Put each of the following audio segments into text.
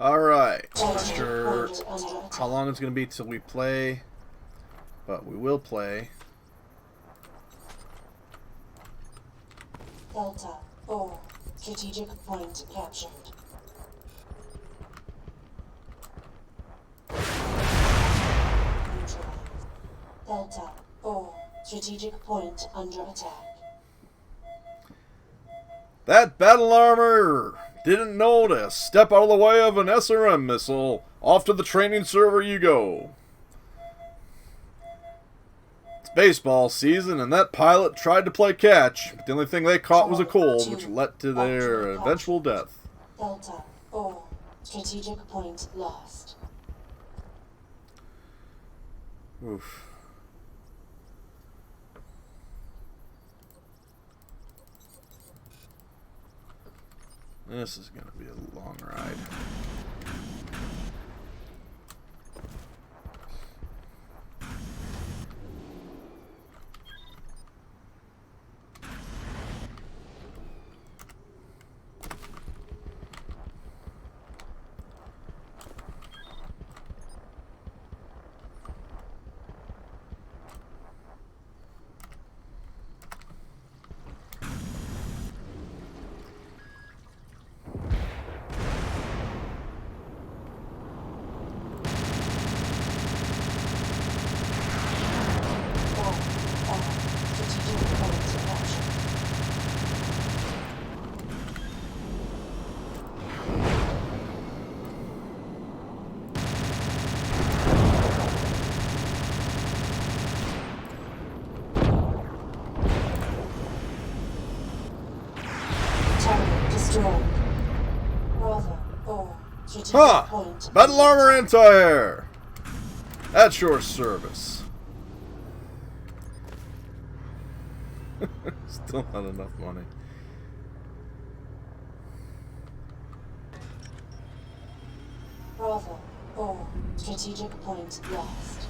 Alright, not sure how long it's going to be till we play, but we will play. Delta 4, strategic point captured. Neutralized. Delta 4, strategic point under attack. That battle armor didn't notice. Step out of the way of an SRM missile. Off to the training server you go. It's baseball season, and that pilot tried to play catch, but the only thing they caught was a cold, which led to their eventual death. Delta 4, strategic point lost. Oof. This is going to be a long ride. Huh! Battle armor anti-air! That's your service. Still not enough money. Bravo 4, strategic point lost.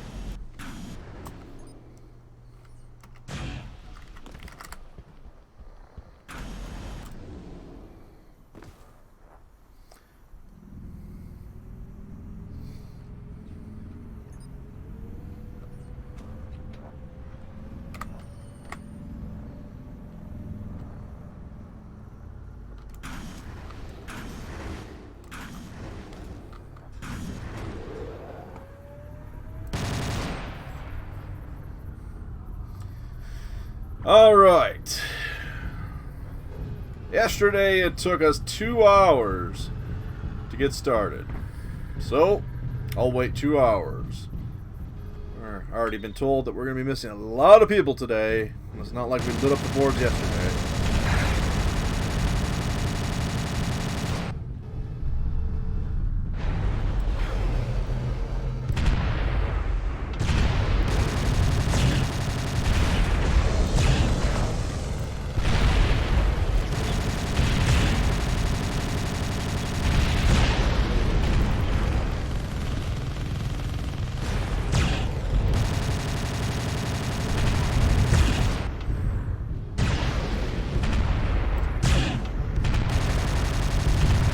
Alright. Yesterday it took us 2 hours to get started. So, I'll wait 2 hours. I've already been told that we're going to be missing a lot of people today. It's not like we lit up the boards yesterday.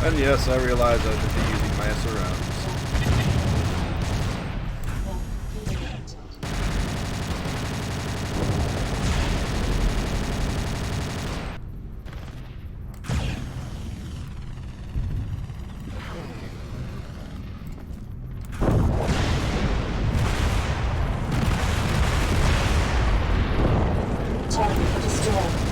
And yes, I realize I should be using my surrounds. Target destroyed.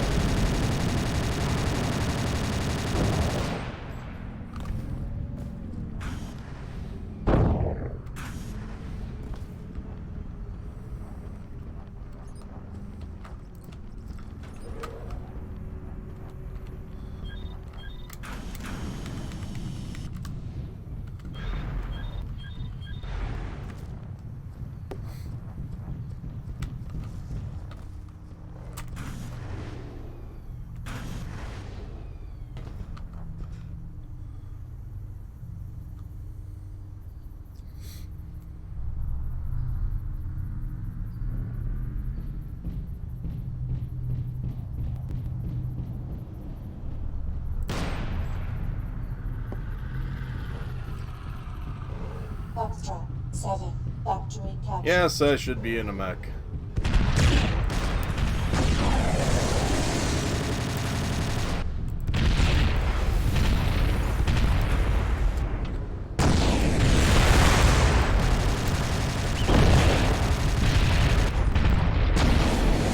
Foxtrot 7. Factory captured. Yes, I should be in a mech.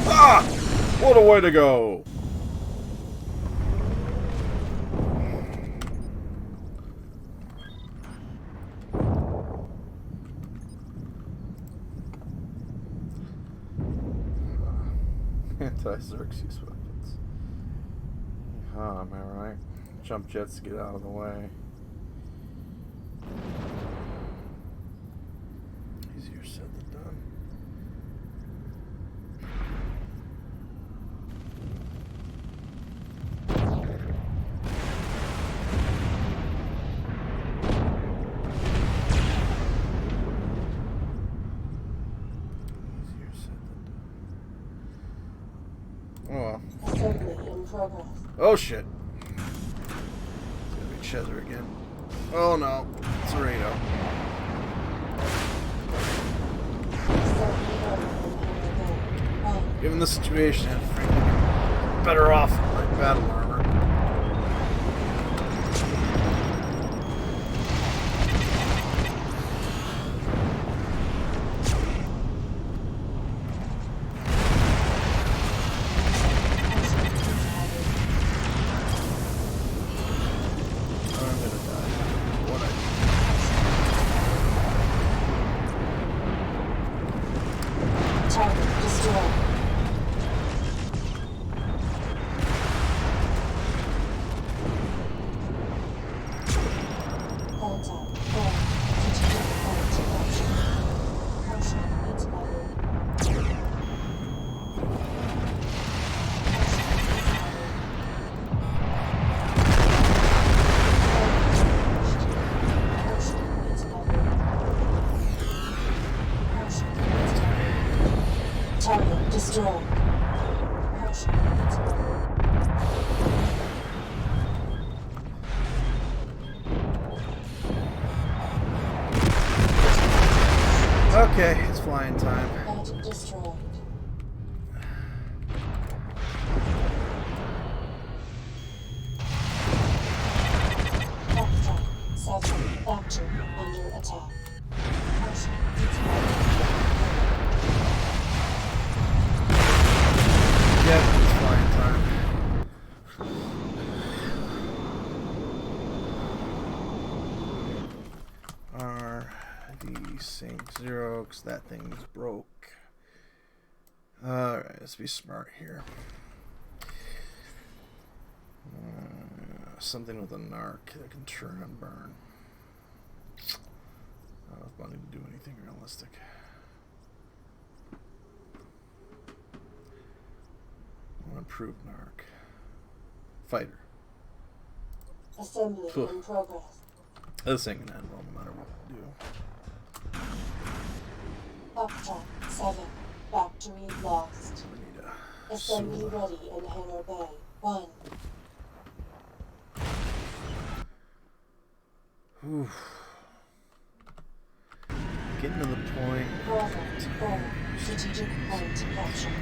Ah! What a way to go! Anti-Xerxes weapons. Huh, am I right? Jump jets to get out of the way. Easier said than done. Easier said than done. Oh well. Assembly in progress. Oh shit. It's gonna be Cheddar again. Oh no. It's a Reno. Assembly ready in hangar bay. 1. Given the situation, I'm frankly better off with my battle armor. I'm gonna die. What I Target destroyed. Delta 4. Strategic point captured. Partial heat level. Partial heat level. Partial heat level. Partial heat level. Target destroyed. Partial heat level. Okay, it's flying time. Bed destroyed. Foxtrot 7. Factory under attack. Partial heat level. Yep, it's flying time. RD sync 0, because that thing's broke. Alright, let's be smart here. Something with a narc that can turn and burn. I don't know if I need to do anything realistic. Improved narc. Fighter. Assembly Phew. in progress. This thing can end well no matter what we do. Foxtrot 7. Factory lost. We need a Assembly Sula. ready in hangar bay. 1. Whew. Getting to the point. Bravo 4. Strategic point captured.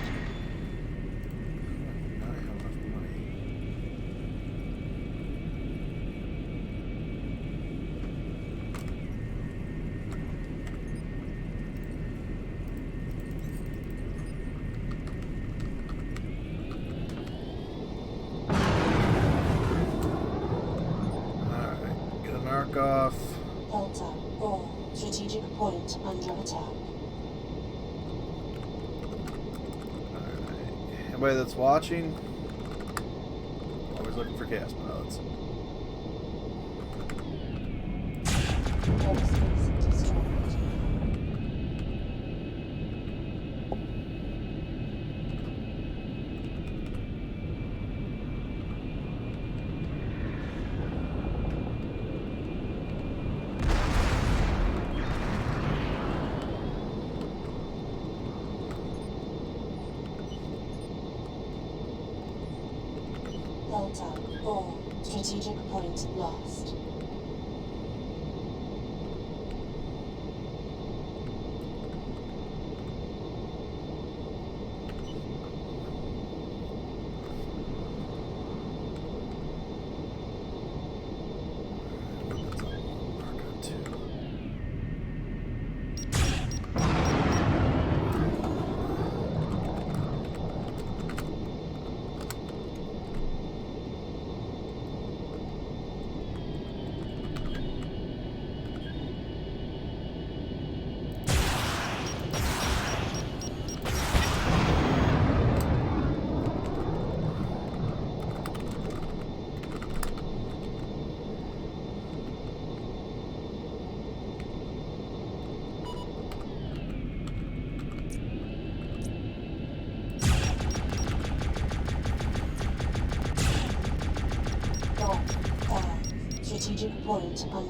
Not have enough money. Alright, get a narc off. Delta 4. Strategic point under attack. Alright. Anybody that's watching, always looking for gas pilots. Airspace destroyed. Delta 4. Strategic point lost.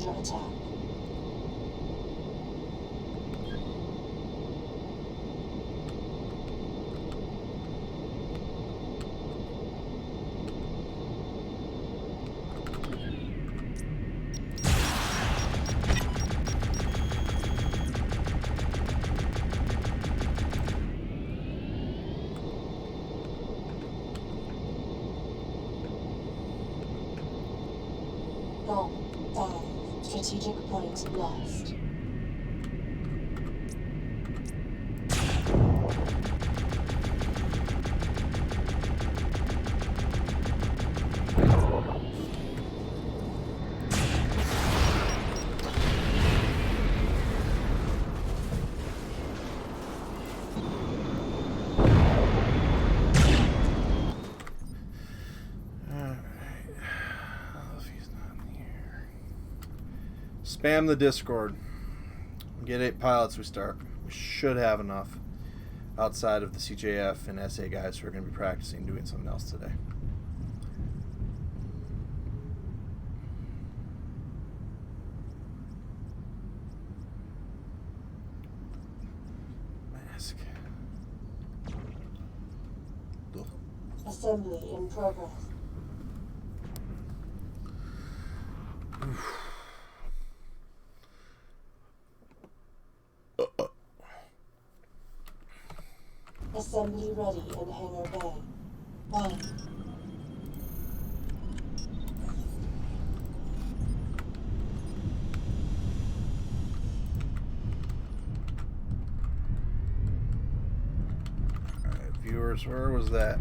under attack. Gone. 5. Strategic point lost. Spam the Discord. Get 8 pilots we start. We should have enough outside of the CJF and SA guys who are going to be practicing doing something else today. Mask. Ugh. Assembly in progress. Assembly ready in Hangar Bay. 1. Alright, viewers, where was that?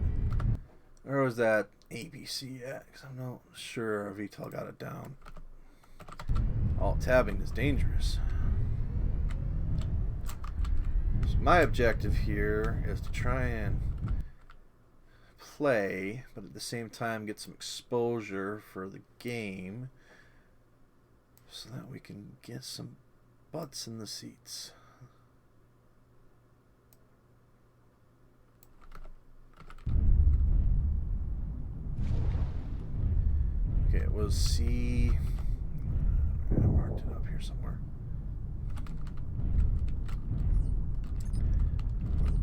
Where was that APC at? 'Cause I'm not sure VTOL got it down. Alt tabbing is dangerous. So my objective here is to try and play, but at the same time get some exposure for the game so that we can get some butts in the seats. Okay, it was C. I marked it up here somewhere.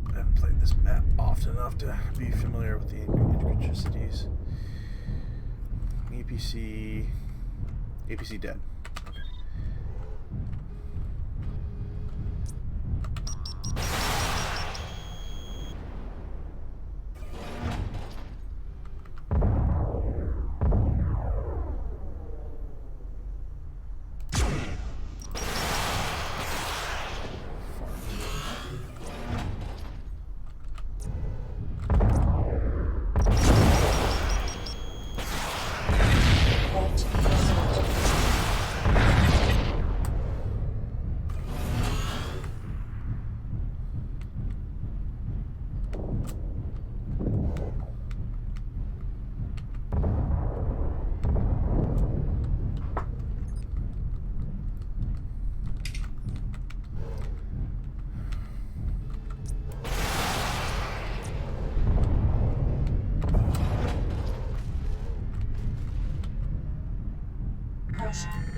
I haven't played this map often enough to be familiar with the intricacies. APC dead. Okay.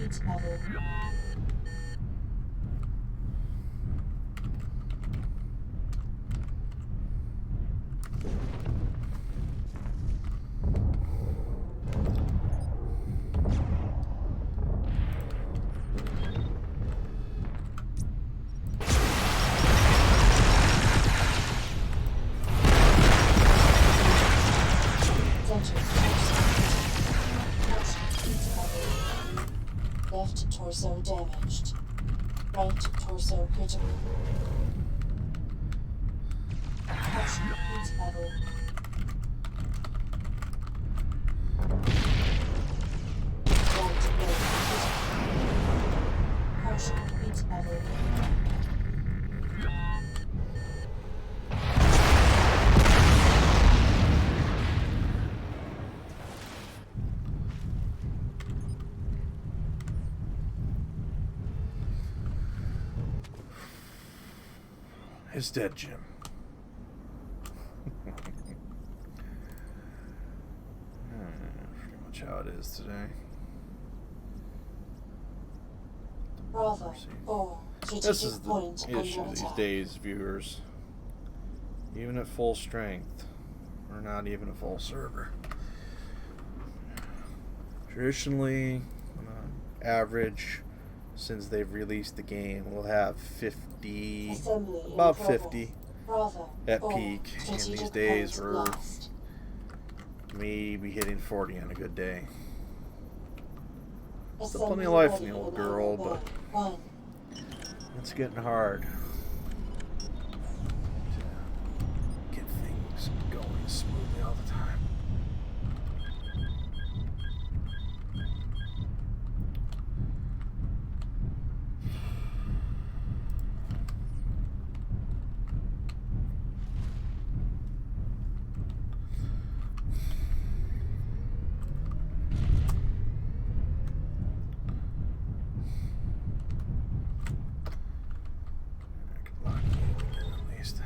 It's level. Left torso damaged. Right torso critical. Partial heat level. Right leg critical. Partial heat level. It's dead, Jim. Pretty much how it is today. Bravo. Mercy. 4. This is Strategic the point issue under these attack. days, viewers. Even at full strength, or not even a full server. Traditionally, on average, since they've released the game, we'll have 50, Assembly in about progress. 50 Bravo. at 4. peak. And Strategic these days, point we're lost. maybe hitting 40 on a good day. Still Assembly plenty of life in ready the old in girl, Alpha but Bay. 1. it's getting hard to get things going smoothly all the time. I could lock you again at least.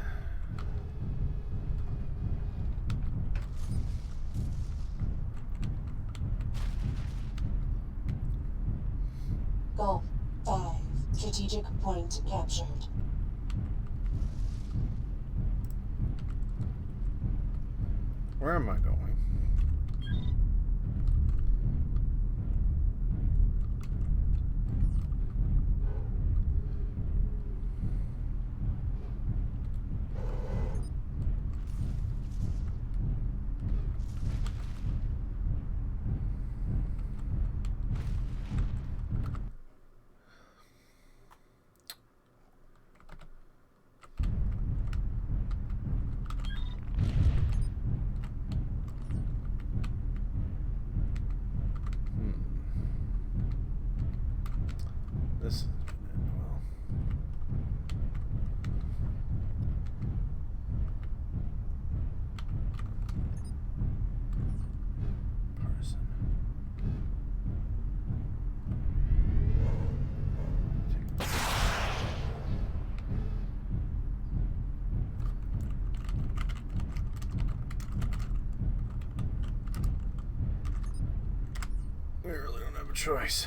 Golf. 5. Strategic point captured. Where am I going? This is well. Partisan. We really don't have a choice.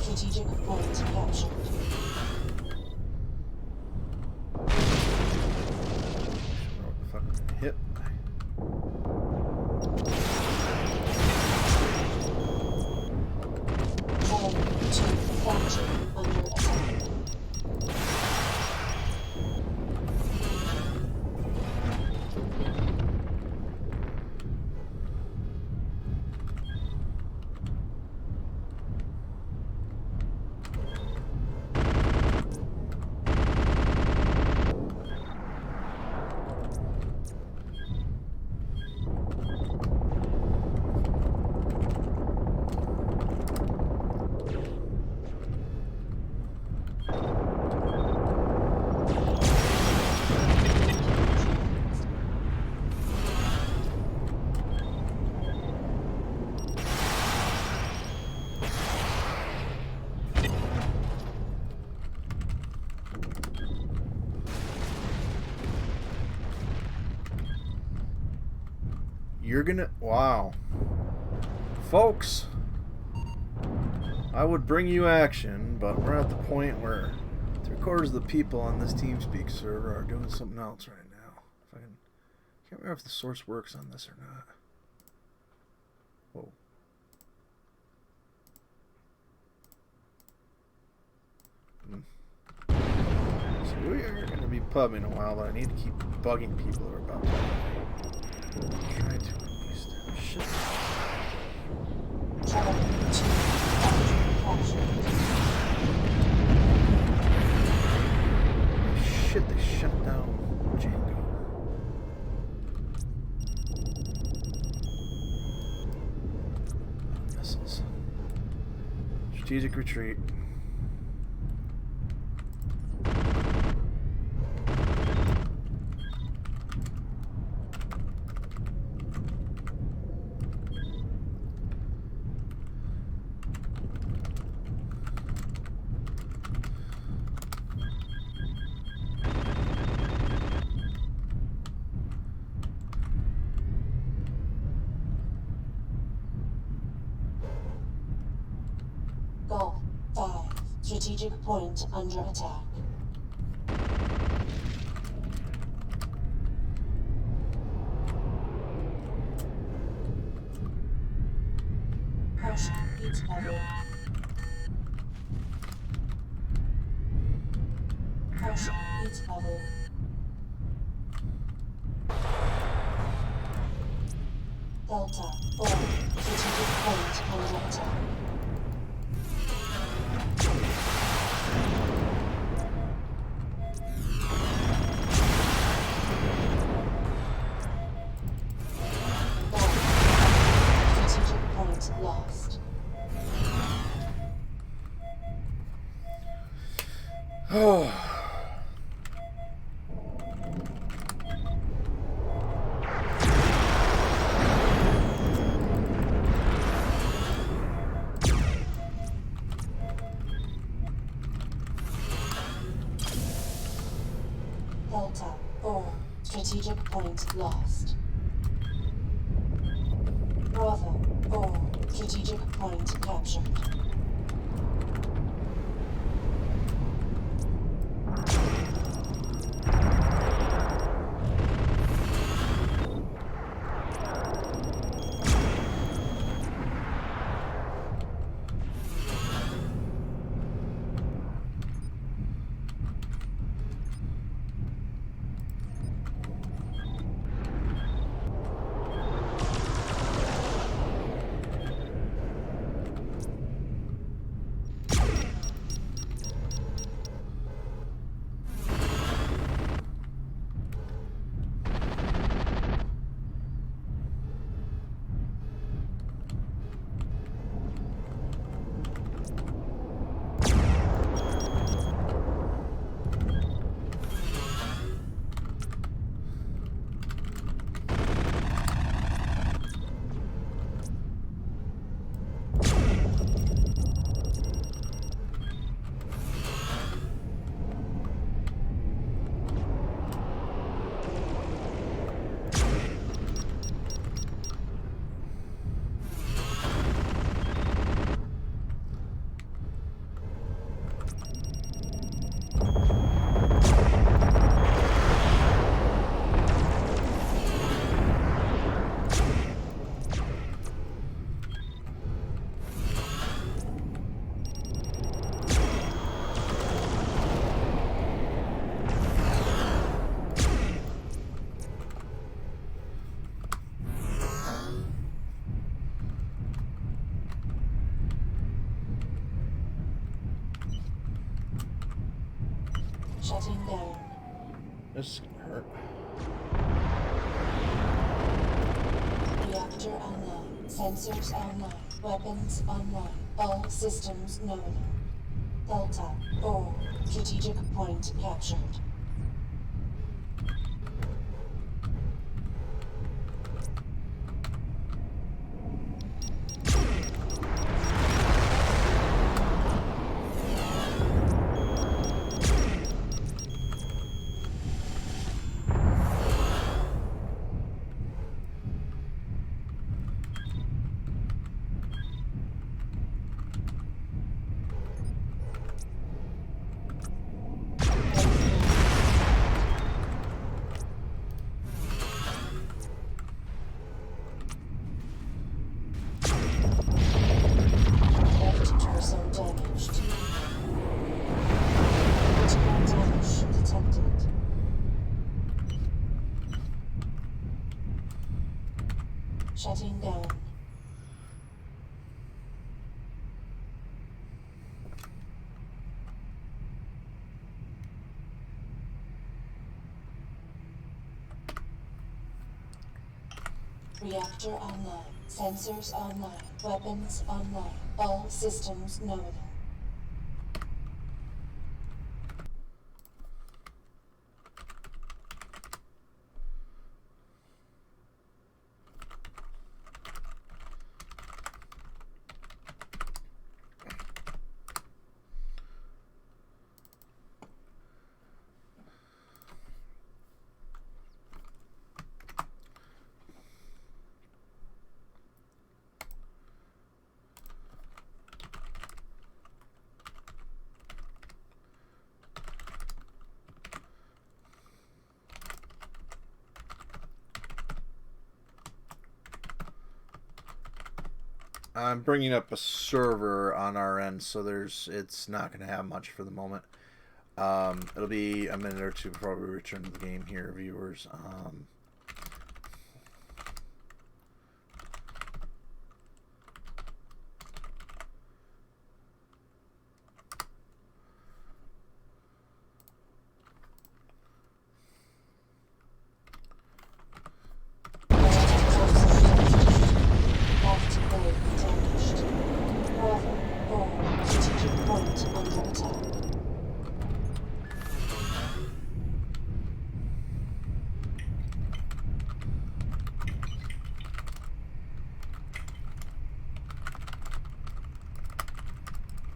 Strategic point captured. Fucking hit. Bravo. 2. Captured under attack. You're gonna... Wow. Folks, I would bring you action, but we're at the point where 3/4 of the people on this TeamSpeak server are doing something else right now. If I can't remember if the source works on this or not. Whoa. So we are going to be pubbing a while, but I need to keep bugging people who are about to try to at least. Shit. Bravo. 2. Captured. Shit, they shut down Django. Missiles. Strategic retreat. Golf 5. Strategic point under attack. Pressure heat level. Pressure heat level. Delta 4. Strategic point under attack. Strategic point lost. Oh. Delta 4. Strategic point lost. Bravo 4. Strategic point captured. Shutting down. This hurt. Reactor online. Sensors online. Weapons online. All systems nominal. Delta 4. Strategic point captured. Left torso damaged. Critical damage detected. Shutting down. Reactor online. Sensors online. Weapons online. All systems nominal. I'm bringing up a server on our end, so it's not going to have much for the moment. It'll be a minute or two before we return to the game here, viewers.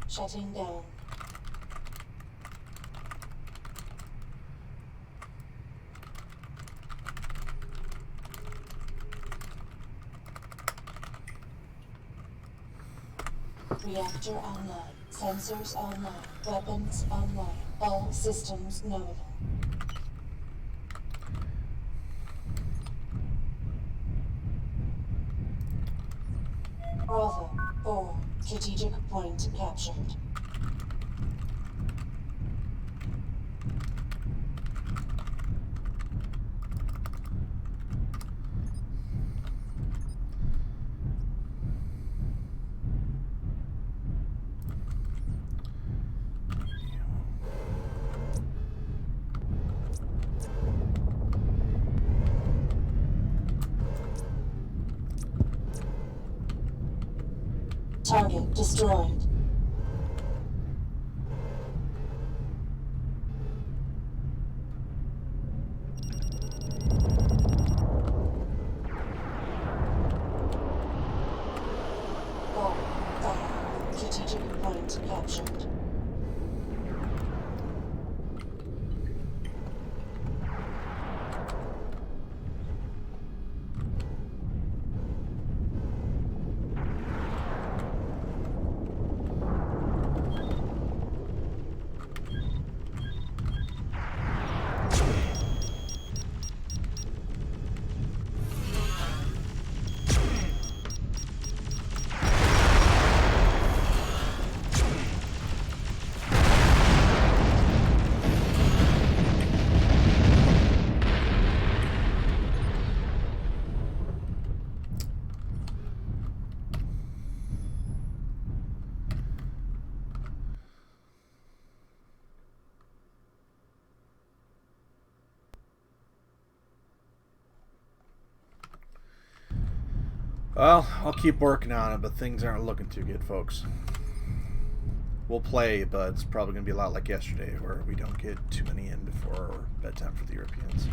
Shutting down. Reactor online. Sensors online. Weapons online. All systems nominal. Bravo. 4. Strategic point captured. Target destroyed. Goal 5. Strategic point captured. Well, I'll keep working on it, but things aren't looking too good, folks. We'll play, but it's probably going to be a lot like yesterday, where we don't get too many in before bedtime for the Europeans.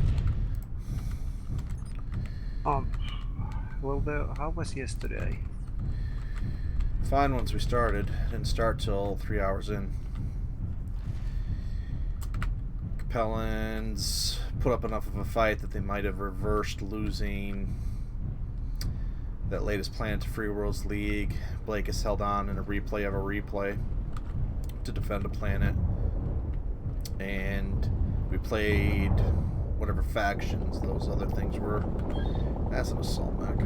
Well, how was yesterday? Fine once we started. Didn't start till 3 hours in. Capellans put up enough of a fight that they might have reversed losing that latest Planet to Free Worlds League. Blake has held on in a replay of a replay to defend a planet. And we played whatever factions those other things were. That's an assault mech.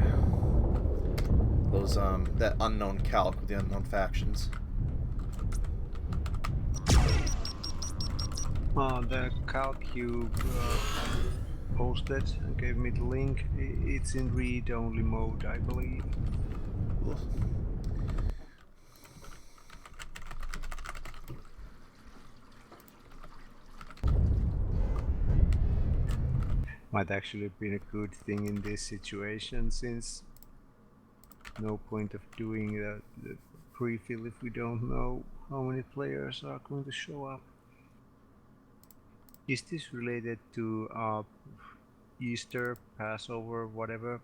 Those, that unknown calc with the unknown factions. The calc you posted and gave me the link, it's in read-only mode, I believe. Ugh. Might actually have been a good thing in this situation, since no point of doing the pre-fill if we don't know how many players are going to show up. Is this related to Easter, Passover, whatever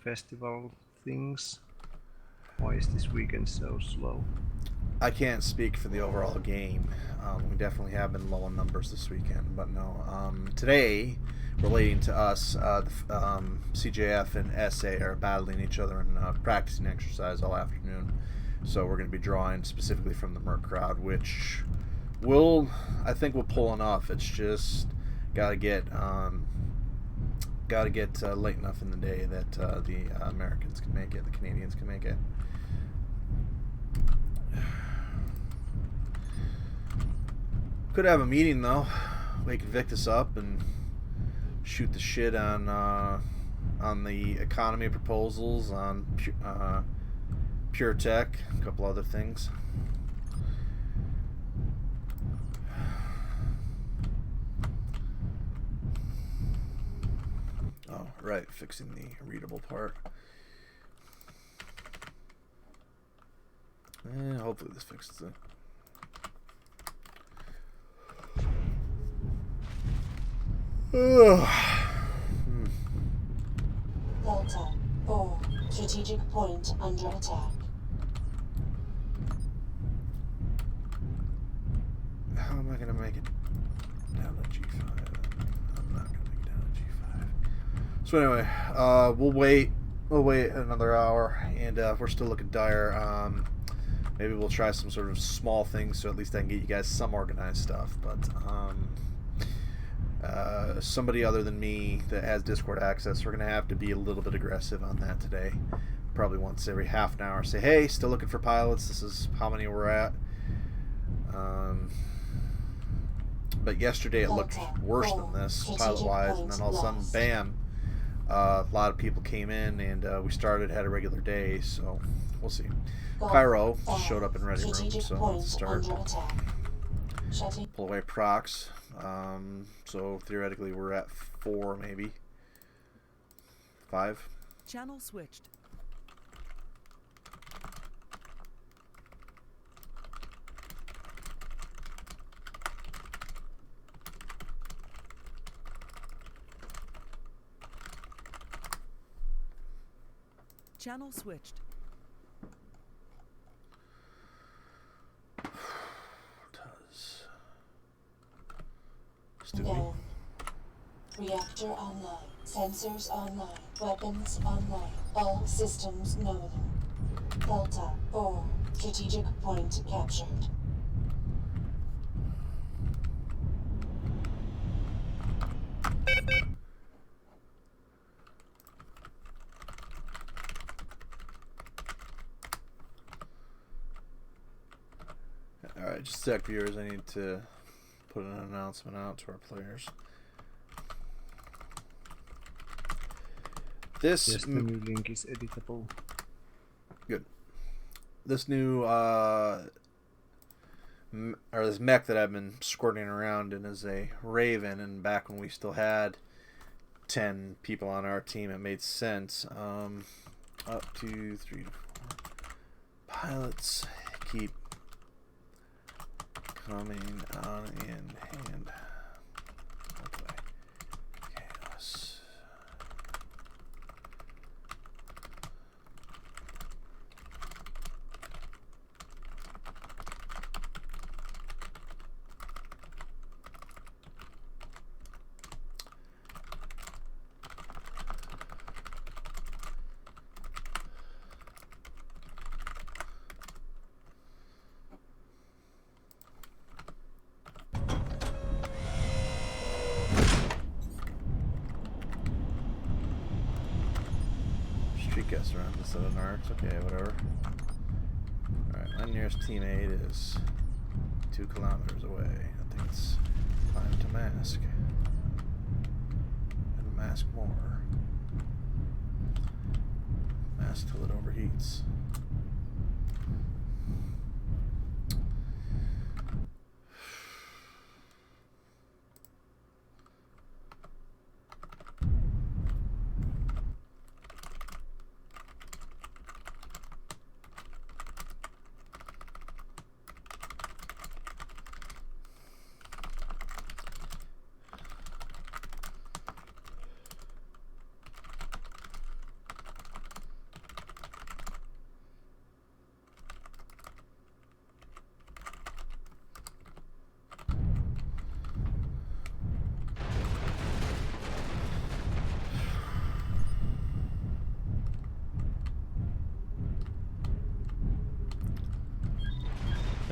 festival things? Why is this weekend so slow? I can't speak for the overall game. We definitely have been low on numbers this weekend, but no. Today, relating to us, CJF and SA are battling each other in practicing exercise all afternoon. So we're going to be drawing specifically from the Merc crowd, which I think we'll pull enough. It's just got to get late enough in the day that the Americans can make it, the Canadians can make it. Could have a meeting though. Wake Victus up and shoot the shit on the economy proposals, on Pure Tech, a couple other things. Oh, right, fixing the readable part. Hopefully this fixes it. Delta 4, strategic point under attack. How am I going to make it down to G5? I'm not going to make it down to G5. So anyway, we'll wait. We'll wait another hour, and if we're still looking dire, maybe we'll try some sort of small things so at least I can get you guys some organized stuff. But somebody other than me that has Discord access, we're going to have to be a little bit aggressive on that today. Probably once every half an hour say, hey, still looking for pilots. This is how many we're at. But yesterday it looked worse than this, pilot-wise, and then all of a sudden, bam, a lot of people came in, and we had a regular day, so we'll see. Cairo showed up in ready room, so let's start. Pull away procs. So theoretically we're at 4, maybe 5. Channel switched. Channel switched. No. Reactor online. Sensors online. Weapons online. All systems known. Delta 4. Strategic point captured. Alright, just a sec, viewers. I need to put an announcement out to our players. Yes, the new link is editable. Good. This new this mech that I've been squirting around in is a Raven, and back when we still had 10 people on our team, it made sense. Up 2, 3, 4 pilots keep coming on in hand. Okay. Chaos. Street guess around instead of narcs. Okay, whatever. Alright, my nearest teammate is 2 kilometers away. I think it's time to mask. And mask more. Mask till it overheats.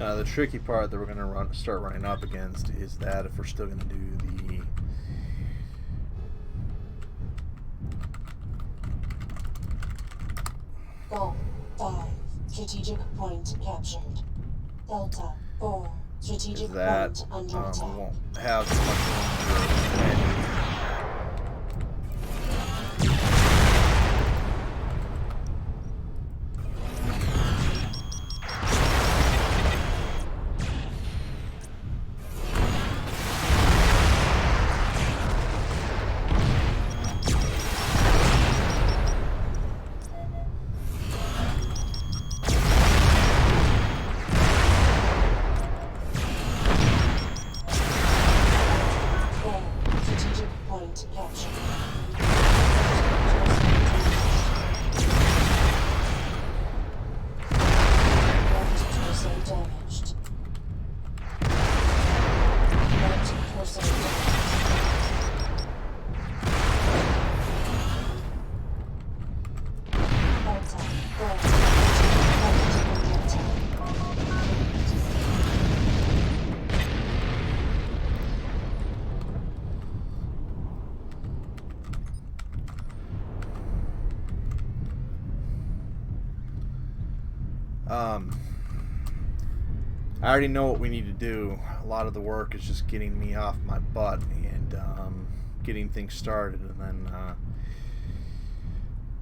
The tricky part that we're going to start running up against is that if we're still going to do the Goal 5. Strategic point captured. Delta 4. Strategic is that point under we attack. won't have much room for Goal. Strategic point captured. Left torso damaged. Left torso damaged. Delta 4. Strategic point under attack. I already know what we need to do. A lot of the work is just getting me off my butt and getting things started, and then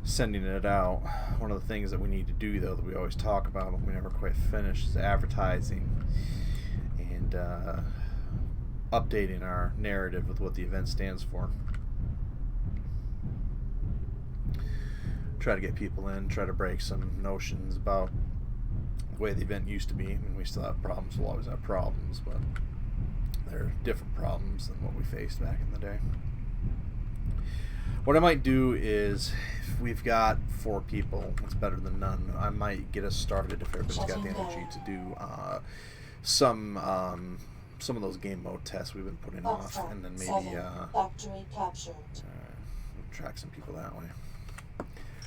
sending it out. One of the things that we need to do, though, that we always talk about but we never quite finish, is advertising and updating our narrative with what the event stands for. Try to get people in, try to break some notions about the way the event used to be. I mean, we still have problems, we'll always have problems, but they're different problems than what we faced back in the day. What I might do is, if we've got 4 people, it's better than none. I might get us started if everybody's got the energy to do some of those game mode tests we've been putting off, and then maybe Factory captured. track some people that way.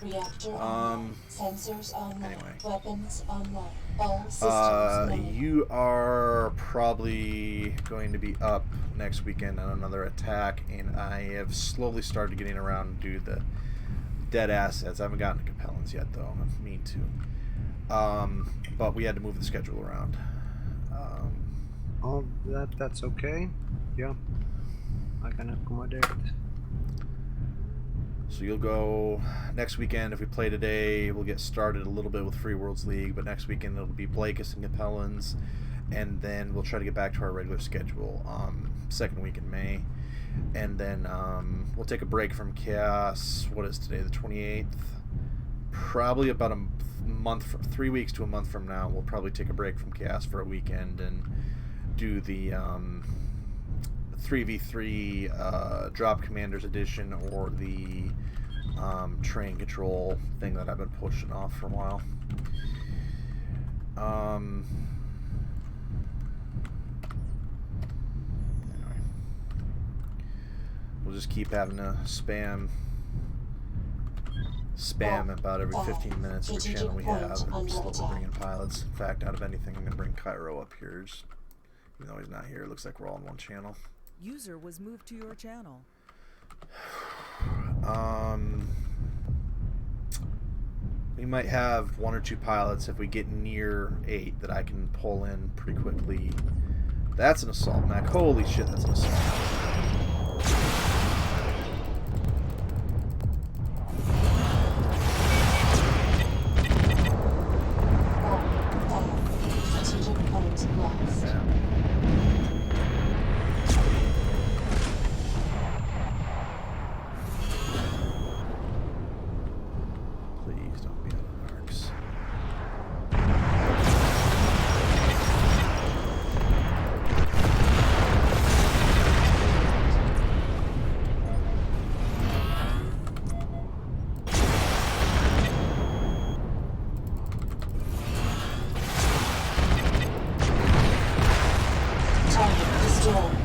Reactor online. Sensors online. Anyway. Weapons online. All systems known. You are probably going to be up next weekend on another attack, and I have slowly started getting around to do the dead assets. I haven't gotten to Capellans yet, though. I mean to. But we had to move the schedule around. Oh, that's okay. Yeah, I can accommodate. So you'll go next weekend. If we play today, we'll get started a little bit with Free Worlds League, but next weekend it'll be Blakis and Capellans, and then we'll try to get back to our regular schedule second week in May, and then we'll take a break from Chaos. What is today, the 28th? Probably about a month, 3 weeks to a month from now, we'll probably take a break from Chaos for a weekend and do the 3v3 Drop Commanders Edition, or the train control thing that I've been pushing off for a while. Anyway, we'll just keep having to spam about every 15 minutes every channel we have, and slowly bring in pilots. In fact, out of anything, I'm going to bring Cairo up here. Just, even though he's not here, it looks like we're all on one channel. User was moved to your channel. We might have 1 or 2 pilots if we get near 8 that I can pull in pretty quickly. That's an assault mech. Holy shit, that's an assault mech. Strategic point lost. Yeah. Please don't be out of marks. Target destroyed.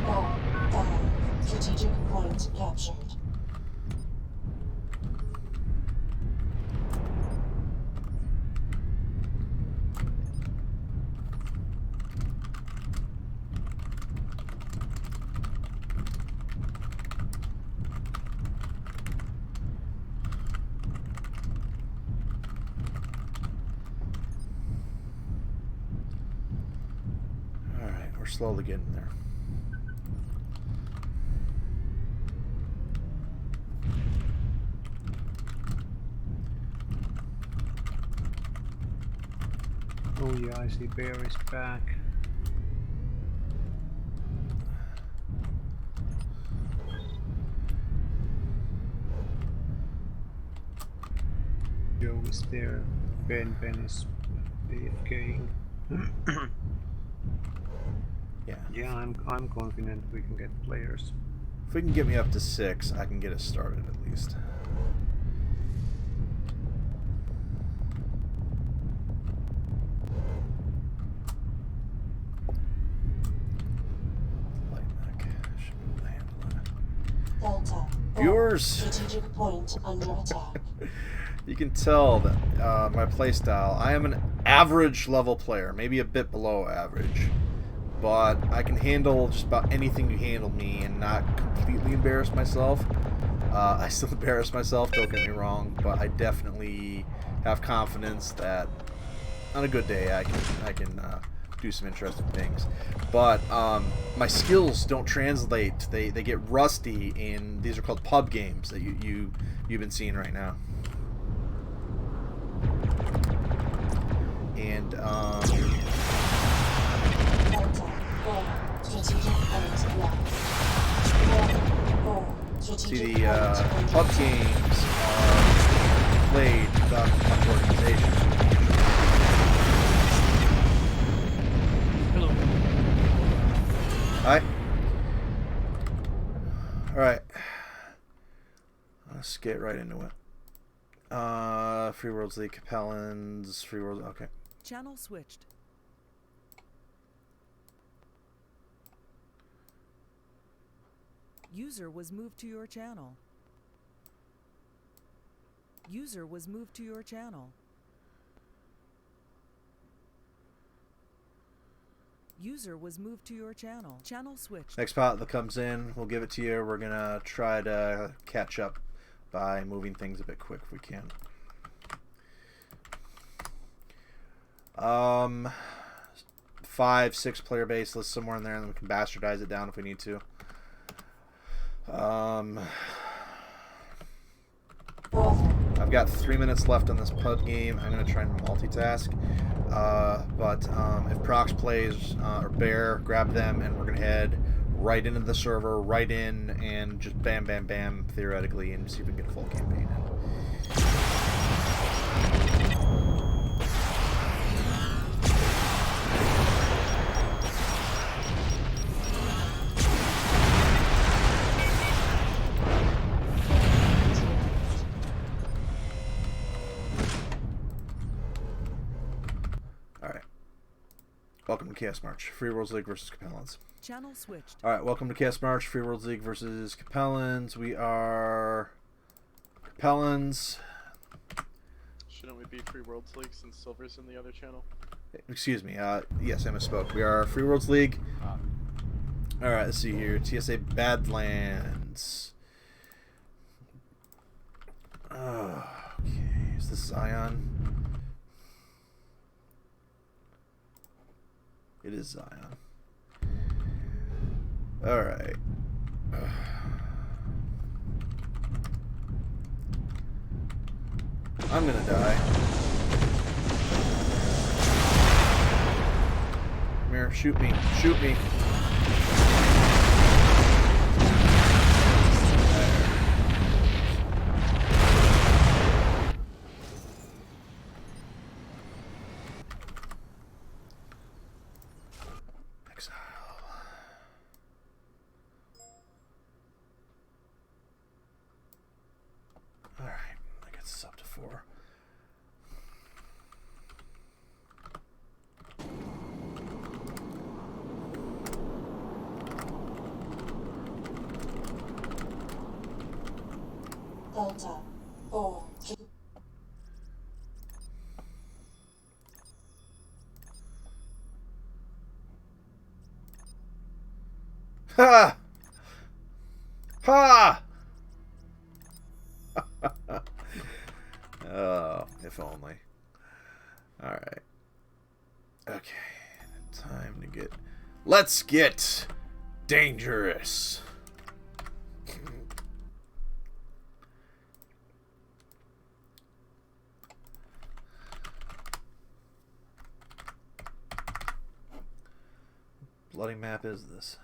Goal 5. Strategic point captured. slowly getting there. Oh yeah, I see Bear is back. Joe is there. Ben is AFKing. Yeah. Yeah, I'm confident we can get players. If we can get me up to 6, I can get us started at least. Light mech should be able to handle it. Delta. Viewers! Strategic point under attack. You can tell that my playstyle, I am an average level player, maybe a bit below average. But I can handle just about anything you handle me and not completely embarrass myself. I still embarrass myself, don't get me wrong, but I definitely have confidence that on a good day I can do some interesting things. But my skills don't translate. They get rusty, and these are called pub games that you've been seeing right now. And see, the pub games are played without much organization. Hello. Hi. Alright. Let's get right into it. Free Worlds League, Capellans, Free Worlds, okay. Channel switched. User was moved to your channel. User was moved to your channel. User was moved to your channel. Channel switched. Next pot that comes in, we'll give it to you. We're gonna try to catch up by moving things a bit quick if we can. 5, 6 player base list somewhere in there, and then we can bastardize it down if we need to. I've got 3 minutes left on this pub game. I'm gonna try and multitask. But if Prox plays or Bear, grab them, and we're gonna head right into the server, right in, and just bam, bam, bam, theoretically, and see if we can get a full campaign in. Welcome to Chaos March, Free Worlds League versus Capellans. Channel switched. Alright, welcome to Chaos March, Free Worlds League versus Capellans. We are Capellans. Shouldn't we be Free Worlds League since Silver's in the other channel? Excuse me, yes, I misspoke. We are Free Worlds League. Alright, let's see here. TSA Badlands. Okay, is this Zion? It is Zion. Alright. I'm gonna die. Come here, shoot me. Shoot me. Delta. 4. Ha! Ha! Oh, if only. Alright. Okay. Time to get Let's get dangerous. Bloody map is this?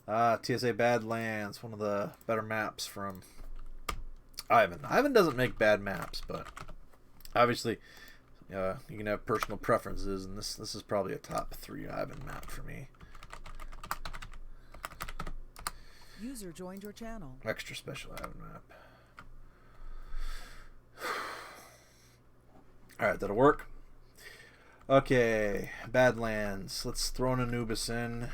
TSA Badlands, one of the better maps from Ivan. Ivan doesn't make bad maps, but obviously you can have personal preferences, and this is probably a top 3 Ivan map for me. User joined your channel. Extra special Ivan map. Alright, that'll work. Okay, Badlands. Let's throw an Anubis in.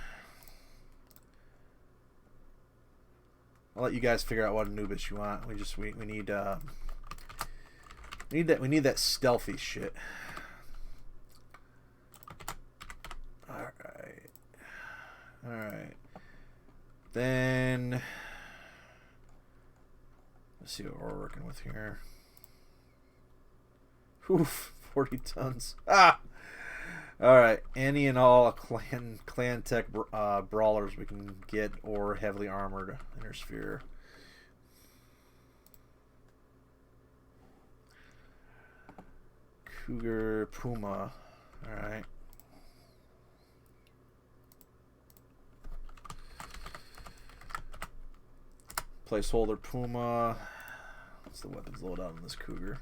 I'll let you guys figure out what Anubis you want. We need that stealthy shit. Alright. Then let's see what we're working with here. Oof, 40 tons. Ah! Alright, any and all clan tech brawlers we can get, or heavily armored inner sphere. Cougar, Puma. Alright. Placeholder Puma. What's the weapons loadout on this Cougar?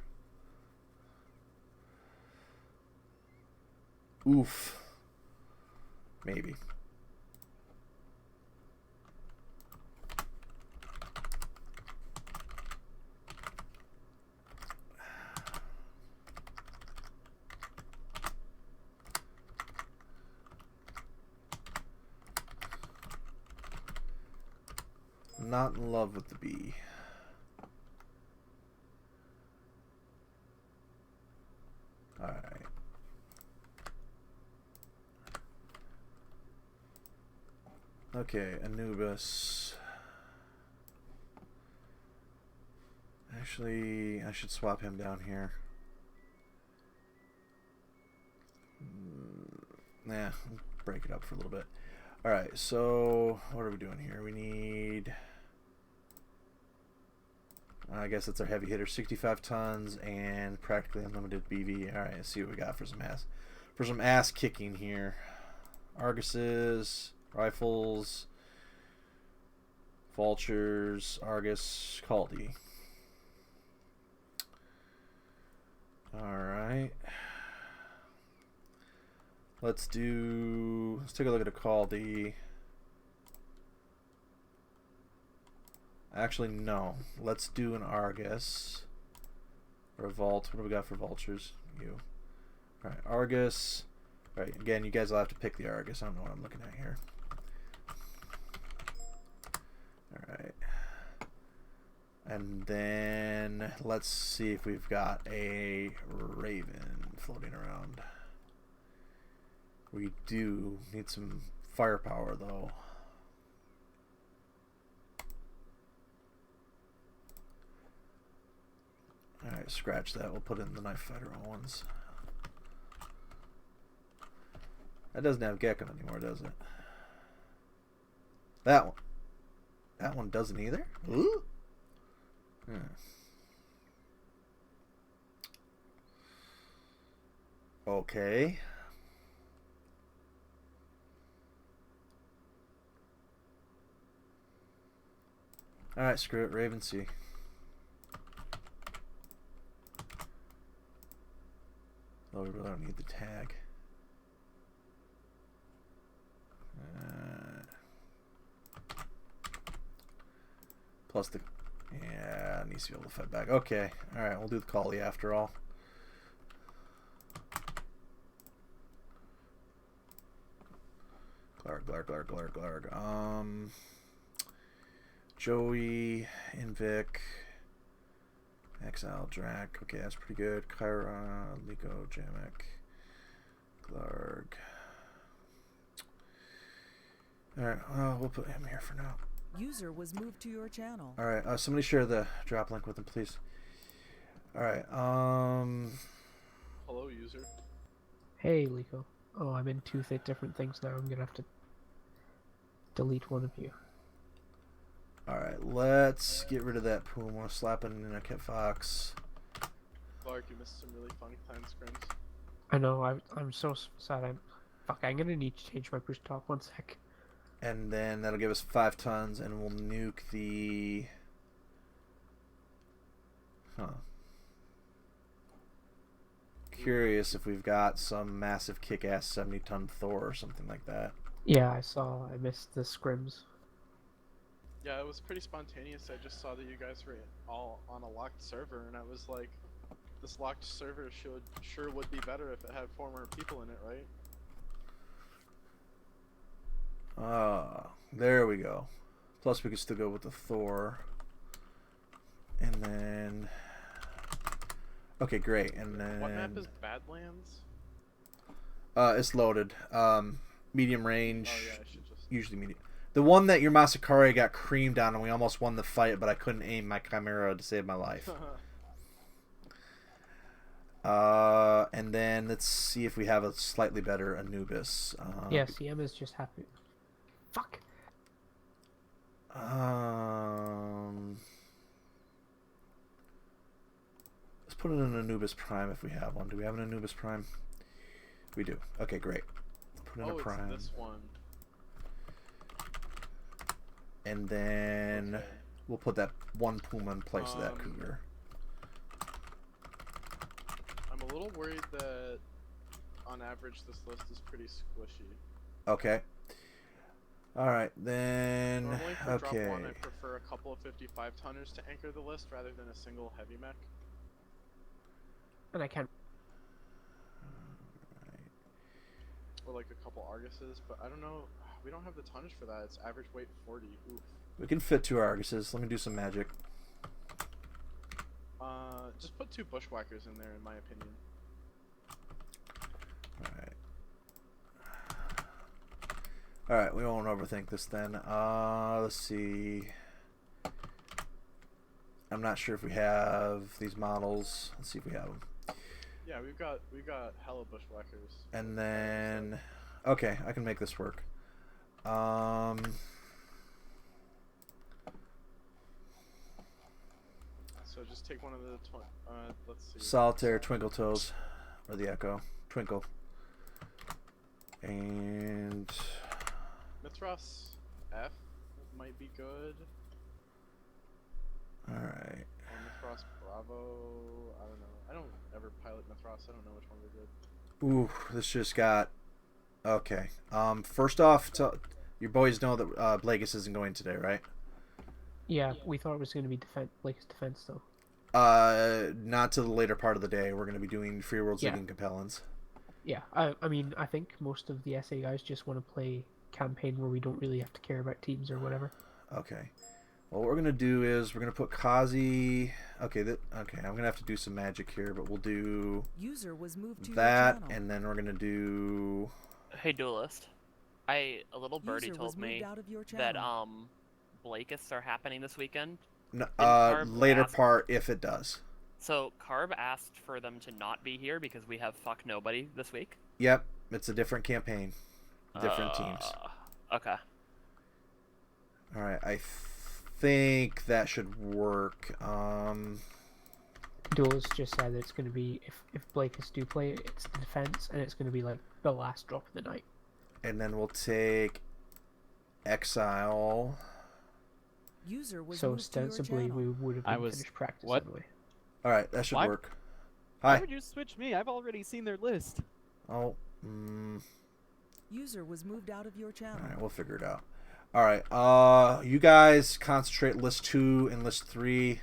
Oof. Maybe. Not in love with the bee. Alright. Okay, Anubis. Actually, I should swap him down here. Nah, break it up for a little bit. Alright, so what are we doing here? We need... I guess it's our heavy hitter, 65 tons and practically unlimited BV. Alright, let's see what we got for some ass kicking here. Arguses, rifles, vultures, Argus, Caldi. Alright. Let's take a look at a Caldi. Actually, no. Let's do an Argus. Revolt. What do we got for vultures? You. Alright, Argus. Alright, again, you guys will have to pick the Argus. I don't know what I'm looking at here. Alright. And then let's see if we've got a Raven floating around. We do need some firepower, though. Alright, scratch that. We'll put in the knife fighter ones. That doesn't have Gecko anymore, does it? That one. That one doesn't either? Ooh. Hmm. Okay. Alright, screw it. Raven C. Oh, we really don't need the tag. Plus the... Yeah, needs to be able to fight back. Okay. Alright, we'll do the Collie after all. Glarg. Joey, Invic, Exile, Drac. Okay, that's pretty good. Kyra, Liko, Jamek, Glarg. Alright, we'll put him here for now. User was moved to your channel. Alright, somebody share the drop link with him, please. Alright, Hello, user. Hey, Liko. Oh, I'm in two different things now. I'm gonna have to delete one of you. Alright, let's get rid of that Puma. Slap it in a Cat Fox. Clark, you missed some really fun clan scrims. I know. I'm so sad. Fuck. I'm gonna need to change my push talk. 1 sec. And then that'll give us 5 tons, and we'll nuke the... Huh. Curious if we've got some massive kick-ass 70-ton Thor or something like that. Yeah, I saw. I missed the scrims. Yeah, it was pretty spontaneous. I just saw that you guys were all on a locked server, and I was like, this locked server sure would be better if it had 4 more people in it, right? There we go. Plus we can still go with the Thor. And then... Okay, great. And then... What map is Badlands? It's loaded. Medium range. Oh yeah, I should just... Usually medium. The one that your Masakari got creamed on and we almost won the fight, but I couldn't aim my Chimera to save my life. And then let's see if we have a slightly better Anubis. Yeah, CM is just happy. Fuck. Let's put in an Anubis Prime if we have one. Do we have an Anubis Prime? We do. Okay, great. Put in a Prime. It's this one. And then Okay. we'll put that one Puma in place of that Cougar. I'm a little worried that, on average, this list is pretty squishy. Okay. Alright, then... Normally for okay. drop 1, I prefer a couple of 55-tonners to anchor the list rather than a single heavy mech. And I can't. Or like a couple Arguses, but I don't know. We don't have the tonnage for that. It's average weight 40. Oof. We can fit 2 Arguses. Let me do some magic. Just put 2 Bushwhackers in there, in my opinion. Alright. Alright, we won't overthink this then. Let's see. I'm not sure if we have these models. Let's see if we have them. Yeah, we've got hella Bushwhackers. And then... Okay, I can make this work. So just take one of the let's see. Solitaire, Twinkle Toes, or the Echo. Twinkle. And... Mithras F might be good. Alright. Or Mithras Bravo. I don't know. I don't ever pilot Mithras. I don't know which one we're good. Ooh, this just got... Okay. First off, your boys know that Blagus isn't going today, right? Yeah, we thought it was going to be Blake's defense though. Not to the later part of the day. We're going to be doing Free World League and Capellans. Yeah, I mean, I think most of the SA guys just want to play campaign where we don't really have to care about teams or whatever. Okay. Well, what we're going to do is we're going to put Kazi... Okay, okay, I'm going to have to do some magic here, but we'll do User was moved to that, your channel. and then we're going to do... Hey, Duelist. A little birdie User was told me moved out of your that channel. Blakeists are happening this weekend. No, Carb later asked- part, if it does. So Carb asked for them to not be here because we have fuck nobody this week. Yep, it's a different campaign. Different teams. Okay. Alright, I think that should work. Duelist just said that it's going to be, if Blakers do play it, it's the defense, and it's going to be like the last drop of the night. And then we'll take Exile. User was So moved to your ostensibly channel. we would have I been was- finished practice what? anyway. Alright, that should Why- work. Why Hi. would you switch me? I've already seen their list. Oh, User was moved out of your channel. alright, we'll figure it out. Alright, you guys concentrate list 2 and list 3.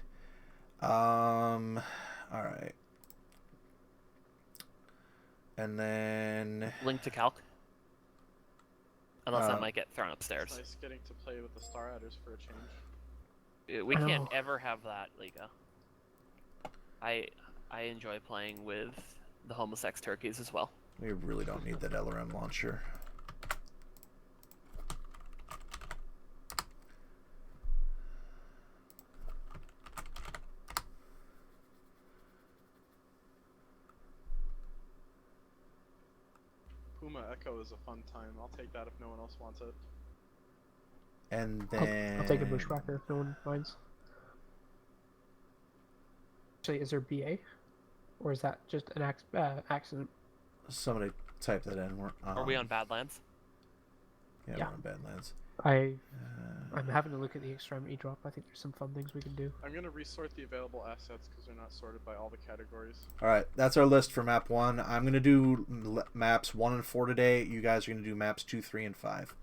Alright. And then... Link to calc. Unless I Uh, might get thrown It's upstairs. nice getting to play with the Star Adders for a change. We can't Oh. ever have that, Liga. I enjoy playing with the homosex turkeys as well. We really don't need that LRM launcher. Puma Echo is a fun time. I'll take that if no one else wants it. And then I'll take a Bushwhacker if no one minds. Actually, is there BA? Or is that just an accident? Somebody type that in. Are we on Badlands? Yeah, Yeah. we're on Badlands. I'm having to look at the extremity drop. I think there's some fun things we can do. I'm gonna resort the available assets because they're not sorted by all the categories. All right, that's our list for map 1. I'm gonna do maps 1 and 4 today. You guys are gonna do maps 2, 3, and 5.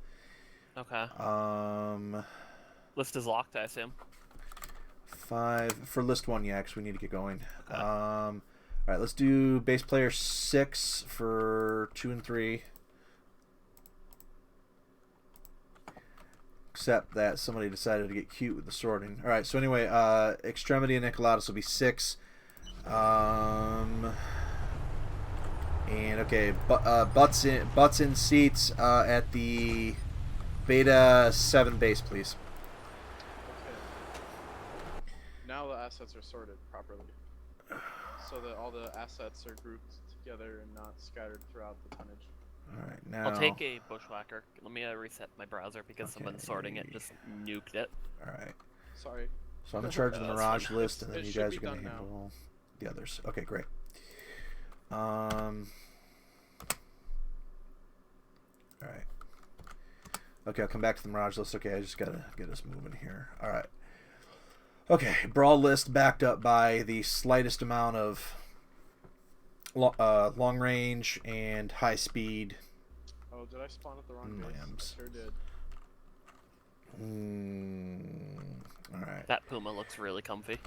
Okay. Um, List is locked, I assume. 5 for list 1. Yeah, because we need to get going. Okay. All right, let's do base player 6 for 2 and 3. Except that somebody decided to get cute with the sorting. All right, so anyway, Extremity and Nicolatus will be 6. And okay, butts in seats at the Beta 7 base, please. Okay. Now the assets are sorted properly, so that all the assets are grouped together and not scattered throughout the tonnage. All right, now I'll take a Bushwhacker. Let me reset my browser because someone sorting it just nuked it. All right. Sorry. So I'm in charge of the That's Mirage fine. list, and then It you should guys be are going to done now. handle the others. Okay, great. All right. Okay, I'll come back to the Mirage list. Okay, I just got to get us moving here. All right. Okay, Brawl list backed up by the slightest amount of long range and high speed. Oh, did I spawn at the wrong base? Lambs. I sure did. All right. That Puma looks really comfy.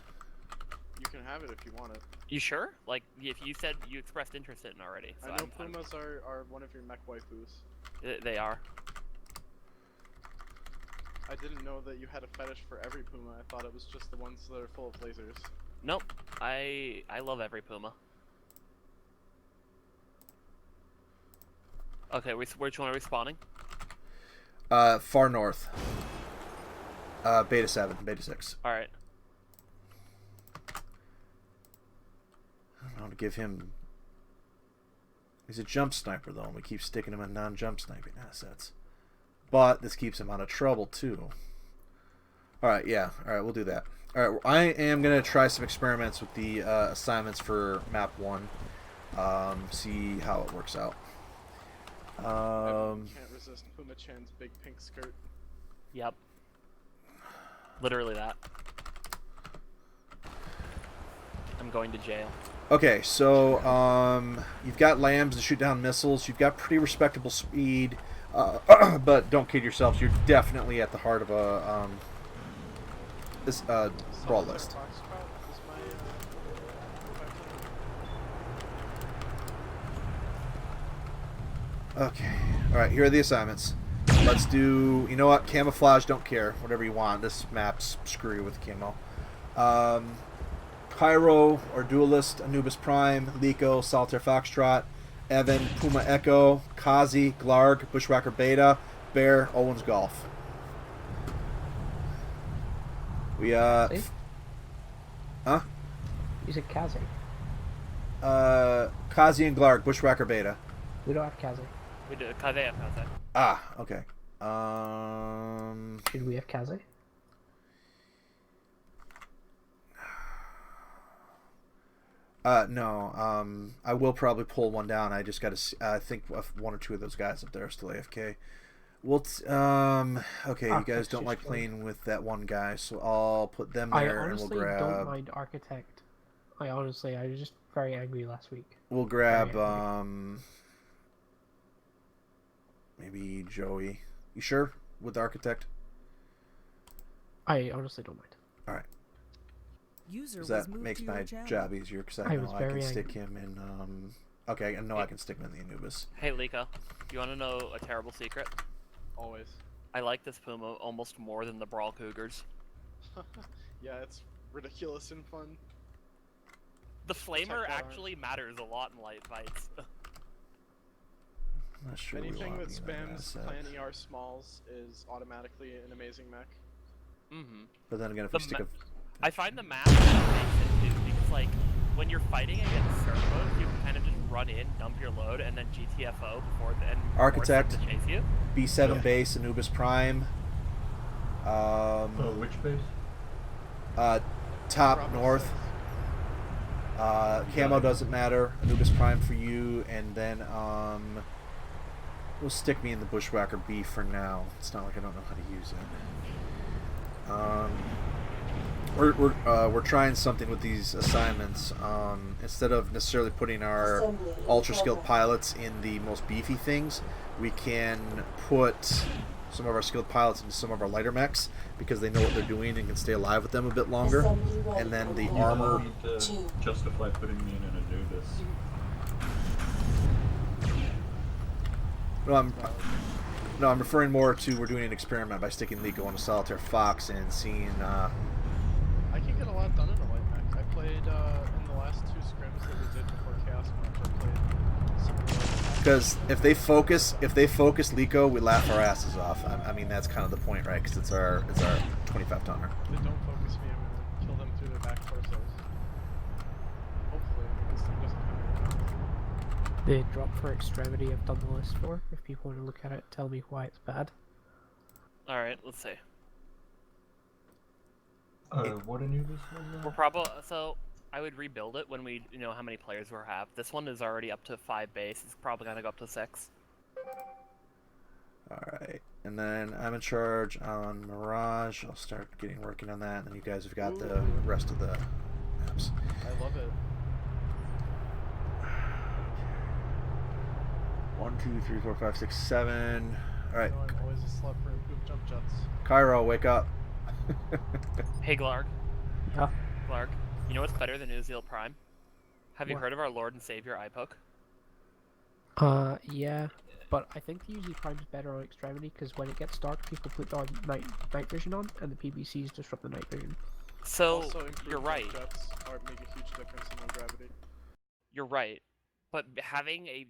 You can have it if you want it. You sure? Like, if you said you expressed interest in it already. So I know Pumas are one of your mech waifus. They are. I didn't know that you had a fetish for every Puma. I thought it was just the ones that are full of lasers. Nope. I love every Puma. Okay, which one are we spawning? Far north. Beta 7, Beta 6. Alright. I don't know to give him. He's a jump sniper though, and we keep sticking him in non-jump sniping assets. But this keeps him out of trouble too. All right, yeah. All right, we'll do that. All right, I am gonna try some experiments with the assignments for map 1. See how it works out. Can't resist Puma Chan's big pink skirt. Yep. Literally that. I'm going to jail. Okay, so you've got lambs to shoot down missiles. You've got pretty respectable speed, but don't kid yourselves. You're definitely at the heart of a this brawl list. Foxtrot is my, Okay. All right. Here are the assignments. Let's do. You know what? Camouflage. Don't care. Whatever you want. This map's screwy with camo. Pyro or Duelist, Anubis Prime, Liko, Solitaire Foxtrot, Evan, Puma Echo, Kazi, Glarg, Bushwhacker Beta, Bear, Owens Golf. We See? huh? You said Kazi. Kazi and Glarg, Bushwhacker Beta. We don't have Kazi. We do Kaze. Ah, okay. Should we have Kazi? No. I will probably pull one down. I just got to. I think one or two of those guys up there are still AFK. Well, okay. You guys don't like playing with that one guy, so I'll put them there, and we'll grab. I honestly don't mind Architect. I was just very angry last week. We'll grab maybe Joey. You sure with Architect? I honestly don't mind. All right. User was That moved makes to my your channel. job easier because I I know was I can very stick angry. him in. Okay, I know I can stick him in the Anubis. Hey, Liko. You want to know a terrible secret? always. I like this Puma almost more than the Brawl Cougars. Yeah, it's ridiculous and fun. The Flamer that actually matters a lot in light fights. I'm not sure we Anything want that me in that spams asset. Clan ER Smalls is automatically an amazing mech. Mm-hmm. But then again, if The we stick a I find the map makes it too, because like when you're fighting against servos, you can kind of just run in, dump your load, and then GTFO before then Architect. force them to chase you. B7 base, Anubis Prime. Which base? Top Bravo north. 6. Camo doesn't matter. Anubis Prime for you, and then we'll stick me in the Bushwhacker B for now. It's not like I don't know how to use it. We're trying something with these assignments. Instead of necessarily putting our ultra skilled pilots in the most beefy things, we can put some of our skilled pilots into some of our lighter mechs because they know what they're doing and can stay alive with them a bit longer. And then the armor. You don't need to justify putting me in an Anubis. No, I'm referring more to we're doing an experiment by sticking Liko on a solitaire fox and seeing. I can get a lot done in a light mech. I played in the last 2 scrims that we did before Chaos March. I played some of the Because if they focus Liko, we laugh our asses off. I mean that's kind of the point, right? Because it's our 25 tonner. If they don't focus me, I'm gonna kill them through their back torsos. Hopefully, this thing doesn't have any. The drop for extremity I've done the list for. If people want to look at it, tell me why it's bad. Alright, let's see. What Anubis was that? We're probably so I would rebuild it when we know how many players we have. This one is already up to 5 base. It's probably gonna go up to 6. Alright. And then I'm in charge on Mirage. I'll start working on that, and then you guys have got the rest of the maps. I love it. 1, 2, 3, 4, 5, 6, 7. Alright. You know, I'm always a slut for improved jump jets. Cairo, wake up. Hey Glarg. Yeah. Glarg, you know what's better than Uziel Prime? Have you What? heard of our Lord and Savior Ipoke? Yeah. But I think the Uzi Prime's better on extremity because when it gets dark, people put on night vision on, and the PBCs disrupt the night vision. So Also, improved you're right. jump jets make a huge difference in low gravity. You're right. But having a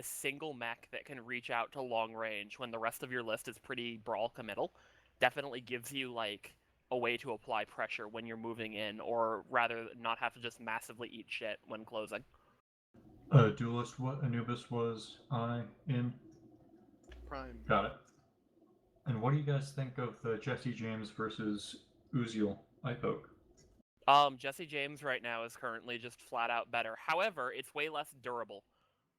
single mech that can reach out to long range when the rest of your list is pretty brawl committal definitely gives you like a way to apply pressure when you're moving in, or rather not have to just massively eat shit when closing. Duelist, what Anubis was I in? Prime. Got it. And what do you guys think of the Jesse James versus Uziel Ipoke? Jesse James right now is currently just flat out better. However, it's way less durable.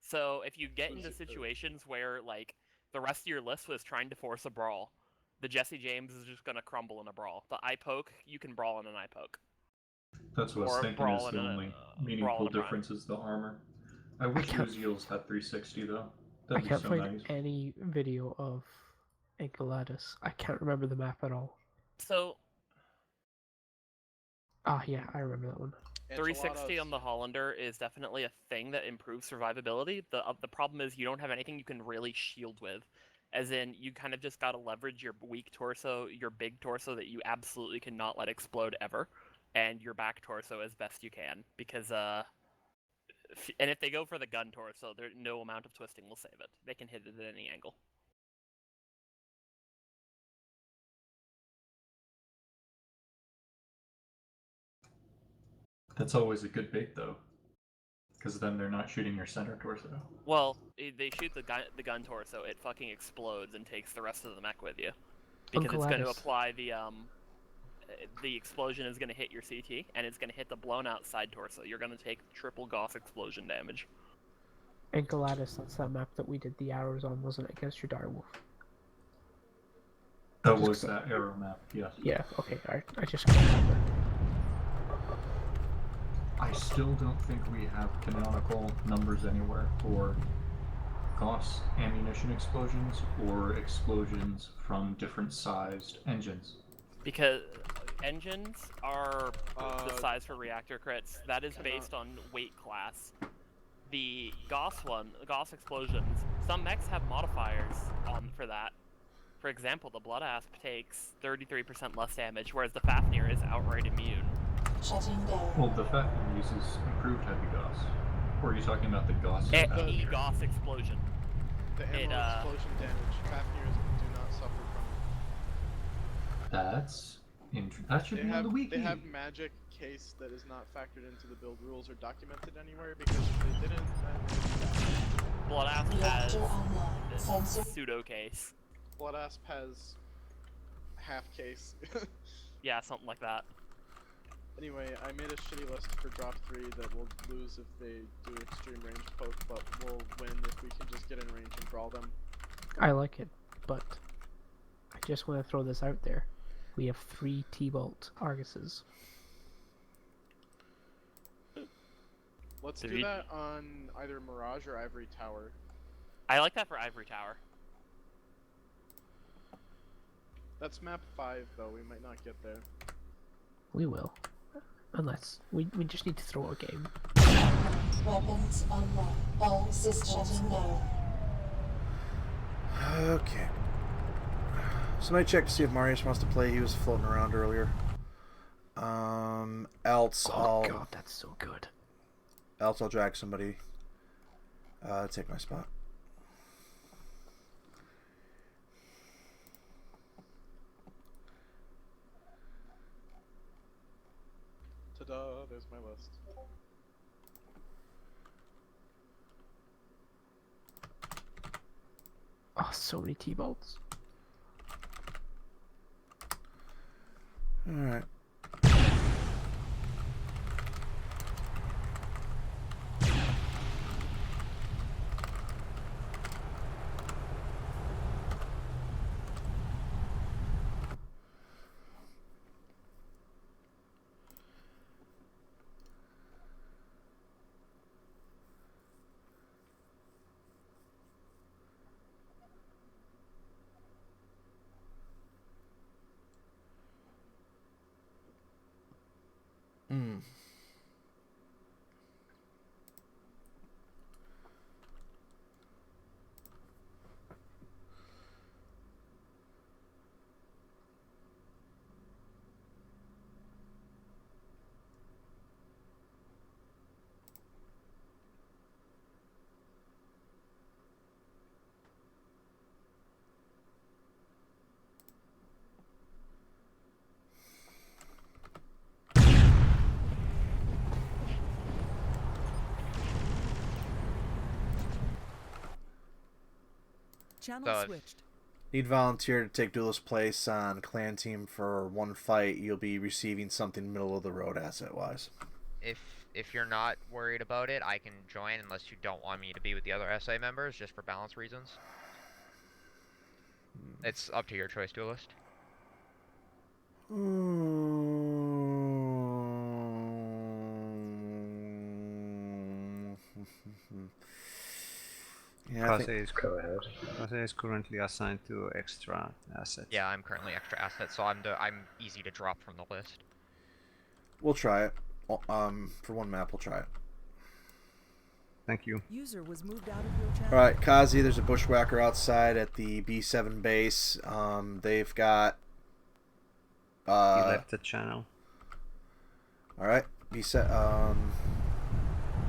So if you get into situations where like the rest of your list was trying to force a brawl, the Jesse James is just gonna crumble in a brawl. The Ipoke, you can brawl in an Ipoke. That's what I Or was thinking brawl is in the a- only brawl meaningful in a prime. difference is the armor. I wish can't- Uziel's had 360 though. I That'd be can't so find nice. any video of Enceladus. I can't remember the map at all. So Ah, yeah, I remember that one. 360 on the Hollander is definitely a thing that improves survivability. The problem is you don't have anything you can really shield with. As in, you kind of just gotta leverage your weak torso, your big torso that you absolutely cannot let explode ever, and your back torso as best you can. Because, and if they go for the gun torso, no amount of twisting will save it. They can hit it at any angle. That's always a good bait though, because then they're not shooting your center torso. Well, they shoot the gun torso, it fucking explodes and takes the rest of the mech with you. Because it's going to Uncle apply the explosion is going to hit your CT, and it's going to hit the blown out side torso. You're going to take triple Gauss explosion damage. Enceladus, that's that map that we did the arrows on, wasn't it, against your direwolf? That Just was go- that arrow map, yes. Yeah, okay, I just can't remember. I still don't think we have canonical numbers anywhere for Gauss ammunition explosions or explosions from different sized engines. Because engines are the size for reactor crits. That is based on weight class. The Gauss explosions, some mechs have modifiers for that. For example, the Blood Asp takes 33% less damage, whereas the Fafnir is outright immune. Shutting down. Well, the Fafnir uses improved heavy Gauss. Or are you talking about the Gauss? Any Gauss explosion. The ammo explosion damage. Fafnirs do not suffer from it. That's That should They be on have the wiki. they have magic case that is not factored into the build rules or documented anywhere because if they didn't, then Blood Asp has Reactor online. the Sensor. pseudo case. Blood Asp has half case. Yeah, something like that. Anyway, I made a shitty list for drop 3 that will lose if they do extreme range poke, but we'll win if we can just get in range and brawl them. I like it, but I just want to throw this out there. We have 3 T-Bolt Arguses. Let's Did do you- that on either Mirage or Ivory Tower. I like that for Ivory Tower. That's map 5 though, we might not get there. We will. Unless, we just need to throw a game. Weapons online. All systems known. Okay. Somebody check to see if Marius wants to play. He was floating around earlier. Else Oh I'll god, that's so good. else I'll drag somebody. Take my spot. Ta-da, there's my list. Oh, so many T-Bolts. Alright. Hmm. Channel switched. Need volunteer to take duelist place on clan team for one fight. You'll be receiving something middle of the road asset wise. If you're not worried about it, I can join unless you don't want me to be with the other SA members, just for balance reasons. It's up to your choice, duelist. Yeah, I think, Go ahead. Kaze is currently assigned to extra assets. Yeah, I'm currently extra asset, so I'm easy to drop from the list. we'll try it. For one map, we'll try it. Thank you. User was moved out of your channel. All right, Kazi. There's a bushwhacker outside at the B7 base. They've got. He left the channel. All right, B7.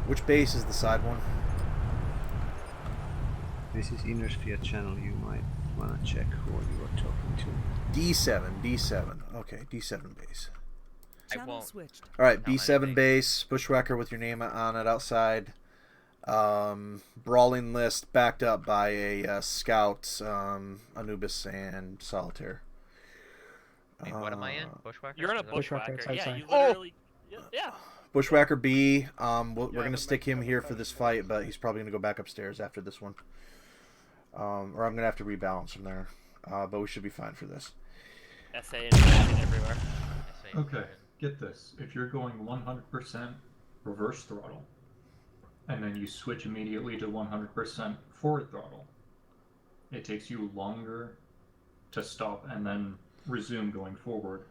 Which base is the side one? This is Inner Sphere channel. You might wanna check who you are talking to. D7. Okay, D7 base. Channel won't. switched. All right, No, B7 anything. base, bushwhacker with your name on it outside. Brawling list backed up by a scout, Anubis, and solitaire. Wait, what am I in? Bushwhacker? You're in a Is that- Bushwhacker bushwhacker. Yeah, outside. you literally. Yeah. Bushwhacker B. We're Yeah, gonna the stick him mech here coming for out this of fight, the but he's probably gonna go back upstairs after this one. Or I'm gonna have to rebalance from there. But we should be fine for this. SA and everywhere. SA. Okay, get this. If you're going 100% reverse throttle, and then you switch immediately to 100% forward throttle, it takes you longer to stop and then resume going forward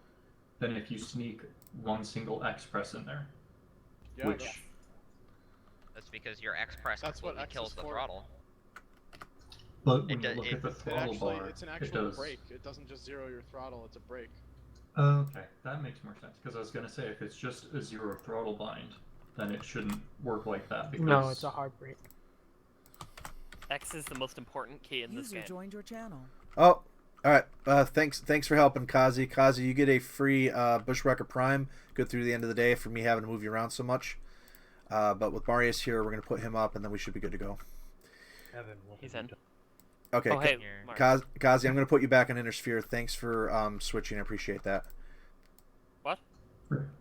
than if you sneak one single X press in there. Yeah, Which, That's because your X press That's what completely X kills is the for. throttle. but when It you do- look it- at the throttle bar, it's an it actual does. brake. It doesn't just zero your throttle, it's a brake. Okay, that makes more sense. Because I was gonna say, if it's just a zero throttle bind, then it shouldn't work like that. Because No, it's a hard break. X is the most important key in this User game. joined your channel. Oh, All right. Thanks for helping, Kazi. Kazi, you get a free Bushwhacker Prime. Good through the end of the day for me having to move you around so much. But with Marius here, we're gonna put him up, and then we should be good to go. He's in. Okay. Oh, hey, Marius. Kazi, I'm gonna put you back on Intersphere. Thanks for switching. I appreciate that. What?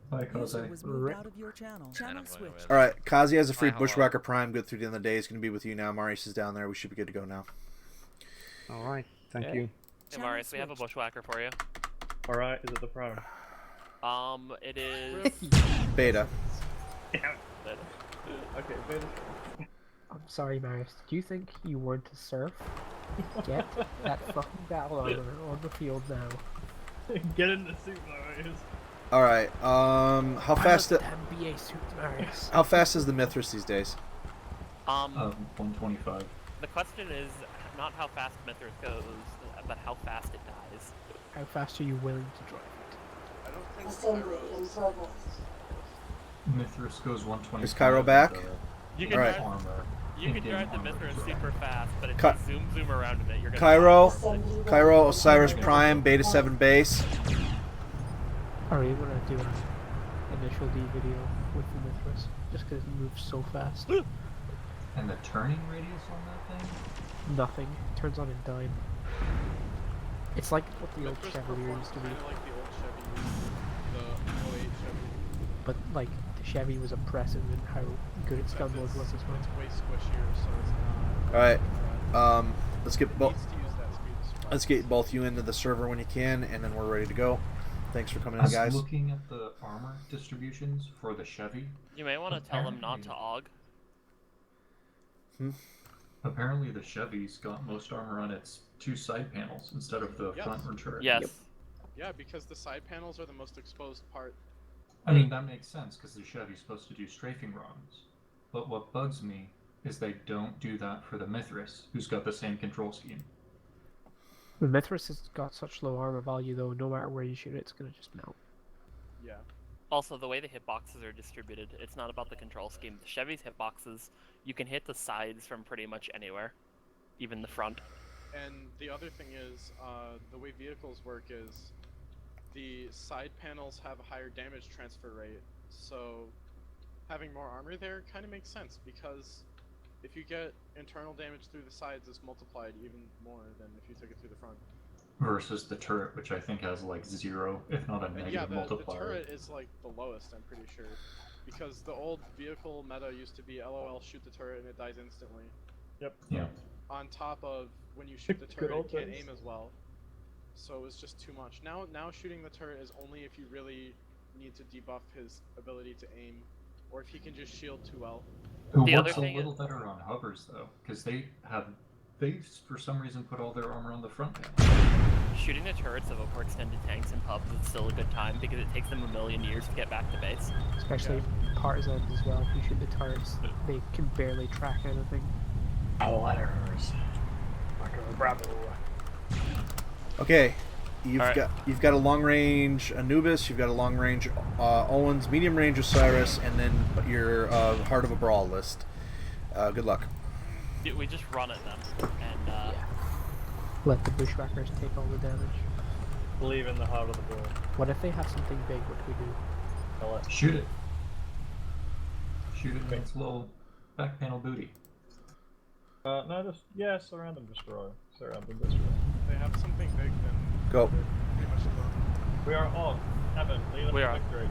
Bye, Kazi. User was moved out of your channel. Channel switched. All right. Kazi has a free Bye, hello. Bushwhacker Prime. Good through the end of the day. He's gonna be with you now. Marius is down there. We should be good to go now. All right. Thank you. Hey, Marius, we have a bushwhacker for you. All right. Is it the pro? It is. Beta. Okay, beta. I'm sorry, Marius. Do you think you weren't to surf? Get that fucking battle armor on the field now. Get in the suit, Marius. All right. How fast? MBA suit, Marius. How fast is the Mithras these days? 125. The question is not how fast Mithras goes, but how fast it dies. How fast are you willing to drive it? I don't think Assembly in progress. Mithras goes 125. Is Cairo back? You can Alright. drive the Mithras super fast, but if Ca- you zoom around in it, you're gonna Cairo, Osiris Prime, Beta 7 base. Are you gonna do an initial D video with the Mithras? Just because it moves so fast. And the turning radius on that thing? Nothing. It turns on a dime. It's like what the old Chevrolet used to be. Kind of like the old Chevy, the 08 Chevy. But like the Chevy was impressive in how good its gun mode was as well. It's way squishier, so it's not. All right. Let's get both. Needs to use that speed to survive. Let's get both you into the server when you can, and then we're ready to go. Thanks for coming I in, was guys. looking at the armor distributions for the Chevy. You may want to tell them not to AUG. Apparently the Chevy's got most armor on its two side panels instead of the Yes. front turret. Yes. Yeah, because the side panels are the most exposed part. I mean, that makes sense because the Chevy's supposed to do strafing runs. But what bugs me is they don't do that for the Mithras, who's got the same control scheme. The Mithras has got such low armor value though, no matter where you shoot it, it's gonna just melt. Yeah. Also, the way the hitboxes are distributed, it's not about the control scheme. The Chevy's hitboxes, you can hit the sides from pretty much anywhere, even the front. And the other thing is, the way vehicles work is the side panels have a higher damage transfer rate, so having more armor there kind of makes sense, because if you get internal damage through the sides, it's multiplied even more than if you took it through the front. Versus the turret, which I think has like 0, if not a And negative yeah, the multiplier. turret is like the lowest, I'm pretty sure. Because the old vehicle meta used to be LOL shoot the turret and it dies instantly. Yep. Yeah. On top of when you shoot the Good turret, old it can't days. aim as well. So it was just too much. Now shooting the turret is only if you really need to debuff his ability to aim, or if he can just shield too well. It The other works a thing little better on hovers though, because they for some reason put all their armor on the front panel. Shooting the turrets of overextended tanks and pubs is still a good time because it takes them a million years to get back to base. Especially partisans as well. If you shoot the turrets, they can barely track anything. Okay, you've Alright. got a long range Anubis, you've got a long range Owens, medium range Osiris, and then your Heart of a Brawl list. Good luck. We just run at them, and Let the bushwhackers take all the damage. Believe in the heart of the ball. What if they have something big? What do we do? Kill it. Shoot it. Shoot it in its little back panel booty. No, just surround and destroy. Surround and destroy. If they have something big, then Go. they're pretty much done. We are on. Evan, lead us We to are. victory.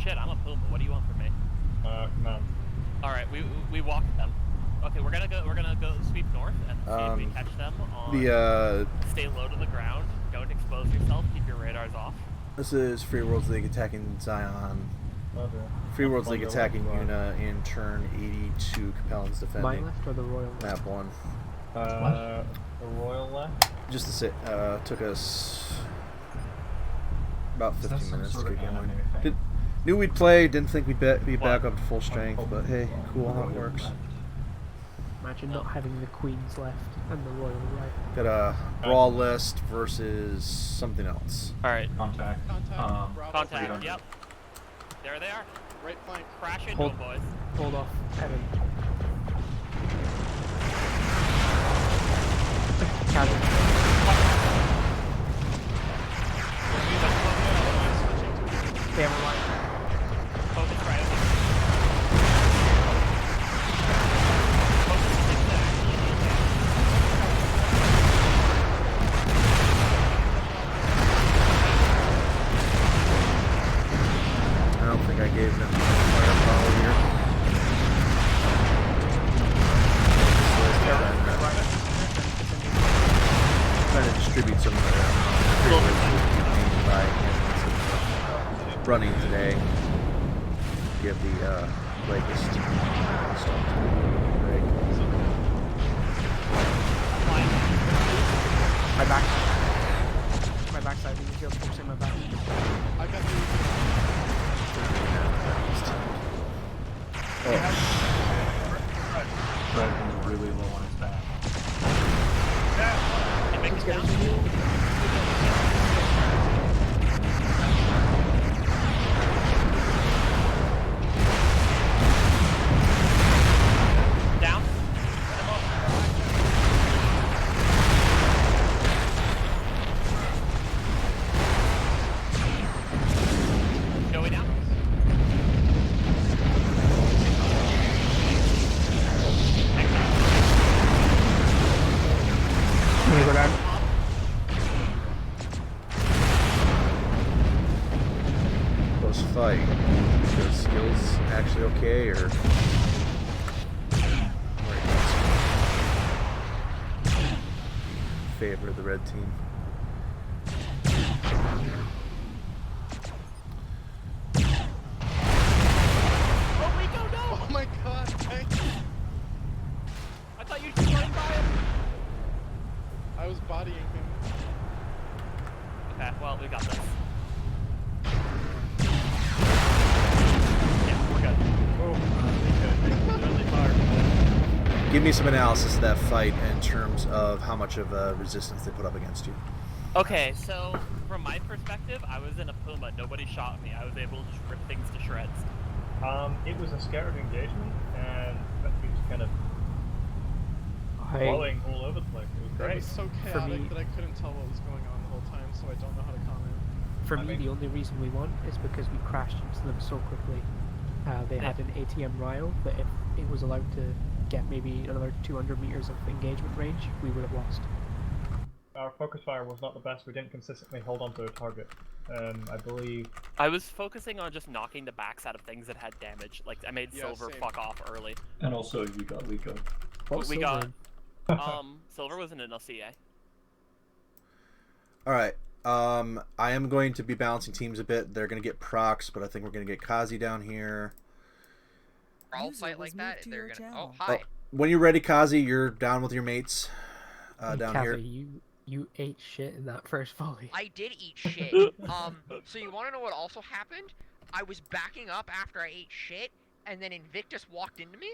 shit, I'm a Puma. What do you want from me? Command. All right, we walk them. Okay, we're gonna go sweep north and see if we catch them on. Stay low to the ground. Don't expose yourself. Keep your radars off. This is Free Worlds League attacking Zion. Okay. Free Worlds League Wonder attacking what's Una in turn 82. Capellan's My defending. left or the royal left? Map 1. The royal left. Just to sit. Took us about Is that 15 some minutes to sort of get going. anime thing? Knew we'd play. Didn't think we'd be back up to full strength. But hey, cool how it Royal works. left. Imagine not having the queens left and the royal right. Got a brawl list versus something else. All right. Contact. Contact, Bravo. Contact. 300. Yep. There they are. Right flank. Crash into Hold- them, boys. Hold off, Evan. Casual. running today. Give the latest stuff to Greg. My backside, you feel pushing my back. I got Fred is really low on his back. It makes it down. Down. Joey down. I'm gonna go down. Close fight. Your skills actually okay, or favor the red team? Oh, Rico, no! Oh my god, thank you. I thought you'd keep running by him. I was bodying him. Okay, well, we got this. Yeah, we're good. Give me some analysis of that fight in terms of how much of a resistance they put up against you. Okay, so from my perspective, I was in a Puma. Nobody shot me. I was able to just rip things to shreds. It was a scattered engagement, and we just kind of blowing all over the place. It was It great. was so For chaotic me- that I couldn't tell what was going on the whole time, so I don't know how to comment. For I me, mean- the only reason we won is because we crashed into them so quickly. They had an ATM Ryo that if it was allowed to get maybe another 200 meters of engagement range, we would have lost. Our focus fire was not the best. We didn't consistently hold on to a target. I believe. I was focusing on just knocking the backs out of things that had damage. Like, I made Yeah, Silver same. fuck off early. And also, you got Lico. What was We Silver got- in? Silver was in an LCA. Alright. I am going to be balancing teams a bit. They're going to get procs, but I think we're going to get Kazi down here. I'll User fight was like that moved if to they're your gonna. channel. Oh, hi. When you're ready, Kazi, you're down with your mates down Kathy, here. you ate shit in that first volley. I did eat shit. So you want to know what also happened? I was backing up after I ate shit, and then Invictus walked into me,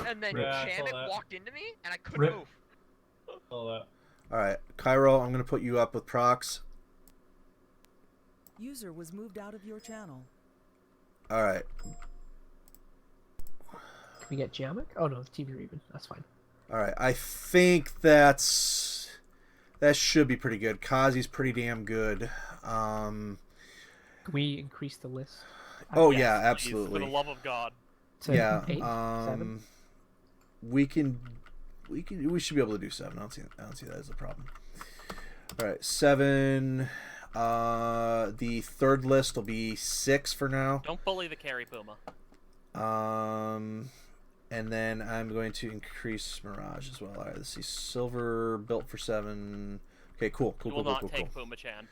and then Yeah, I saw Shamik that. walked into me, and I couldn't Rip. move. All that. Alright, Cairo, I'm going to put you up with procs. User was moved out of your channel. Alright. Can we get Jamek? Oh no, the TV even. That's fine. Alright, I think that should be pretty good. Kazi's pretty damn good. Can we increase the list? Oh Yes, yeah, please, absolutely. For the love of God. To Yeah, 8, 7? we should be able to do 7. I don't see that as a problem. All right, 7. The third list will be 6 for now. Don't bully the carry Puma. And then I'm going to increase Mirage as well. All right, let's see. Silver built for 7. Okay, cool. You will not take Puma-chan.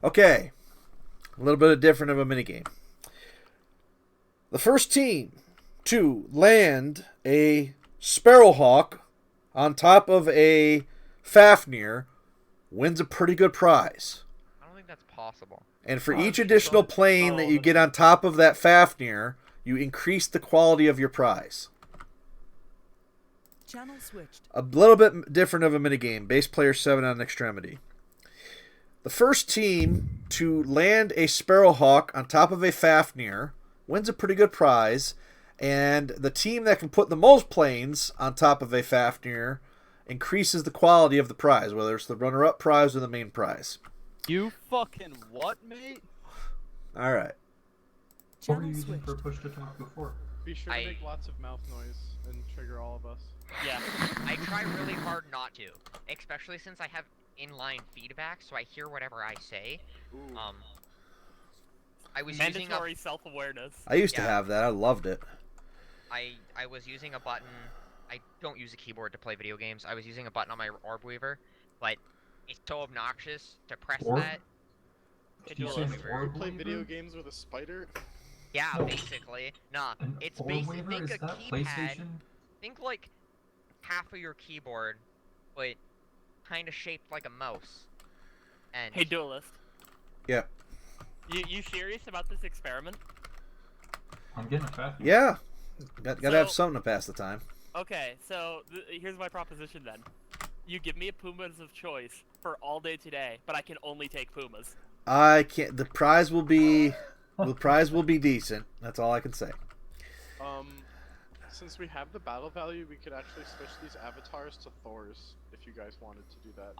Okay, a little bit different of a minigame. The first team to land a Sparrowhawk on top of a Fafnir wins a pretty good prize. I don't think that's possible. And for each additional plane that you get on top of that Fafnir, you increase the quality of your prize. Channel switched. A little bit different of a minigame. Base player 7 on extremity. The first team to land a Sparrowhawk on top of a Fafnir wins a pretty good prize, and the team that can put the most planes on top of a Fafnir increases the quality of the prize, whether it's the runner-up prize or the main prize. You fucking what, mate? All right. What were Channel you using switched. for push to talk before? Be sure to make lots of mouth noise and trigger all of us. Yeah. I try really hard not to, especially since I have inline feedback, so I hear whatever I say. Ooh. I was Mandatory self-awareness. I used to have that. I loved it. I was using a button I don't use a keyboard to play video games. I was using a button on my Orb Weaver, but it's so obnoxious to press Orb? that. Did you say an Weaver. Orb Play Weaver? video games with a spider? Yeah, No. basically. Nah, An it's Orb basically Weaver? think Is a that keypad. PlayStation? Think like half of your keyboard, but kind of shaped like a mouse. And Hey, Duelist. Yep. You serious about this experiment? I'm getting a fat. Yeah. Gotta have So- something to pass the time. Okay, so here's my proposition then. You give me a Pumas of choice for all day today, but I can only take Pumas. I can't. The prize will be decent. That's all I can say. Since we have the battle value, we could actually switch these avatars to Thors if you guys wanted to do that.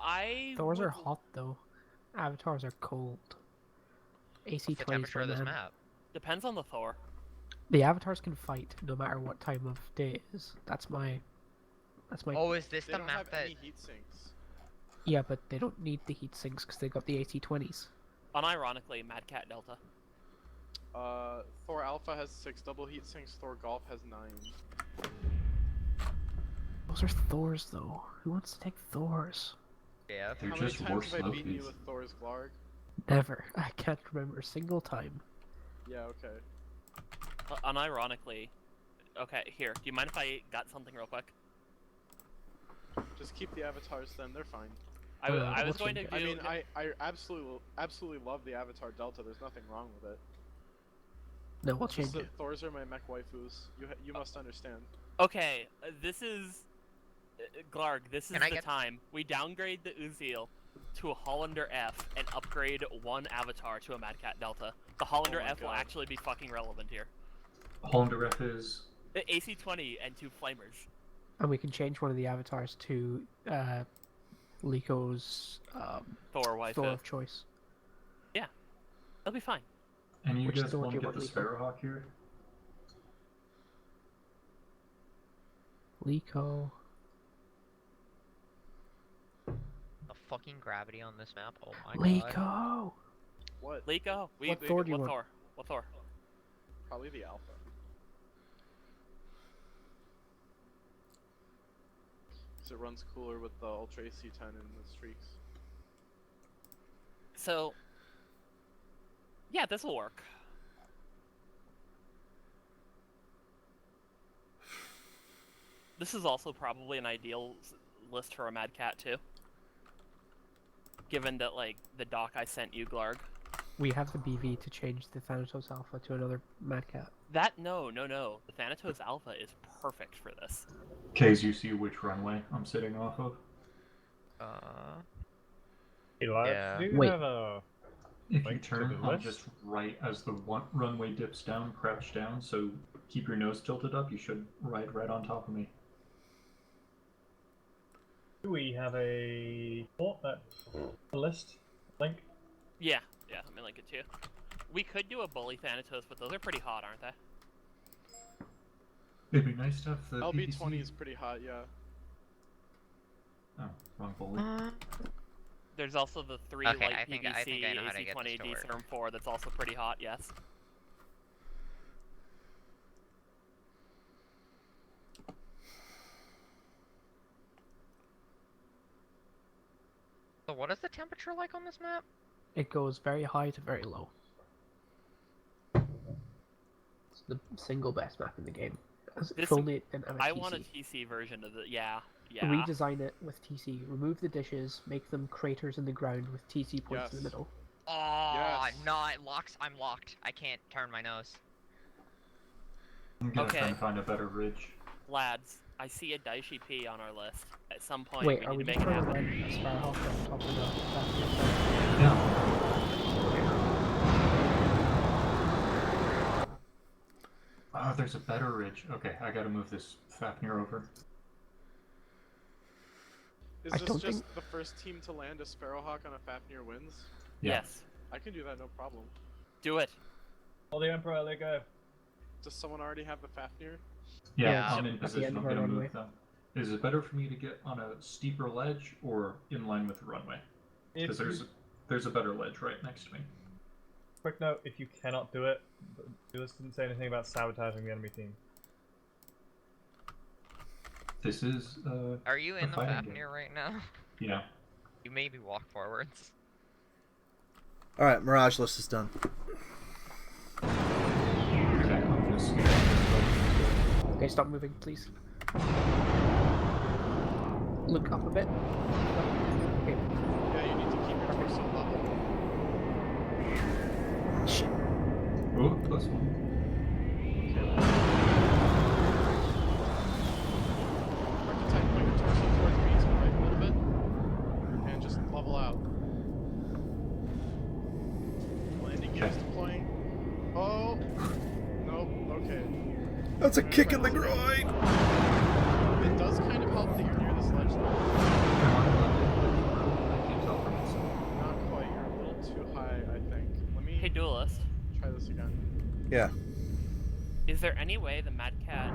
Thors are would- hot though. Avatars are cold. AC what's the 20 temperature of this map? Depends on the Thor. The avatars can fight no matter what time of day it is. That's my. Oh, is this They the don't map have that? any heat sinks. Yeah, but they don't need the heat sinks because they got the AC 20s. Unironically, Mad Cat Delta. Thor Alpha has 6 double heat sinks. Thor Golf has 9. Those are Thors though. Who wants to take Thors? Yeah. They're How many just times worse have I beaten you Lokis. with Thor's Glarg? Never. I can't remember a single time. Yeah, okay. Unironically, okay, here. Do you mind if I got something real quick? Just keep the avatars then, they're fine. I was what's going to your- do. I mean, I absolutely love the Avatar Delta, there's nothing wrong with it. No, we'll Just change that it. Thors are my mech waifus. You must understand. Okay, this is Glarg. This is Can I the get- time we downgrade the Uziel to a Hollander F and upgrade one avatar to a Mad Cat Delta. The Hollander Oh my F will God. actually be fucking relevant here. Hollander Ref is. The AC 20 and 2 flamers. And we can change one of the avatars to Lico's Thor wife. Thor of choice. That'll be fine. And you Which guys Thor want do to you get the want, Lico? Sparrowhawk here? Lico. The fucking gravity on this map. Oh my god. Lico! What? Liko, What Thor do you want? Thor? What Thor? Probably the Alpha. Because it runs cooler with the Ultra AC10 and the streaks. So, yeah, this will work. This is also probably an ideal list for a Mad Cat too. Given that, like, the doc I sent you, Glarg. We have the BV to change the Thanatos Alpha to another Mad Cat. No. The Thanatos Alpha is perfect for this. Kays, you see which runway I'm sitting off of? Hey, lads, Yeah. do you Wait. have a... If you Link to turn the on list? just right as the one runway dips down, crouch down, so keep your nose tilted up, you should ride right on top of me. Do we have a... a list? Link? Yeah, let me link it to you. We could do a Bully Thanatos, but those are pretty hot, aren't they? It'd be nice to have the LB20 PVC. is pretty hot, yeah. Oh, wrong bully. There's also the 3 Okay, light I think PVC I know how to get AC20 this to work. D-Therm 4 that's also pretty hot, yes. So what is the temperature like on this map? It goes very high to very low. It's the single best map in the game. If This- only it didn't have a I TC. want a TC version of the, yeah. Redesign it with TC. Remove the dishes, make them craters in the ground with TC points in the Yes. middle. Oh, Yes. no, it locks. I'm locked. I can't turn my nose. I'm gonna try Okay. and find a better ridge. Lads, I see a Daishi P on our list. At some point, Wait, we are need we to make just it trying to happen. run a Sparrowhawk on top of the Yeah. Oh, there's a better ridge. Okay, I gotta move this Fafnir over. Is I this don't just think- the first team to land a Sparrowhawk on a Fafnir wins? Yeah. Yes. I can do that, no problem. Do it. Oh, the Emperor, let go. Does someone already have the Fafnir? Yeah, Yeah, I'm in at the position. end I'm of our gonna runway. move them. Is it better for me to get on a steeper ledge or in line with the runway? Because there's a better ledge right next to me. Quick note, if you cannot do it, Julius didn't say anything about sabotaging the enemy team. This is Are you in the fighting game. Fafnir right now? Yeah. You maybe walk forwards. Alright, Mirage list is done. Okay, I'm just Okay, stop moving, please. Look up a bit. Okay. Yeah, you need to keep your torso level. Shit. Oh, plus one. Architect, point your torso towards me to the right a little bit. And just level out. Landing gears deploying. Oh! Nope, okay. That's a kick in the groin! It does kind of help that you're near this ledge though. Not quite, you're a little too high, I think. Let me Hey, Duelist. try this again. Yeah. Is there any way the Mad Cat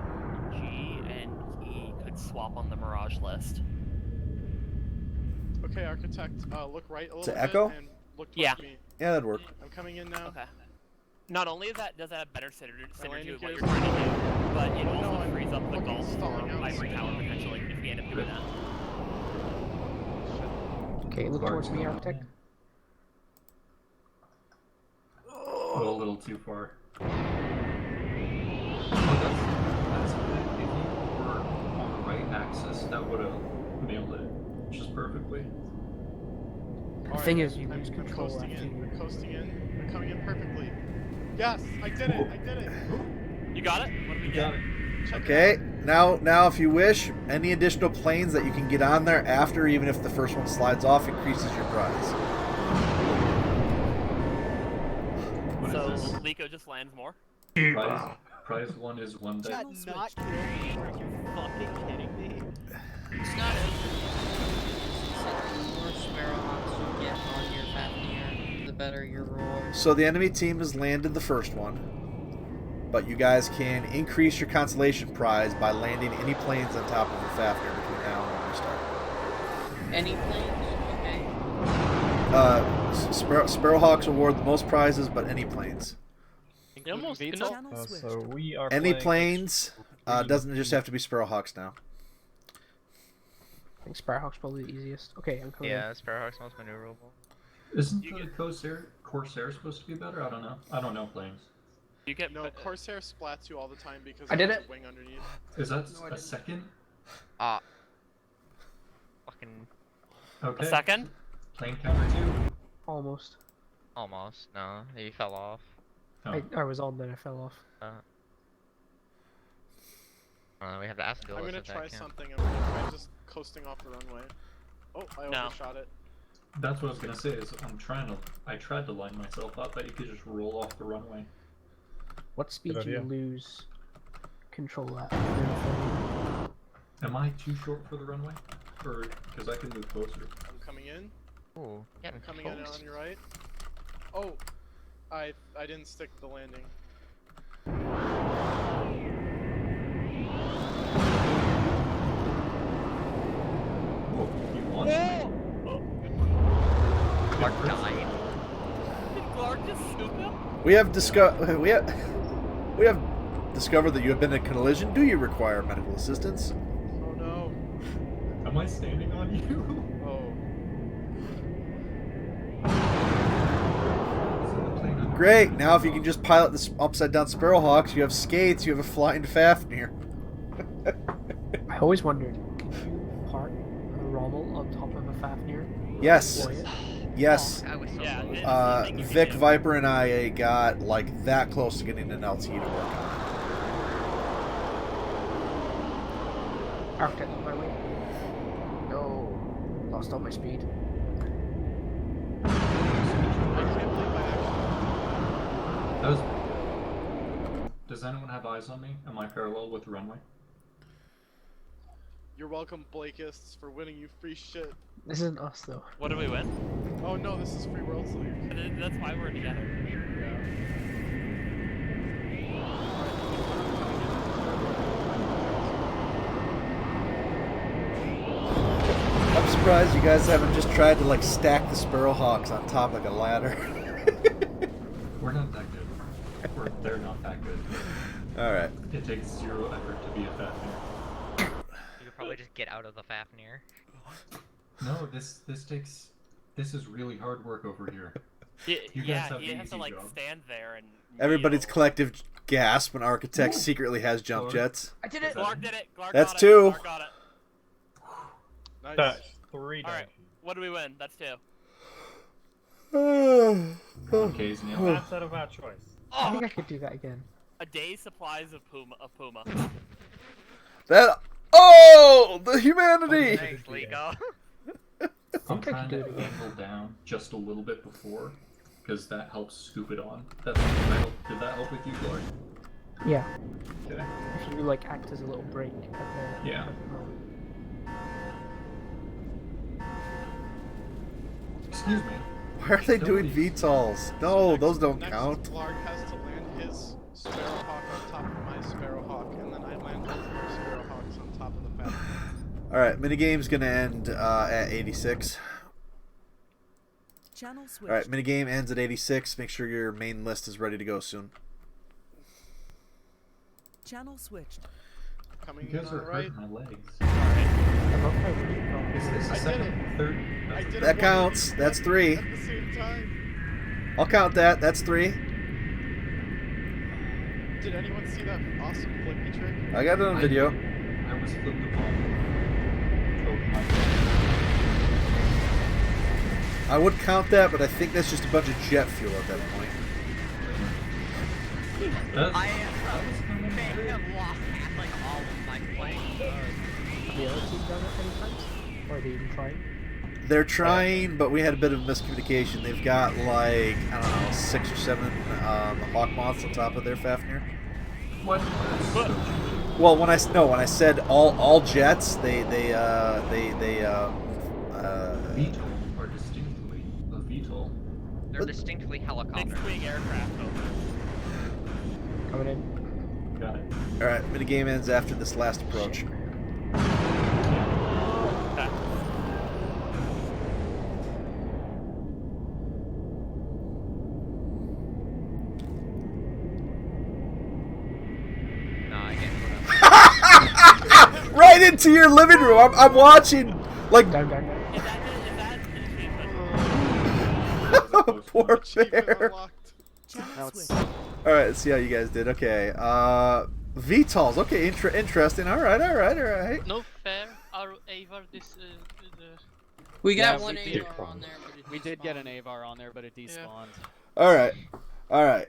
G and E could swap on the Mirage list? Okay, Architect, look right a little bit Echo? and look Yeah. towards me. Yeah, that'd work. I'm coming in now. Okay. Not only is that does that have better synergy landing with what gears you're trying to do, but it No, also I'm frees up the looking Gulf for stalling out Ivory Tower potentially if we end up doing that. Okay, look towards me, Architect. Oh, a little too far. Oh, that's if you were on the right axis, that would have nailed it just perfectly. The thing is, you I'm lose control coasting after in. you. I'm coasting in. I'm coming in perfectly. Yes, I did it. I did it. You got it? What do we get? Check Okay, it out. now if you wish, any additional planes that you can get on there after, even if the first one slides off, increases your prize. What So is this? Liko just lands more? Prize one is one day. Channel Not switched. kidding. Are you fucking kidding me? It's not the more Sparrowhawks you get on your Fafnir, the better your roar. So the enemy team has landed the first one, but you guys can increase your consolation prize by landing any planes on top of the Fafnir between now and when we start. Any planes? Okay. Sparrowhawks award the most prizes, but any planes. You almost Channel switched. So we are Any playing planes doesn't just have to be Sparrowhawks now. I think Sparrowhawk's probably the easiest. Okay, I'm coming. Yeah, Sparrowhawk's most maneuverable. Isn't the Corsair supposed to be better? I don't know. I don't know planes. You get No, Corsair splats you all the time because I it did has it. a wing underneath. Is that a second? Fucking Okay. a second? Plane counter 2? Almost. almost. No, he fell off. Oh. I was on, then I fell off. We have to ask I'm Gillis gonna if that try counts. something. I'm gonna try just coasting off the runway. Oh, I No. overshot it. That's what I was gonna say. Is I tried to line myself up that you could just roll off the runway. What speed do you idea. lose control at? Am I too short for the runway? Or because I can move closer? I'm coming in. Ooh, yeah, I'm coming in on your right. Oh, I didn't stick the landing. Whoa, you won? Clark died. Did Clark just scoop him? We have discovered that you have been in a collision. Do you require medical assistance? Oh no. Am I standing on you? Oh. Great. Now, if you can just pilot this upside down Sparrowhawks, you have skates. You have a flying Fafnir. I always wondered, could you park a Rommel on top of a Fafnir? Yes. Deploy it? Yes. I was so Yeah, close. Vic, Viper, and I got like that close to getting an LT to work on. Architect on my way. No. Lost all my speed. I can't believe I actually. Does anyone have eyes on me? Am I parallel with the runway? You're welcome, Blakeists, for winning you free shit. This isn't us though. What did we win? Oh no, this is Free Worlds League. That's why we're together. I'm surprised you guys haven't just tried to like stack the Sparrowhawks on top like a ladder. We're not that good. They're not that good. All right. It takes zero effort to be a Fafnir. You could probably just get out of the Fafnir. No, this is really hard work over here. You guys Yeah, have you the have to easy like job. stand there and. Everybody's kneel. collective gasp when Architect secretly has jump Lord. jets. I did it! Glarg did it. Glarg That's got two. It. Glarg got it. Nice. That's 3 All right. damage. What do we win? That's 2. OK's Neil. That's out of our choice. I think I could do that again. A day's supplies of Puma. That. Oh, the humanity. Thanks, Lico. I'm think I trying can to do it again. angle down just a little bit before, because that helps scoop it on. Did that help with you, Lord? Yeah. Okay. If you like act as a little break at the Yeah. at the moment. Excuse me. Why are they doing VTOLs? No, those don't Next, count. Glarg has to land his Sparrowhawk on top of my Sparrowhawk, and then I land both of your Sparrowhawks on top of the Fafnir. Alright, minigame's gonna end at 86. Channel switch. Alright, minigame ends at 86. Make sure your main list is ready to go soon. Channel switched. Coming You in guys on are the right. hurting my legs. I love how you Is this the I did second, third? I did That it counts. That's 3. at the same time. I'll count that. That's 3. Did anyone see that awesome flippy trick? I got it on video. I was flipped upon. Oh my I would count that, but I think that's just a bunch of jet fuel at that point. god. I may have lost half, like, all of my playing. the other team done it any times? Or are they even trying? They're trying, but we had a bit of miscommunication. They've got like, I don't know, 6 or 7 hawk moths on top of their Fafnir. What? Well, when I said all jets, they VTOL are distinctly a VTOL. They're distinctly helicopters. Fixed-wing aircraft. Coming in. Got it. all right. Minigame ends after this last approach. Okay. Nah, I get Right into your living room. I'm watching. Like, Down, down, down. Is that an achievement? poor Achievement bear. unlocked. Channel switch. All right, let's see how you guys did. Okay, VTOLs. Okay, interesting. All right. No fair. Our Avar this. We got Yeah, one we did. AR on there, but it We did get an despawned. Avar on there, but it despawned. All right.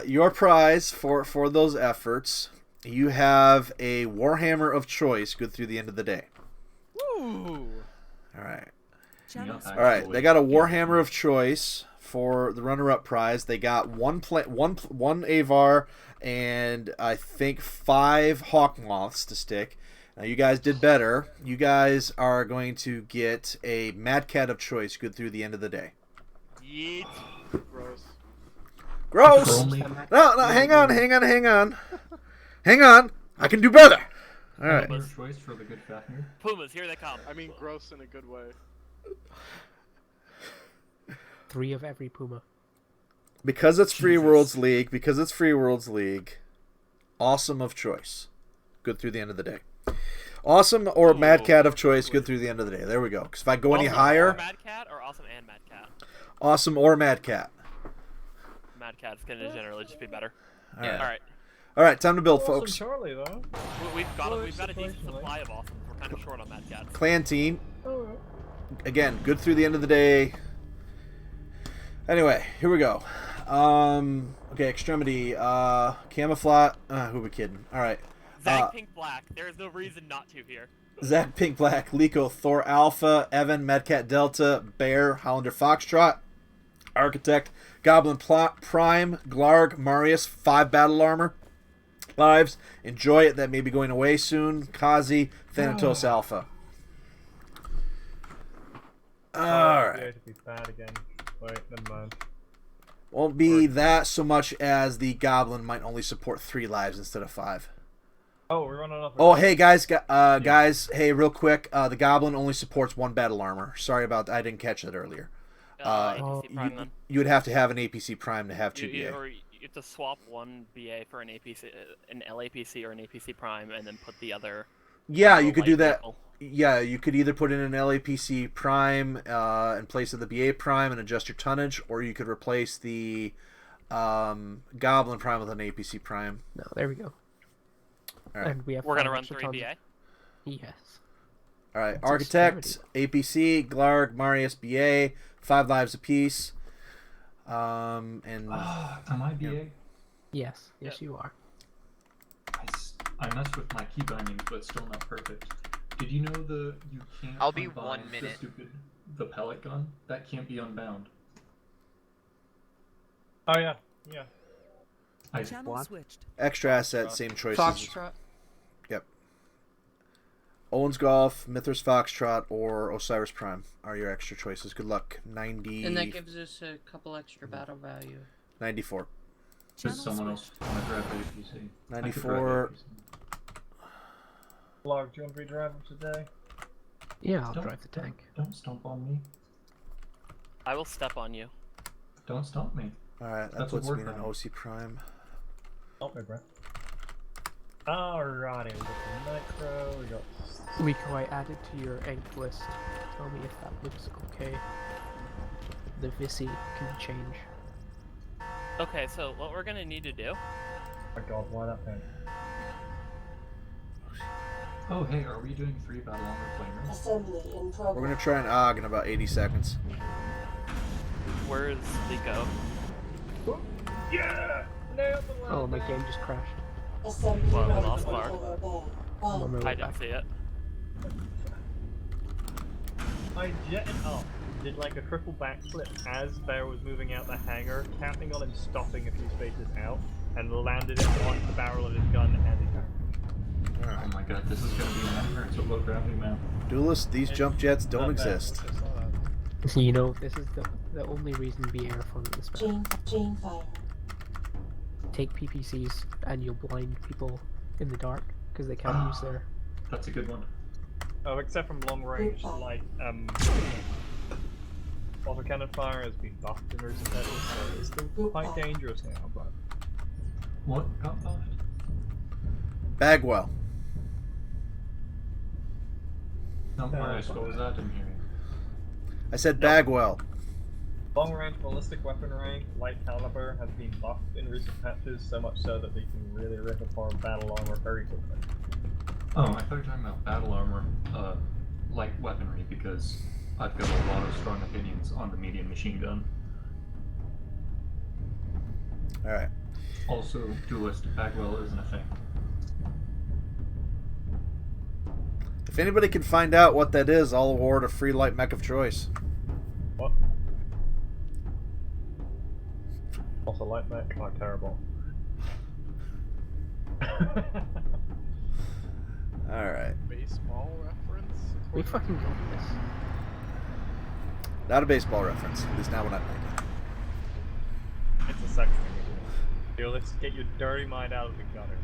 Your prize for those efforts. You have a Warhammer of choice. Good through the end of the day. Woo! All right. Channel switch. All right. They got a Warhammer of choice for the runner-up prize. They got one Avar and I think 5 hawk moths to stick. Now you guys did better. You guys are going to get a Mad Cat of choice. Good through the end of the day. Yeet. Gross. Gross. Only- No, hang on. Hang on. I can do better. All right. Your choice for the good Fafnir. Pumas, here they come. I mean, gross in a good way. 3 of every Puma. Because it's Free Jesus. Worlds League. Awesome of choice. Good through the end of the day. Awesome or Mad Cat of choice. Good through the end of the day. There we go. Because if I go any Awesome higher, Or Mad Cat or awesome and Mad Cat? awesome or Mad Cat. Mad Cat's gonna generally just be better. All right. All right. Time to build, Awesome folks. Charlie, though. We've got a decent situationally. supply of awesome. We're kind of short on Mad Cats. Clan team. Alright. Again, good through the end of the day. Anyway, here we go. Okay, extremity. Camouflage. Who are we kidding? All right. Zach Pink Black. There is no reason not to here. Zach Pink Black, Lico, Thor Alpha, Evan, Madcat Delta, Bear, Hollander Foxtrot, Architect, Goblin Prime, Glarg, Marius, 5 battle armor lives. Enjoy it. That may be going away soon. Kazi, Thanatos Alpha. Alright. Yeah, to be bad again. Wait, never mind. Won't be that so much as the Goblin might only support 3 lives instead of 5. Oh, we're running off. Oh, hey guys, guys, hey, real quick, the Goblin only supports 1 battle armor. Sorry about that, I didn't catch that earlier. APC Prime then. You would have to have an APC Prime to have 2 You, BA. or you have to swap one BA for an APC, an LAPC or an APC Prime, and then put the other Yeah, a you could light do that. vehicle. Yeah, you could either put in an LAPC Prime in place of the BA Prime and adjust your tonnage, or you could replace the Goblin Prime with an APC Prime. No, there we go. All right. And we have We're gonna 5 run extra 3 tons. BA. Yes. All right, That's Architect, APC, Glarg, Marius, BA, 5 lives apiece. And Am I BA? Yes, yes, you are. I messed with my key bindings, but still not perfect. Did you know you can't I'll be unbind 1 minute. the pellet gun? That can't be unbound. Oh yeah, yeah. Channel switched. extra asset, same choices. Foxtrot. Yep. Owen's Golf, Mithras Foxtrot, or Osiris Prime are your extra choices. Good luck. 90. And that gives us a couple extra battle value. 94. Does someone else want to grab APC? 94. Log, do you want to be driver today? Yeah, I'll drive the tank. Don't stomp on me. I will step on you. Don't stomp me. Alright, that That's a puts word me in an round. OC Prime. Help me, bro. Alrighty, we got the Nitro, we got... Rico, I added to your egg list. Tell me if that looks okay. The Visi can change. Okay, so what we're gonna need to do. Oh my god, why that thing? Oh, hey, are we doing 3 battle armor flamers? Assembly in progress. We're going to try an AUG in about 80 seconds. Where is the go? Yeah! Nailed the Oh, my game just crashed. Assembly Well, we ready lost for Mark. Polar Bay. I'm on One. my way I didn't back. see it. I jetted up, did like a triple backflip as Bear was moving out the hangar, tapping on him, stopping a few spaces out, and landed it on the barrel of his gun as he turned. Oh my god, this is gonna be a nightmare. It's a low gravity map. Duelist, these jump jets don't Not bad. exist. You know, this is the only reason to be air fun in this map. Gene fire. Take PPCs and you'll blind people in the dark because they can't use their. That's a good one. Oh, except from long range, like, autocannon fire has been buffed in recent edits, so it's still quite dangerous now, but... What got buffed? Bagwell. No, Marius, what was that? Didn't hear you. I said Bagwell. Long range ballistic weaponry, light caliber, has been buffed in recent patches, so much so that they can really rip apart battle armor very quickly. Oh, I thought you were talking about battle armor, light weaponry, because I've got a lot of strong opinions on the medium machine gun. Alright. Also, duelist Bagwell isn't a thing. If anybody can find out what that is, I'll award a free light mech of choice. What? Also, light mech, not terrible. Alright. Baseball reference? We fucking got this. Not a baseball reference. At least not what I'm thinking. It's a sex thing. Yo, let's get your dirty mind out of the gutter.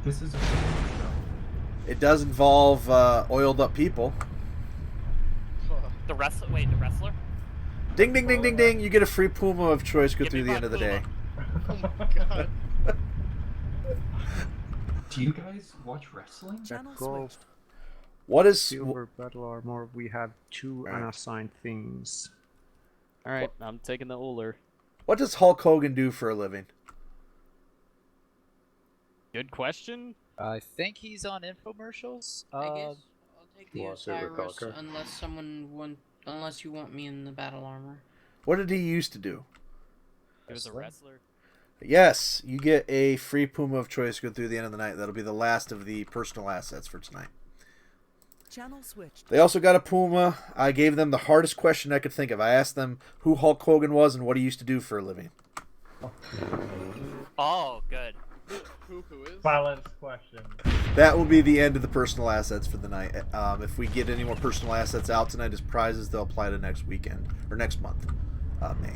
This is a show. It does involve oiled up people. The wrestler. Wait, the wrestler? Ding ding ding ding ding! You get a free Puma of choice. Go Give through me the my end of the Puma. day. Oh my god. Do you guys watch wrestling? Channel Golf. switched. What is Silver battle armor. We have 2 unassigned things. Alright, I'm taking the Uller. what does Hulk Hogan do for a living? Good question. I think he's on infomercials. I guess I'll take the Osiris unless you want me in the battle armor. What did he used to do? He was a wrestler. Yes, you get a free Puma of choice. Go through the end of the night. That'll be the last of the personal assets for tonight. Channel switched. They also got a Puma. I gave them the hardest question I could think of. I asked them who Hulk Hogan was and what he used to do for a living. Oh, good. Who is? Balanced question. That will be the end of the personal assets for the night. If we get any more personal assets out tonight as prizes, they'll apply to next weekend or next month, May.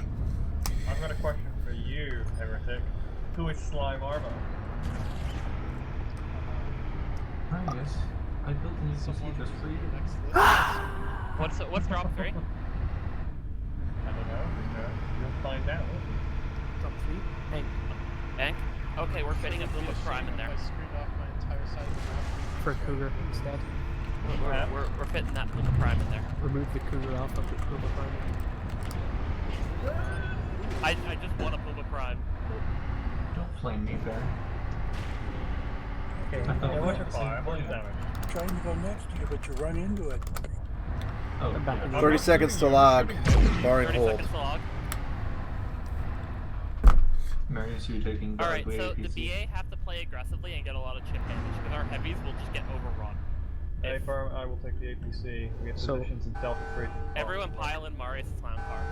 I've got a question for you, Heretic. Who is Slime Armor? Marius, I built an ECC just for you. What's drop 3? I don't know. You'll find out. Top 3? Hey, Hank? Okay, we're fitting a Puma Prime in there. I screened off my entire side of the map. for a Cougar instead. We're fitting that Puma Prime in there. Remove the Cougar off of the Puma Prime. I just want a Puma Prime. Don't flame me, Bear. Okay, yeah, what's your fire? What is damage? Trying to go next to you, but you run into it. Oh, I'm back in 30 seconds to log. Barring 30 hold. seconds to log. Marius, you're taking the Alright, ugly so APC. the BA have to play aggressively and get a lot of chip damage, because our heavies will just get overrun. Hey, firm, I will take the APC. We get So- positions in Delta 3. Everyone pile in Marius' clown car.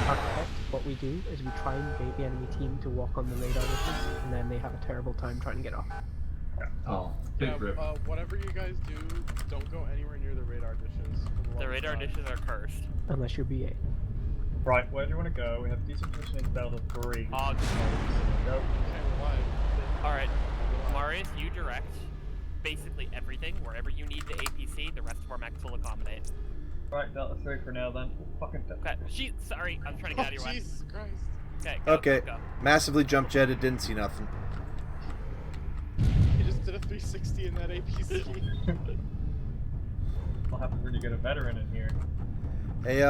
Architect, what we do is we try and bait the enemy team to walk on the radar dishes, and then they have a terrible time trying to get off. Oh, big Yeah, rip. whatever you guys do, don't go anywhere near the radar dishes. The radar dishes are cursed. Unless you're BA. Right, where do you want to go? We have decent position in Delta 3. Go. Okay, why? Alright, Marius, you direct basically everything. Wherever you need the APC, the rest of our mechs will accommodate. Right, Delta 3 for now then. Fucking Okay, sorry, I'm trying to get out of your way. Jesus Christ. Okay, Okay. go. Massively jump jetted, didn't see nothing. He just did a 360 in that APC. What happens when you get a veteran in here? Hey,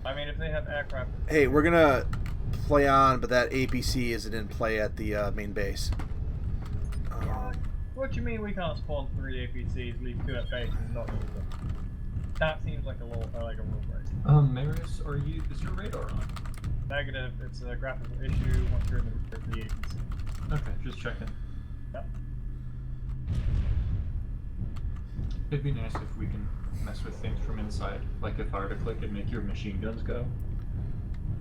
I mean, if they have aircraft... Hey, we're gonna play on, but that APC isn't in play at the main base. What do you mean we can't spawn 3 APCs, leave 2 at base, and not use them? That seems like a rule break. Marius, is your radar on? Negative, it's a graphical issue once you're in the APC. Okay, just checking. Yep. It'd be nice if we can mess with things from inside, like if I were to click and make your machine guns go.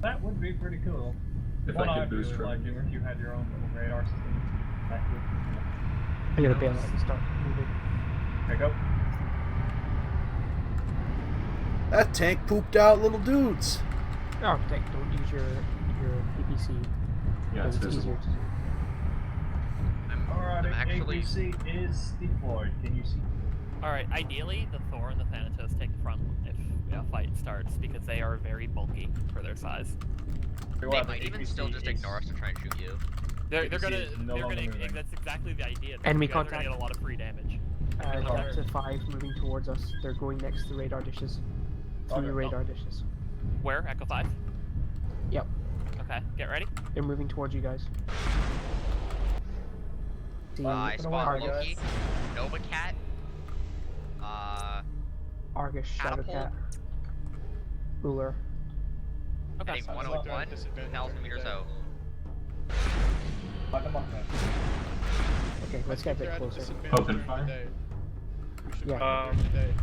That would be pretty cool. If What I I'd could boost really like revenue. if you had your own little radar system active. I gotta bail out and start moving. There you go. That tank pooped out little dudes. Architect, don't use your APC. Yeah, it's because visible. easier to do. Alright, I'm actually- APC is deployed. Can you see? Alright, ideally, the Thor and the Thanatos take the front if a fight starts, because they are very bulky for their size. They might even still just ignore us and try and shoot you. They're APC gonna, is no longer moving. that's exactly the idea. Enemy you guys are contact. gonna get a lot of free damage. Delta 5 moving towards us. They're going next to the radar dishes. Through the radar dishes. Where? Echo 5? Yep. Okay, get ready. They're moving towards you guys. I spawned Argus, Loki, Nova Cat, Argus, Shadowcat, Catapult. Ruler. Okay. heading Sounds like 101, they're at disadvantage 1,000 meters every out. Fuck 'em up, man. Okay, let's get a bit They're at closer. disadvantage Open during fire? the day. We should Yeah. fight during the day.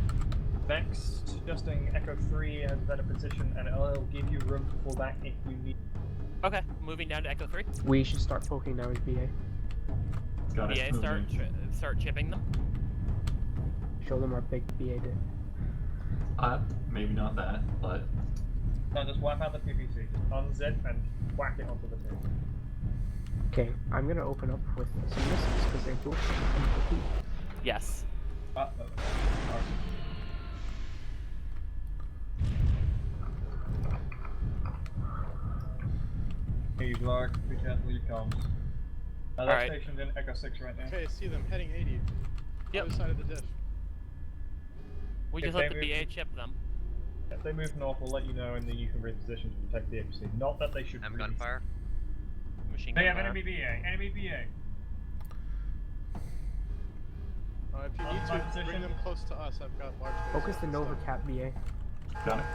Next, adjusting Echo 3 has a better position, and it'll give you room to pull back if you need. Okay, moving down to Echo 3. We should start poking now as BA. Got it. BA, start chipping them. Show them our big BA did. Maybe not that, but No, just wipe out the PPC. Just unzip and whack it onto the thing. Okay, I'm gonna open up with some missiles because they both come to heat. Yes. Hey, Vlog, be careful you comms. They're Alright. stationed in Echo 6 right now. Okay, I see them heading 80. Yep. Other side of the dish. We If just let they the move- BA chip them. If they move north, we'll let you know, and then you can reposition to protect the APC. Not that they should. I'm really... gunfire. Machine They gun have fire. enemy BA. Enemy BA. If you On need my to, position. bring them close to us. I've got large Focus lasers the and Nova stuff. Cat BA. got it.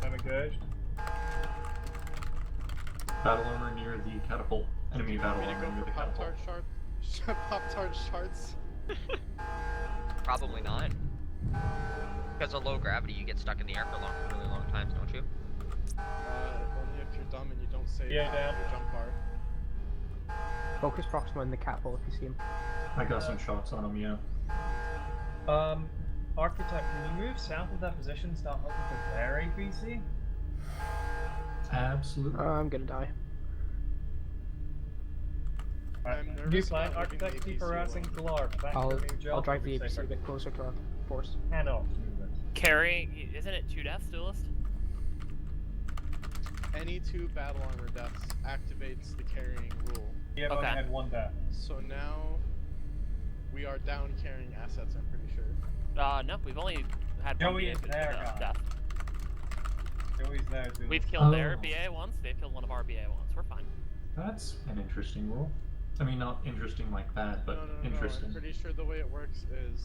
I'm engaged. Battle armor near the catapult. Enemy battle Want me to armor go near the for catapult. Pop-Tart shards? Pop-Tart shards? Probably not. Because of low gravity, you get stuck in the air for really long times, don't you? Only if you're dumb and you don't save Yeah, your down. jump bar. Focus Proxima in the catapult if you see him. I got some shots on him, yeah. Architect, can you move south of that position, start looking for their APC? Absolutely. I'm gonna die. Alright, I'm new nervous plan, about moving Architect, the keep APC harassing alone. Glark. Back to I'll New Gel, drive the be APC a safer. bit closer to our force. Cannot move it. Carrying, isn't it 2 deaths, Duelist? any 2 battle armor deaths activates the carrying rule. We have only had 1 death. So now we are down carrying assets, I'm pretty sure. No, we've only had one Joey BA is there, guys. death. Joey's there too. We've killed their BA once, they've killed one of our BA once, we're fine. That's an interesting rule. I mean, not interesting like that, but interesting. I'm pretty sure the way it works is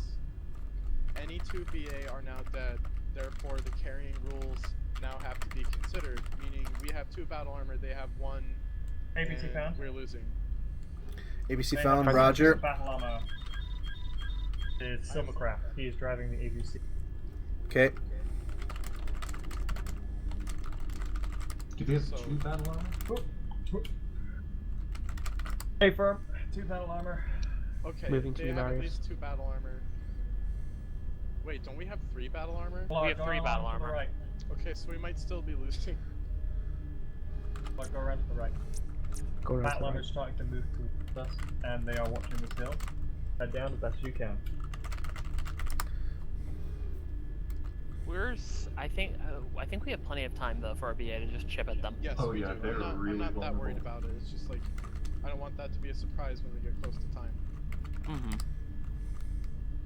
any 2 BA are now dead, therefore the carrying rules now have to be considered, meaning we have 2 battle armor, they have 1, ABC and found. we're losing. ABC found, Roger. Battle armor is Silvercraft. He is driving the ABC. Okay. Do they have 2 battle armor? Hey, firm. 2 battle armor. Okay, Moving to they the have at barriers. least 2 battle armor. Wait, don't we have 3 battle armor? We have 3 battle armor. Right. Okay, so we might still be losing. Like, go around to the right. Go around to Battle the armor right. is starting to move towards us, and they are watching this hill. Head down as best as you can. I think we have plenty of time though for our BA to just chip at them. Yes, Oh, we yeah, do. they're really I'm not that worried vulnerable. about it. It's just like, I don't want that to be a surprise when we get close to time. Mm-hmm.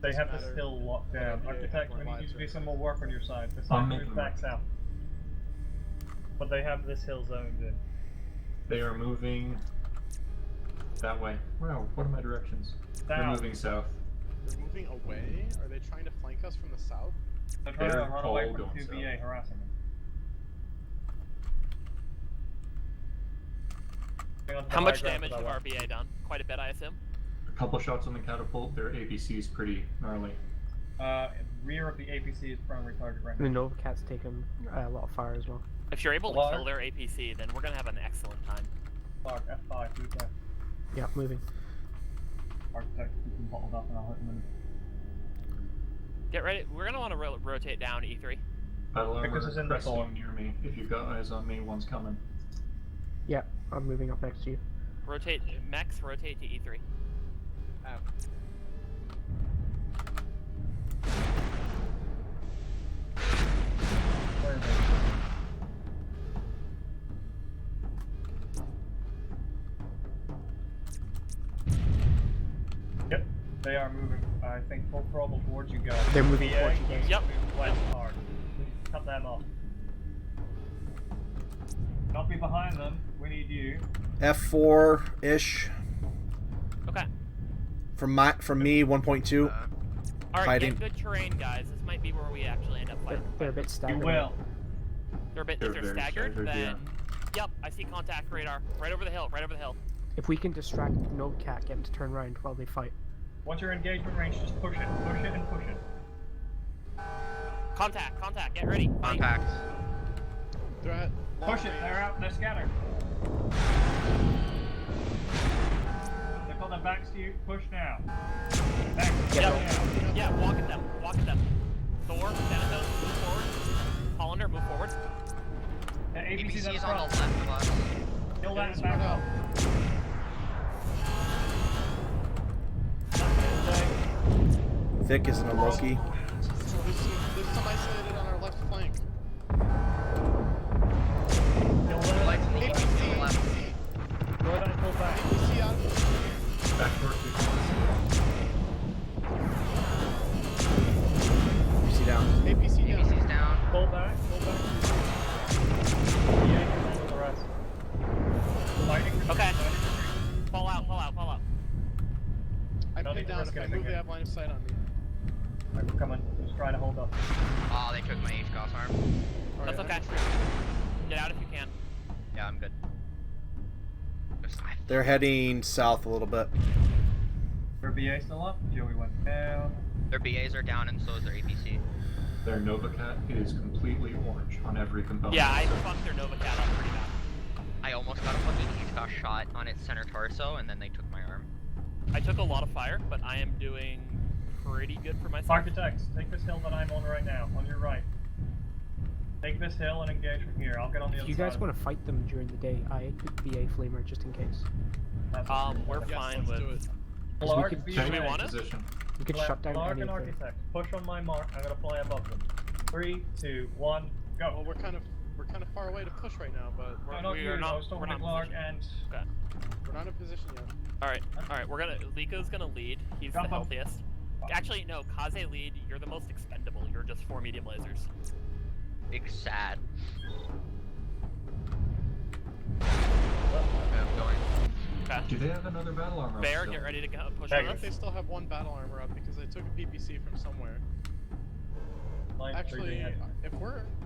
They have this matter hill locked down. whether they Architect, have we more need you to do lives or some more work on your side. The I'm side making moves back work. south. But they have this hill zoned in. They are moving that way. Wow, what are my directions? They're South. moving south. They're moving away? Are they trying to flank us from the south? They're trying to They're run away all from going 2BA south. harassing them. Stay onto the How high much ground damage to the have our left. BA done? Quite a bit, I assume. A couple shots on the catapult. Their ABC is pretty gnarly. Rear of the APC is primary target right The now. Nova Cat's taken a lot of fire as well. If you're able to Clark. kill their APC, then we're gonna have an excellent time. Clark, F5, move left. Yeah, moving. Architect, keep them bottled up and I'll hit them in. Get ready. We're gonna want to rotate down E3. Battle armor Because it's in the cresting fall. near me. If you've got eyes on me, one's coming. Yeah, I'm moving up next to you. Rotate, Max, rotate to E3. App. Where are they? Yep, they are moving. I think full throttle towards you guys. They're moving BA towards you needs guys. Yep. to move west hard. Cut them off. Don't be behind them. We need you. F4-ish. Okay. From me, 1.2. All right, Fighting. get good terrain, guys. This might be where we actually end up They're, fighting. they're a bit You staggered. will. They're a bit. They're If they're very staggered, staggered, then. yeah. Yep, I see contact radar. Right over the hill. Right over the hill. If we can distract Nova Cat, get him to turn around while they fight. Once your engagement range, just push it, and push it. Contact. Contact. Get ready. Fight. Contacts. They're at Push it, they're out, they're scattered. They've got their backs to you, push now. Backs to you Yep. now. Yeah. Walk at them. Walk at them. Thor, Thanatos, move forward. Hollander, move forward. The ABC's ABC up is on front. the left of us. Kill that and spread back out. up. Vic isn't a Loki. There's some isolated on our left flank. Kill that. Like to the east and the left. Go ahead and pull back. APC out. Back towards you. You see down. APC down. ABC's down. Pull back. Yeah, you can handle the rest. Fighting retreat, Okay. fighting retreat. Fall out. I Don't pay need to down. risk If I anything move, they here. have line of sight on me. Alright, we're coming. Just try to hold up. Oh, they took my HCOS arm. That's Alright, okay. Get out if you can. Yeah, I'm good. They're heading south a little bit. Their BA still up? Joey went down. Their BAs are down, and so is their APC. Their Nova Cat is completely orange on every component. Yeah, I fucked their Nova Cat up pretty bad. I almost got a fucking HCOS shot on its center torso, and then they took my arm. I took a lot of fire, but I am doing pretty good for myself. Architects, take this hill that I'm on right now, on your right. Take this hill and engage from here. I'll get on the If other you side. guys want to fight them during the day, I could be a flamer just in case. That's what We're Yes, fine let's with. do it. Clark, could- BA, Do we want it? Position. We could shut down Clark any and of the... Architect, push on my mark. I'm gonna fly above them. 3, 2, 1, Well, go. we're kind of we're kind of far away to push right now, but No, not you. I was talking to Clark and. Okay. we're not in position yet. Alright, Liko's gonna lead. He's the healthiest. Actually, no, Kaze lead, you're the most expendable. You're just 4 medium lasers. Big sad. Okay. Do they have another battle armor? Bear, still? get ready to go push I on think us. they still have 1 battle armor up because I took a PPC from somewhere. Line Actually, 3D. if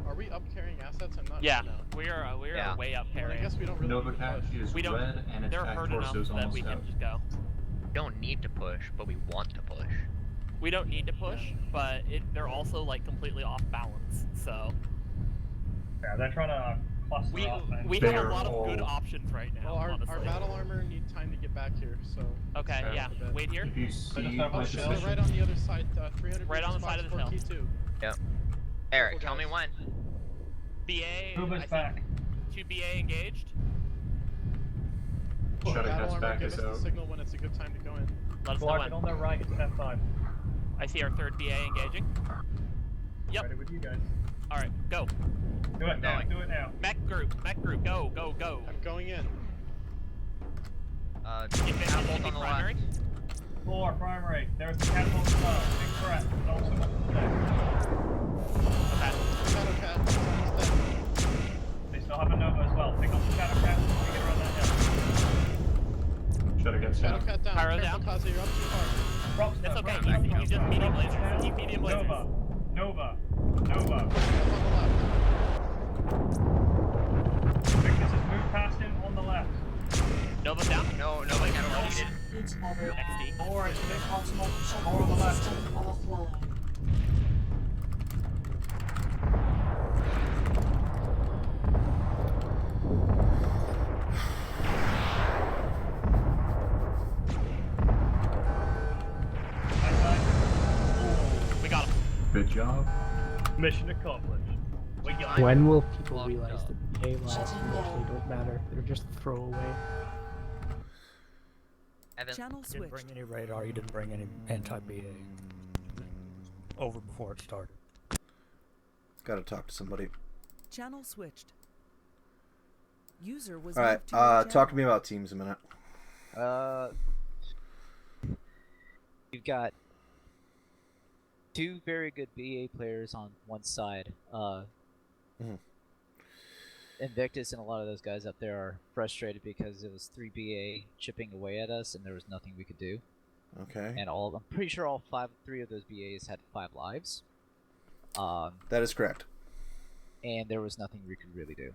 are we up carrying assets? I'm not Yeah, sure now. we are way up Well, I carrying. guess we don't really Nova need to Cat push. is We don't- red and They're attack hurt enough torso's that almost we can out. just go. Don't need to push, but we want to push. We don't need to push, but they're also like completely off balance. So Yeah, they're trying to cluster we up. And we have a lot of good options right now. Well, our honestly. battle armor need time to get back here, so. Okay, start yeah. with a bit. Wait here. If you see just my have a shell They're position, right on the other side, 300 Right on the meters, side of the box hill. for Key 2. Yep. Eric, Careful, tell me guys. when. BA. Kuba's back. 2 BA engaged. Shadow Battle Cat's armor, back give is us the out. signal when it's a good time to go in. Let us know Clark when. on their right to F5. I see our 3rd BA engaging. Yep. Ready with you guys. Alright, go. Do it now. Do it now. Mech group, go. I'm going in. Catapult on the primary. left. 4 primary. There's the catapult as well. Big threat. But also up to the deck. Okay. Shadow Cat, he's dead. They still have a Nova as well. Pick up the Shadow Cat. We can run that hill. Shadow Cat's Shadow down. Cat down. Pyro Careful, down. Kaze, you're up too far. It's okay, he's just medium lasers. Keep medium lasers. Nova. Up on the left. Victus has moved past him on the left. Nova down. No, we got a needed. It's over. XD. 4 and 6. Ultimate More on the left. system offline. We got him. Good job. Mission accomplished. We got When will people Locked realize up. that BA lives Shutting actually down. don't matter? They're just throwaway. Evan, Channel You didn't switched. bring any radar, you didn't bring any anti-BA. Over before it started. Gotta talk to somebody. Channel switched. User was Alright, moved to your talk to channel. me about teams a minute. You've got 2 very good BA players on one side. Invictus and a lot of those guys up there are frustrated because it was 3 BA chipping away at us and there was nothing we could do. Okay. And I'm pretty sure all 3 of those BAs had 5 lives. That is correct. And there was nothing we could really do.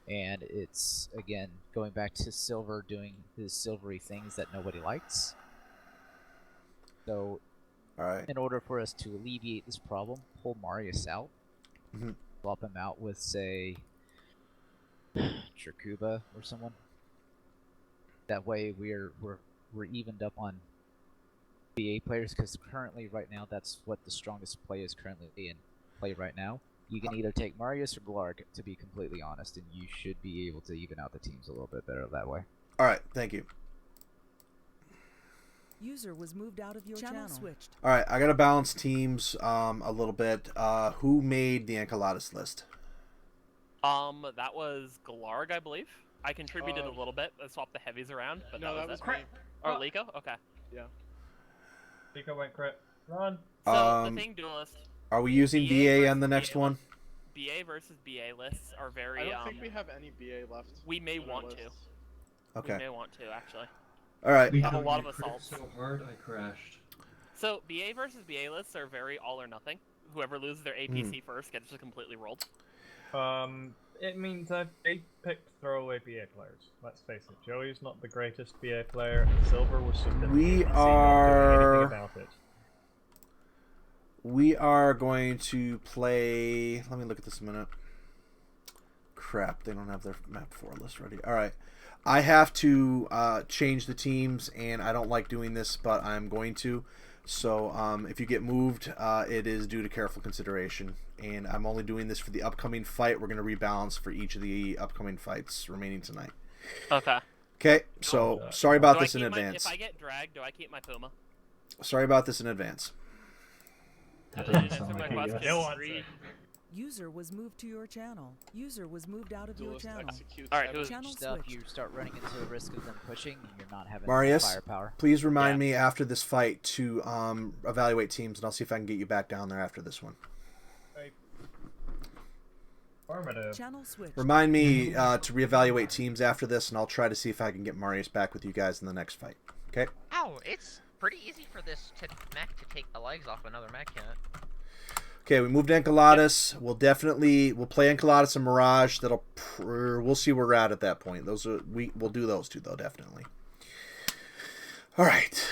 And it's, again, going back to Silver doing his silvery things that nobody likes. So, Alright. in order for us to alleviate this problem, pull Marius out, swap him out with, say, Chirkuba or someone. That way we're evened up on BA players, because currently, right now, that's what the strongest play is currently in play right now. You can either take Marius or Glarg, to be completely honest, and you should be able to even out the teams a little bit better that way. Alright, thank you. User was moved out of your channel. Switched. Alright, I gotta balance teams a little bit. Who made the Enceladus list? That was Galarg, I believe. I contributed a little bit. I swapped the heavies around, but No, that was that was it. me. Oh, Liko? Okay. Yeah. Liko went crit. Run. So, the thing, Duelist. Are we using BA on the next one? BA versus BA lists are very, I don't think we have any BA left. We may on our want to. lists. Okay. We may want to, actually. Alright. We have a lot of assaults. So hard, I crashed. So, BA versus BA lists are very all or nothing. Whoever loses their APC first gets just completely rolled. It means that they picked throwaway BA players. Let's face it, Joey's not the greatest BA player, and Silver was significant. We not are- doing anything about it. We are going to play... Let me look at this a minute. Crap, they don't have their map 4 list ready. Alright. I have to change the teams, and I don't like doing this, but I'm going to. So if you get moved, it is due to careful consideration. And I'm only doing this for the upcoming fight. We're going to rebalance for each of the upcoming fights remaining tonight. Okay. Okay, so sorry about Do I this in keep my- advance. If I get dragged, do I keep my Puma? Sorry about this in advance. That Did I doesn't answer sound my like a question? yes. No answer. Three- User was moved to your channel. User was moved out of your Duelist channel. executes All right, every- Channel Stuff, switched. you start running into the risk of them pushing, and you're not having Marius, firepower. please remind Yeah. me after this fight to evaluate teams, and I'll see if I can get you back down there after this one. Affirmative. Channel switched. Remind me to reevaluate teams after this, and I'll try to see if I can get Marius back with you guys in the next fight. Okay? Ow, it's pretty easy for this mech to take the legs off another mech can't. Okay, we moved to Enceladus. We'll play Enceladus and Mirage. We'll see where we're at that point. We'll do those two though, definitely. All right.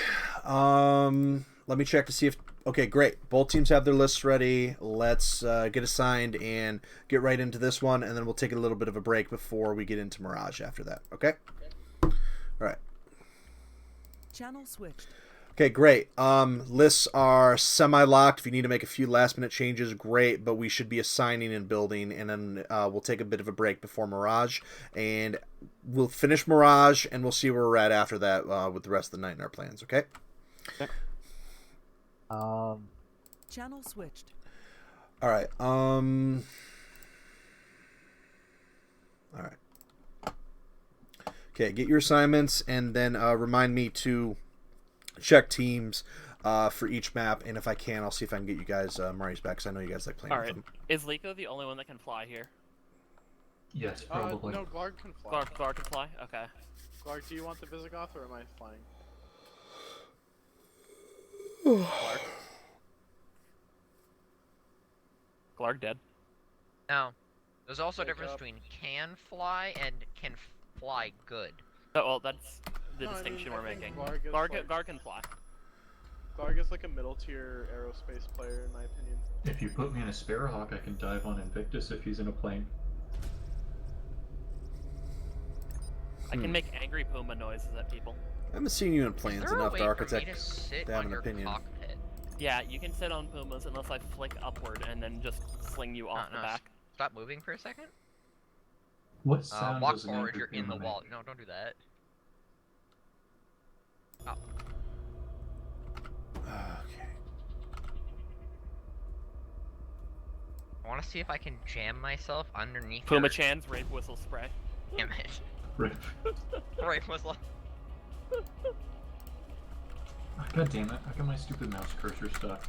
Let me check to see if. Okay, great. Both teams have their lists ready. Let's get assigned and get right into this one, and then we'll take a little bit of a break before we get into Mirage after that. Okay. All right. Channel switched. Okay, great. Lists are semi-locked. If you need to make a few last-minute changes, great. But we should be assigning and building, and then we'll take a bit of a break before Mirage, and we'll finish Mirage, and we'll see where we're at after that with the rest of the night in our plans. Okay. Channel switched. All right. All right. Okay, get your assignments, and then remind me to check teams for each map, and if I can, I'll see if I can get you guys Marius back, because I know you guys like playing All with right. them. Is Liko the only one that can fly here? Yes, probably. No, Glarg can fly. Glarg can fly? Okay. Glarg, do you want the Visigoth or am I flying? Glarg. Glarg dead. Now, there's also a Wake difference up. between can fly and can fly good. Oh, well, that's the No, I distinction mean, we're I think making. Glarg is Glarg, like- Glarg can fly. Glarg is like a middle tier aerospace player in my opinion. If you put me in a Sparrowhawk, I can dive on Invictus if he's in a plane. I can make angry puma noises at people. I haven't seen you in Is planes there a enough way to for me architect to sit to have on an your opinion. cockpit? Yeah, you can sit on pumas unless I flick upward and then just sling you off the No, back. Stop moving for a second. What sound Walk does an forward, angry you're in the puma wall. make? No, don't do that. Oh. Okay. I want to see if I can jam myself underneath Puma your... Chan's rape whistle spray. Damn it. Rip. Rape whistle. Oh, God damn it, I got my stupid mouse cursor stuck.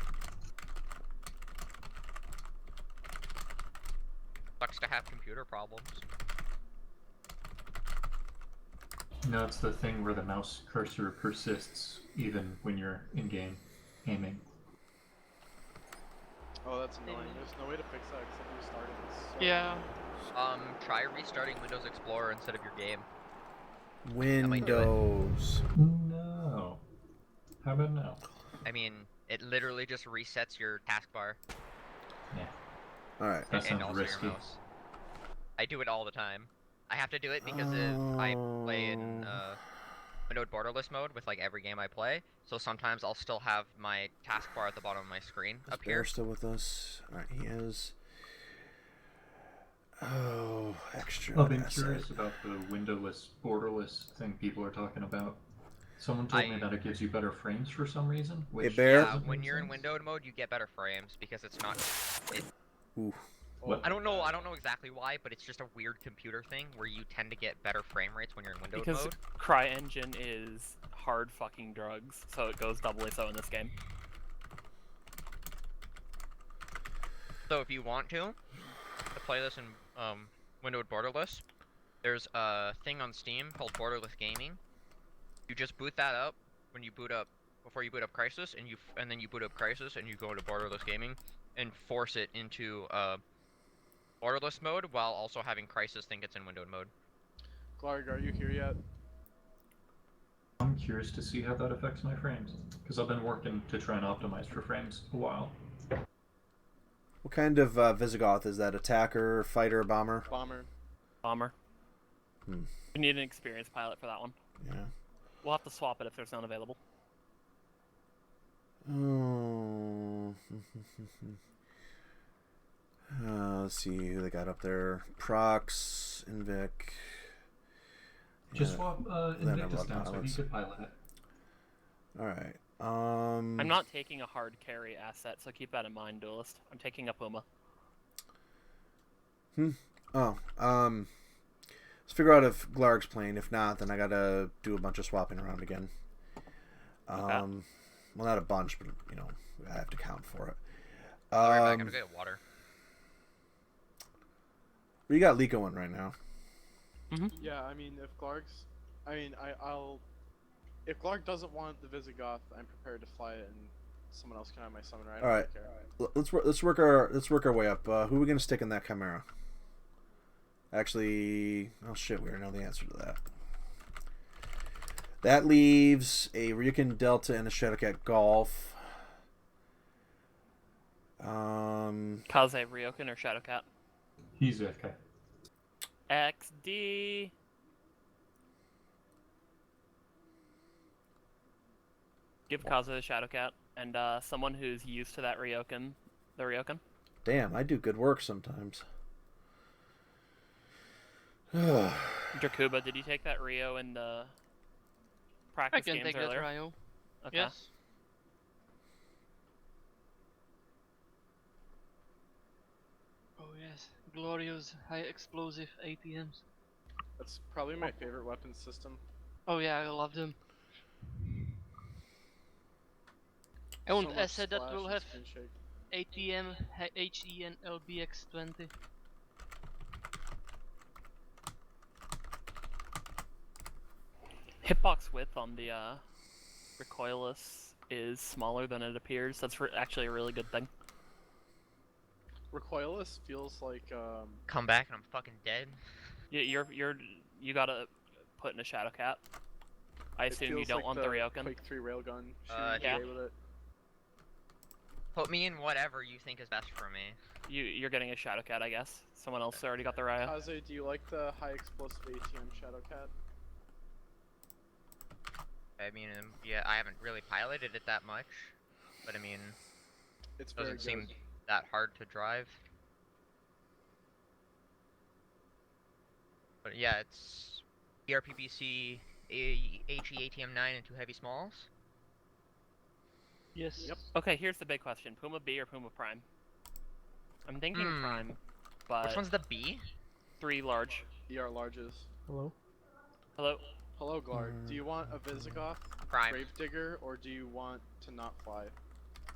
Sucks to have computer problems. No, it's the thing where the mouse cursor persists even when you're in-game aiming. Oh, that's annoying. There's no way to fix that except restarting this. So Yeah. Try restarting Windows Explorer instead of your game. Windows. No. How about now? I mean, it literally just resets your taskbar Yeah. All right. That and sounds also risky. your mouse. I do it all the time. I have to do it because I play in windowed borderless mode with like every game I play. So sometimes I'll still have my taskbar at the bottom of my screen Is up Bear here. still with us? All right, he is. Oh, extra. I've been asset. curious about the windowless, borderless thing people are talking about. Someone told me that it gives you better frames for some reason. Which Bear? doesn't When make you're in sense. windowed mode, you get better frames because it's not. Ooh. What? I don't know exactly why, but it's just a weird computer thing where you tend to get better frame rates when you're in windowed Because mode. CryEngine is hard fucking drugs, so it goes doubly so in this game. So if you want to play this in windowed borderless, there's a thing on Steam called Borderless Gaming. You just boot that up when you boot up before you boot up Crisis, and then you boot up Crisis and you go into Borderless Gaming and force it into borderless mode while also having Crisis think it's in windowed mode. Glarg, are you here yet? I'm curious to see how that affects my frames, because I've been working to try and optimize for frames a while. What kind of Visigoth is that? Attacker, fighter, bomber? Bomber. Bomber. Hmm. We need an experienced pilot for that one. Yeah. We'll have to swap it if there's none available. Oh. Let's see who they got up there. Prox, Invic. Just swap Invictus down so he pilots. could pilot it. Alright. I'm not taking a hard carry asset, so keep that in mind, Duelist. I'm taking a Puma. Oh, let's figure out if Glarg's playing. If not, then I gotta do a bunch of swapping around again. Well, not a bunch, but you know, I have to count for it. I'll be right back. I'm gonna get water. What you got Liko in right now? Yeah, I mean, if Glarg's, if Glarg doesn't want the Visigoth, I'm prepared to fly it, and someone else can have my summoner. I don't All right, care. let's work our way up. Who are we gonna stick in that Chimera? Actually, oh shit, we already know the answer to that. That leaves a Ryukin Delta and a Shadowcat Golf. Kaze, Ryokan, or Shadowcat? He's AFK. XD. Give Kaze the Shadowcat and someone who's used to that Ryokan, the Ryokan. Damn, I do good work sometimes. Drakuba, did you take that Rio in the practice games earlier? I can take that Rio. Okay. Yes. Oh yes, glorious high explosive ATMs. That's probably my favorite weapon system. Oh yeah, I love them. And So I much said that splash we'll and have spin shake. ATM, HE, and LBX-20. Hitbox width on the recoilless is smaller than it appears. That's actually a really good thing. Recoilless feels like Come back and I'm fucking dead. You gotta put in a Shadowcat. I assume you don't want the Ryokan. Quake 3 railgun. Yeah. With it. Put me in whatever you think is best for me. You're getting a Shadowcat, I guess. Someone else already got the Ryo. Kaze, do you like the high explosive ATM Shadowcat? I mean, yeah, I haven't really piloted it that much, but I mean, it doesn't seem that hard to drive. But yeah, it's ERPBC, HE ATM 9 and 2 heavy smalls. Yes. Yep. Okay, here's the big question: Puma B or Puma Prime? I'm thinking Prime, but which one's the B? 3 large. ER larges. Hello. Hello. Hello, Glarg. Do you want a Visigoth, Prime, Gravedigger, or do you want to not fly?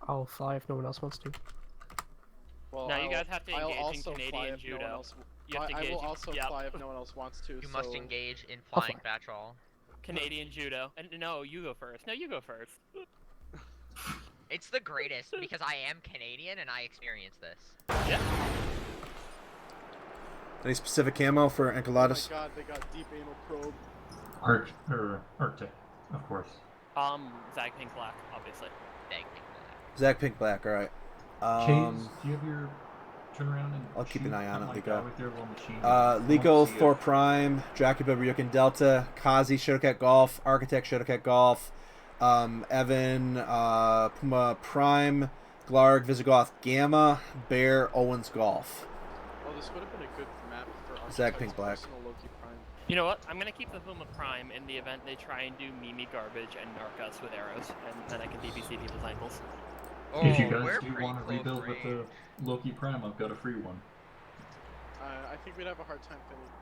I'll fly if no one else wants to. Well, now you guys have to I'll engage in also fly Canadian if judo. no one else, You have to I engage. will also Yep. fly if no one else wants to. you so... must engage in flying patrol. Canadian judo. And no, you go first. No, you go first. It's the greatest because I am Canadian and I experienced this. Yeah. Any specific camo for Enceladus? Oh my god, they got deep anal probe. Arctic, of course. Zag Pink Black, obviously. Zag Pink Black. Zag Pink Black, alright. Chase, do you have your turn around and I'll keep an eye on it, like Liko. with your little machine? Liko for Prime, Jacoba Ryukin Delta, Kazi Shadowcat Golf, Architect Shadowcat Golf, Evan Puma Prime, Glarg Visigoth Gamma, Bear Owens Golf. Oh, this would have been a good map for Zag Pink Black. personal Loki Prime. You know what? I'm gonna keep the Puma Prime in the event they try and do Mimi Garbage and narc us with arrows, and then I can DBC people's ankles. If you guys do want to rebuild with the Loki Prime, I've got a free one. I think we'd have a hard time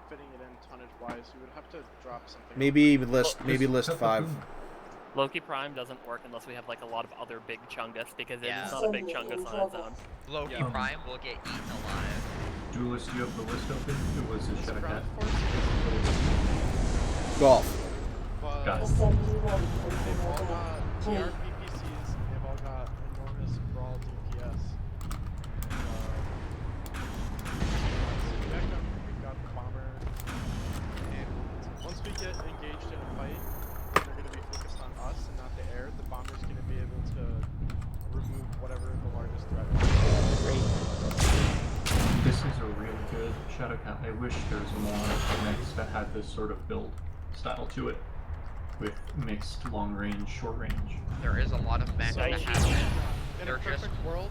fitting it in tonnage-wise. We would have to drop something. Maybe list 5. Loki Prime doesn't work unless we have like a lot of other big chungus, because it's not a big chungus on its own. Loki Prime will get eaten alive. Duelist, do you have the list open? It was a Shadowcat. Golf. Got it. They've all got TRPPCs, they've all got enormous brawl DPS. We've got the bomber, and once we get engaged in a fight, they're going to be focused on us and not the air. The bomber's going to be able to remove whatever the largest threat is. This is a really good Shadowcat. I wish there was more mechs that had this sort of build style to it, with mixed long range, short range. There is a lot of mech that have it. In They're a perfect just world,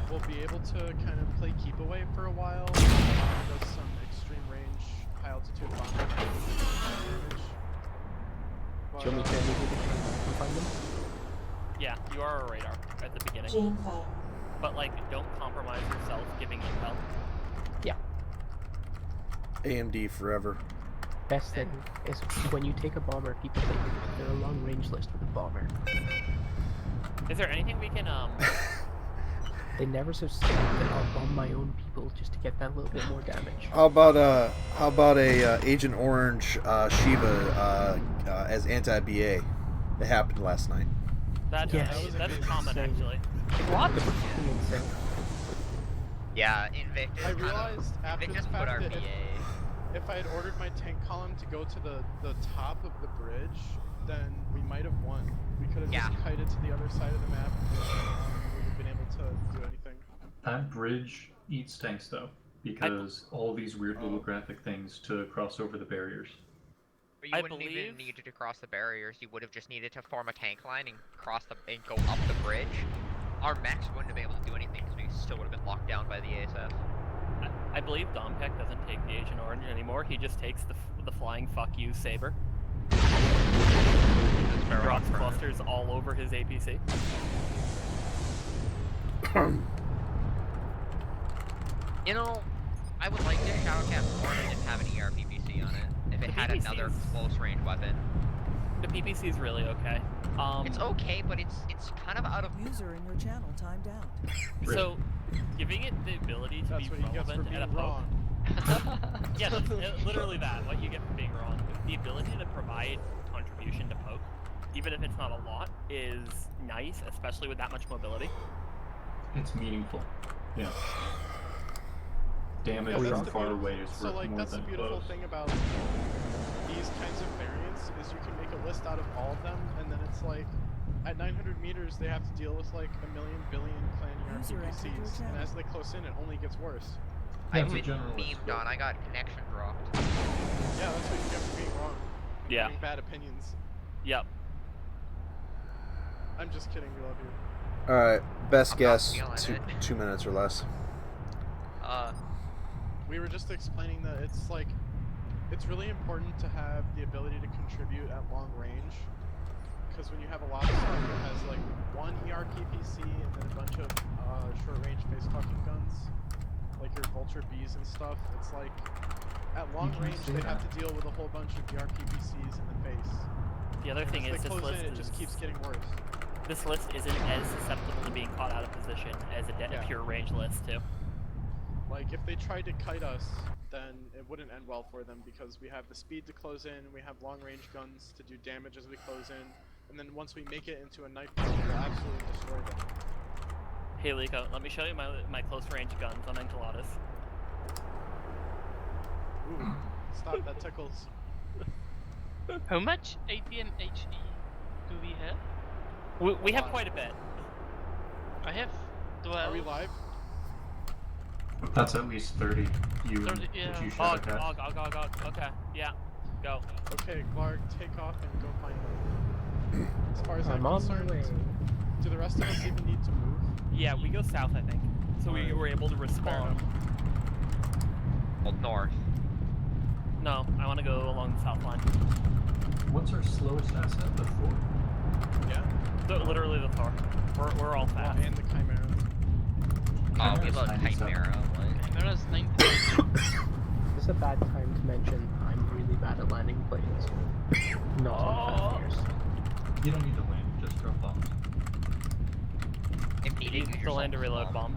we'll be able to kind of play keep away for a while, with some extreme range, high altitude bomber damage. Do you want me to find them? Yeah, you are a radar at the beginning. Gene fire. But like, don't compromise yourself giving intel. Yeah. AMD forever. Best thing is when you take a bomber, people think they're a long range list with a bomber. Is there anything we can They never suspect that I'll bomb my own people just to get that little bit more damage. How about a Agent Orange Shiva as anti-BA? It happened last night. That's common actually. What? Yeah, Invictus. I realized after Invictus the put fact our that BA. if I had ordered my tank column to go to the top of the bridge, then we might have won. We could have just kited to the other side of the map. We would have been able to do anything. That bridge eats tanks though, because all these weird little graphic things to cross over the barriers. But you wouldn't even need to cross the barriers. You would have just needed to form a tank line and go up the bridge. Our mechs wouldn't have been able to do anything because we still would have been locked down by the ASF. I believe Dompek doesn't take the Agent Orange anymore. He just takes the flying fuck you saber. Drops clusters all over his APC. You know, I would like this Shadowcat more if it didn't have an ERPPC on it. If it had another close range weapon. The PPC is really okay. It's okay, but it's kind of out of. User in your channel timed out. So, giving it the ability to be relevant at a poke. Yeah, literally that. What you get for being wrong. The ability to provide contribution to poke, even if it's not a lot, is nice, especially with that much mobility. It's meaningful. Yeah. Damage Yeah, from far away is so worth like more that's the than beautiful close. thing about these kinds of variants is you can make a list out of all of them, and then it's like at 900 meters they have to deal with like a million billion clan PCs, and as they close in, it only gets worse. I've been memed on. I got connection dropped. Yeah, that's what you get for being wrong. Yeah. Having bad opinions. Yep. I'm just kidding. We love you. All right, best I'm guess not feeling it. 2 minutes or less. We were just explaining that it's like, it's really important to have the ability to contribute at long range, because when you have a lot of stuff that has like one ERPPC and then a bunch of short-range face-talking guns, like your Vulture Bs and stuff, it's like, at long range they have to deal with a whole bunch of ERPPCs in the face. The other thing is As they this close list in, it just keeps getting worse. This list isn't as susceptible to being caught out of position as a pure range list too. Like, if they tried to kite us, then it wouldn't end well for them, because we have the speed to close in, we have long-range guns to do damage as we close in, and then once we make it into a knife point, we'll absolutely destroy them. Hey Liko, let me show you my close range guns on Enchiladas. Ooh, stop, that tickles. How much ATM HE do we have? We have quite a bit. I have 12. Are we live? That's at least 30. 30, yeah. If you shot at that. Okay, yeah, go. Okay, Clark, take off and go find them. As far as I'm I'm on my concerned, way. do the rest of us even need to move? Yeah, we go south, I think. So we were able to respawn. Well, north. No, I want to go along the south line. What's our slowest asset? The Thor. Yeah. Literally the Thor. We're all fast. And the Chimera. Oh, we Chimera's love 97. Chimera. Chimera's 90. This is a bad time to mention I'm really bad at landing planes. Not on fast years. You don't need to land, just drop bombs. If needed, use The land to yourself reload bomb.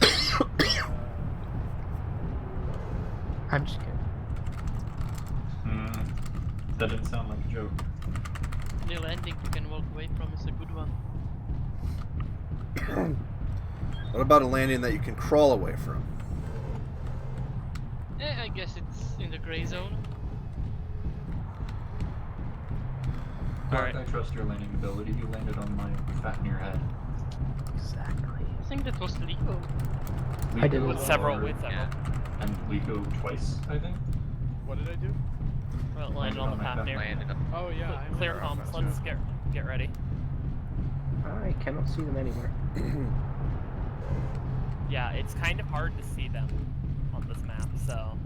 I'm just kidding. That didn't sound like a joke. Any landing you can walk away from is a good one. What about a landing that you can crawl away from? Yeah, I guess it's in the gray zone. Clark, I trust your landing ability. You landed on my fat in your head. Exactly. I think that was legal. I did With several, with several. And Liko twice, I think. What did I do? Well, landed on the path near. Oh yeah, I Clear remember comms, that let's too. get ready. I cannot see them anywhere. Yeah, it's kind of hard to see them on this map, so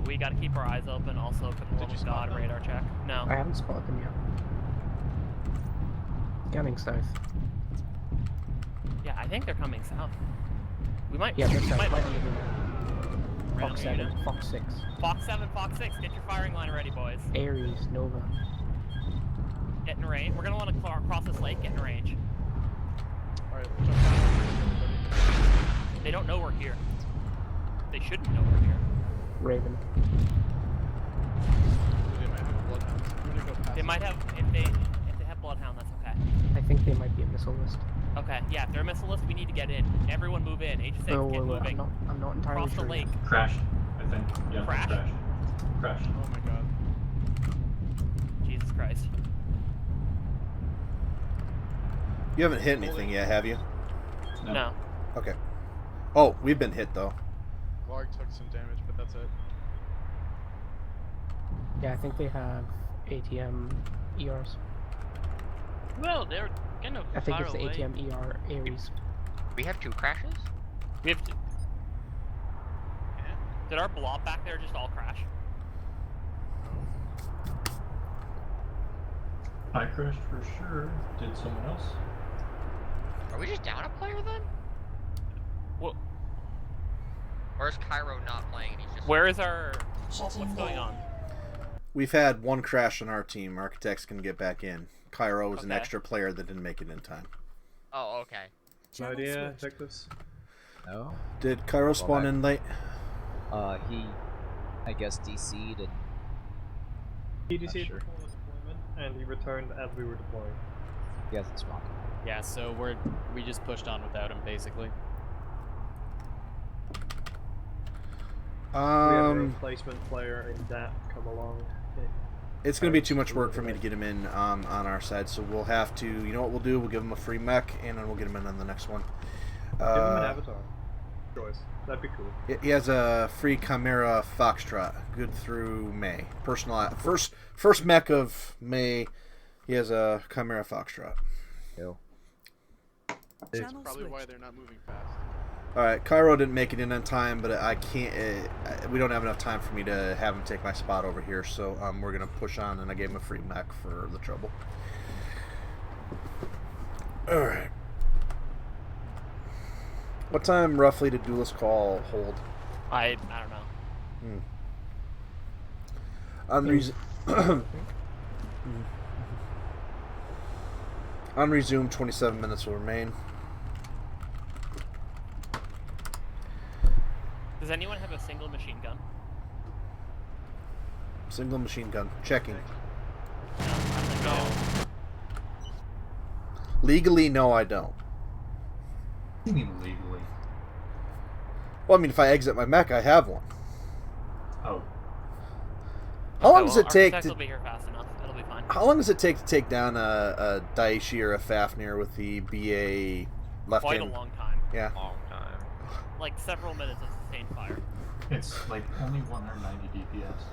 we got to keep our eyes open. Also, put a little God radar check. No. I haven't spotted them yet. Scanning south. Yeah, I think they're coming south. We might. Yeah, they're we south. might- Might be Fox 7, Fox 6. Fox 7, Fox 6, get your firing line ready, boys. Ares, Nova. Get in range. We're gonna want to cross this lake, get in range. Alright, jump down. They don't know we're here. They shouldn't know we're here. Raven. They might have bloodhounds. I'm gonna go past They might have, if they have bloodhound, that's okay. I think they might be a missile list. Okay, yeah, if they're a missile list, we need to get in. Everyone move in. H6, get moving. I'm not entirely Cross sure. the lake. Crashed, I think. Yeah, Crashed? Crashed. Oh my god. Jesus Christ. You haven't hit anything yet, have you? No. Okay. Oh, we've been hit though. Varg took some damage, but that's it. Yeah, I think they have ATM ERs. Well, they're kind of I think far it's the away. ATM ER Ares. We have 2 crashes? We have to... Did our blob back there just all crash? I crashed for sure. Did someone else? Are we just down a player then? What? Or is Cairo not playing and he's just... Where is our... Shutting What's going down. on? We've had one crash on our team. Architects can get back in. Cairo is an Okay. extra player that didn't make it in time. Oh, okay. No idea, Techless. No. Did Cairo spawn in late? He, I guess, DC'd and. He Not DC'd sure. before the deployment, and he returned as we were deploying. He hasn't spawned. Yeah, so we just pushed on without him, basically. We had a replacement player in that come along. It's going to be too much work for me to get him in on our side, so we'll have to. You know what we'll do? We'll give him a free mech, and then we'll get him in on the next one. Give him an avatar choice. That'd be cool. He has a free Chimera Foxtrot, good through May. First mech of May. He has a Chimera Foxtrot. Yo. That's probably why they're not moving fast. All right, Cairo didn't make it in on time, but I can't. We don't have enough time for me to have him take my spot over here, so we're gonna push on, and I gave him a free mech for the trouble. All right. What time roughly did Duelist Call hold? I don't know. On resume, 27 minutes will remain. Does anyone have a single machine gun? Single machine gun. Checking. No. Legally, no, I don't. What do you mean legally? Well, I mean, if I exit my mech, I have one. Oh. How long does it take Architects to? will be here fast enough. It'll be fine. How long does it take to take down a Daiichi or a Fafnir with the BA left Quite hand? a long time. Yeah. Long time. Like several minutes of sustained fire. It's like only 190 DPS.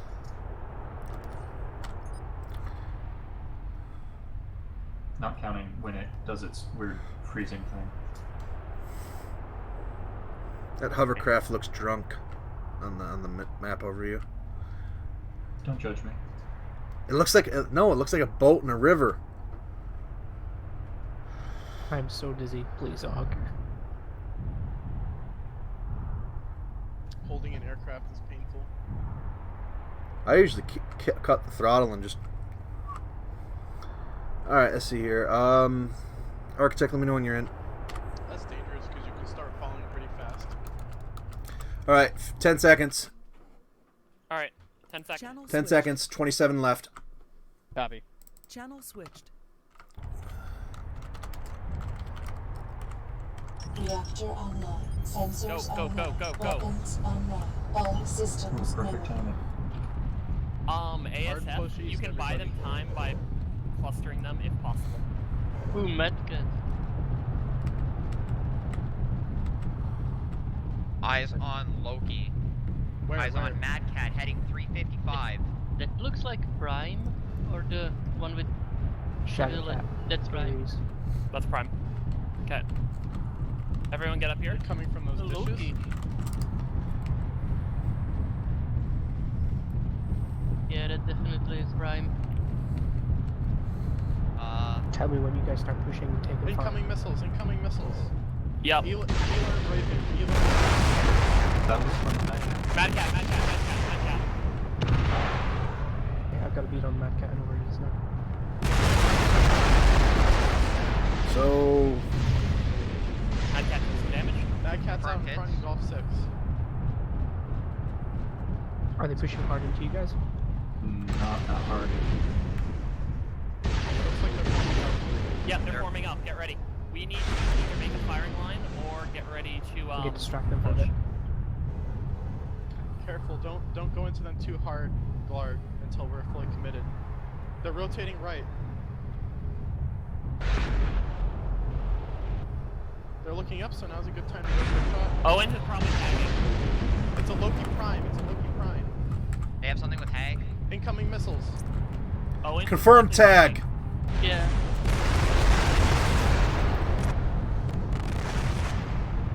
Not counting when it does its weird freezing thing. That hovercraft looks drunk on the map overview. Don't judge me. It looks like no, it looks like a boat in a river. I'm so dizzy. Please, Og. Holding an aircraft is painful. I usually cut the throttle and just. All right, let's see here. Architect, let me know when you're in. That's dangerous because you can start falling pretty fast. All right, 10 seconds. All right, 10 seconds. 10 seconds. 27 left. Copy. Channel switched. Reactor online. Sensors Go, online. go. Weapons online. All systems Perfect timing. ASF, you can buy them time by clustering them if possible. Ooh, medkit. Eyes on Loki. Eyes on Mad Cat heading 355. That looks like Prime, or the one with Shadow the- Cat. That's Prime. That's Prime. Okay. Everyone get up here. Coming from those dishes. Loki. Yeah, that definitely is Prime. Tell me when you guys start pushing and taking fire. Incoming missiles. Incoming missiles. Yep. Healer Raven. Healer. That was from the mech. Mad Cat. Yeah, I've got a beat on Mad Cat. I know where he is now. So... Mad Cat doing some damage. Mad Cat's out in front in Golf 6. Are they pushing hard into you guys? Not that hard. Looks like they're forming up. Yep, they're forming up. Get ready. We need to either make a firing line or get ready to We can distract them for a push. bit. Careful, don't go into them too hard, Glarg, until we're fully committed. They're rotating right. They're looking up, so now's a good time to go for a shot. Owens is probably tagging. It's a Loki Prime. They have something with Hag. Incoming missiles. Owens. Confirm tag. Yeah.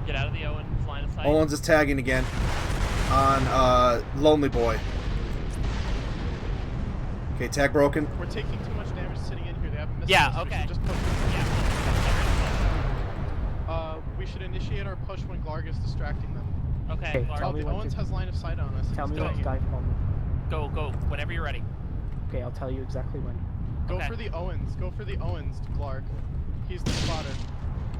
Get out of the Owens line of sight. Owens is tagging again on Lonely Boy. Okay, tag broken. We're taking too much damage sitting in here. They have missiles. Yeah, We okay. should just push. We should initiate our push when Glarg is distracting them. Okay, tell me The when Owens to, has line of sight on us. tell me He's when to got- dive bomb them. Go, whenever you're ready. Okay, I'll tell you exactly when. Go Okay. for the Owens. Go for the Owens, Glarg. He's the spotter.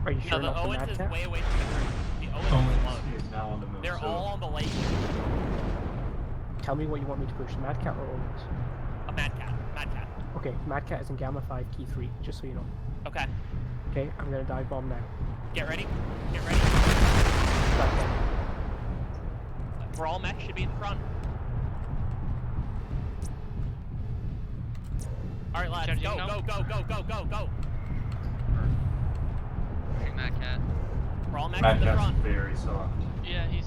Are you No, sure the not the Owens Mad is Cat? way away from the group. The Owens is Owens alone. is now on the move. They're so all on the lake. Tell me what you want me to push, Mad Cat or Owens? A Mad Cat. Okay, Mad Cat is in Gamma 5, Key 3, just so you know. Okay. Okay, I'm gonna dive bomb now. Get ready. Dive bomb. Brawl mech should be in front. Alright, lads, Charging go. Pushing Mad Cat. Brawl mech Mad in the Cat's front. very soft. Yeah, he's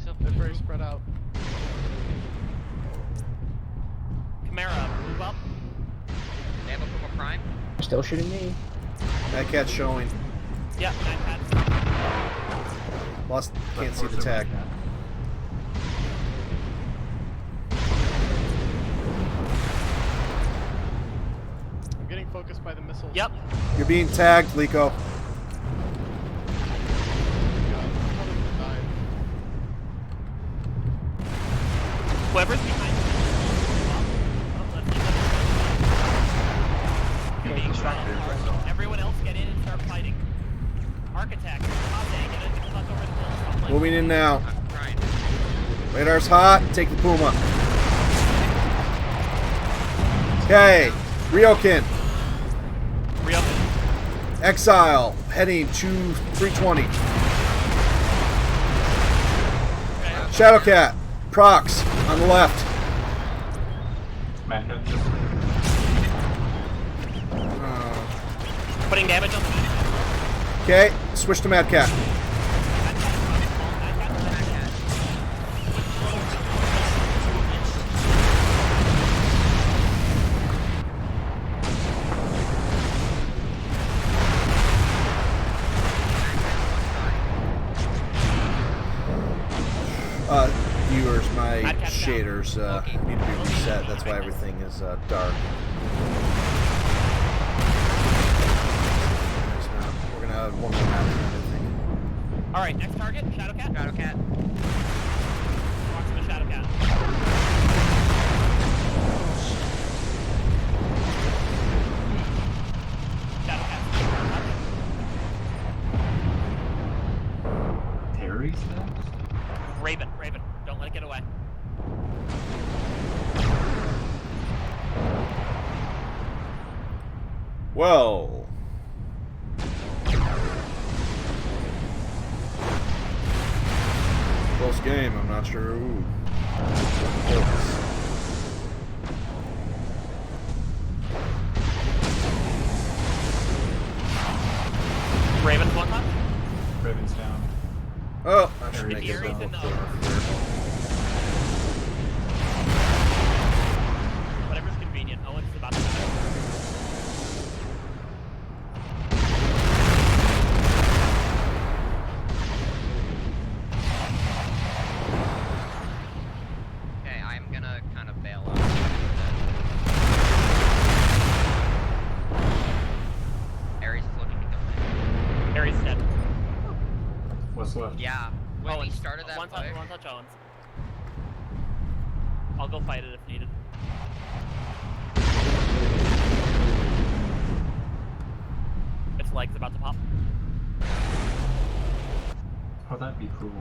up They're there. very spread out. Chimera, move up. They have a Puma Prime. Still shooting me. That cat's showing. Yeah, Mad Cat. Lost. Can't see the tag. I'm getting focused by the missiles. Yep. You're being tagged, Liko. Whoever's behind you. You're being shot. Everyone else get in and start fighting. Architect, get in, tuck over the hill, stop playing. Moving in now. I'm trying. Radar's hot. Take the Puma. Okay. Ryokin. Exile. Heading to 320. Shadowcat. Prox. On the left. Mad Cat just Putting damage on the Mad Okay. Switch to Mad Cat. Viewers, my shaders need to be reset. That's why everything is dark. We're gonna have one more round, I think. Alright, next target, Shadowcat. Shadowcat. Proxima Shadowcat. Terry's next? Raven, don't let it get away. Well. Close game, I'm not sure who. Raven's one touch. Raven's down. Oh, I should make it Ares in the clear. Whatever's convenient. Owens is about to die. Okay, I'm gonna kind of bail out. Ares is looking to go in. Ares is dead. What's left? Yeah. When Owens. he started that One push, touch Owens. I'll go fight it if needed. Its leg's about to pop. Oh, that'd be cool.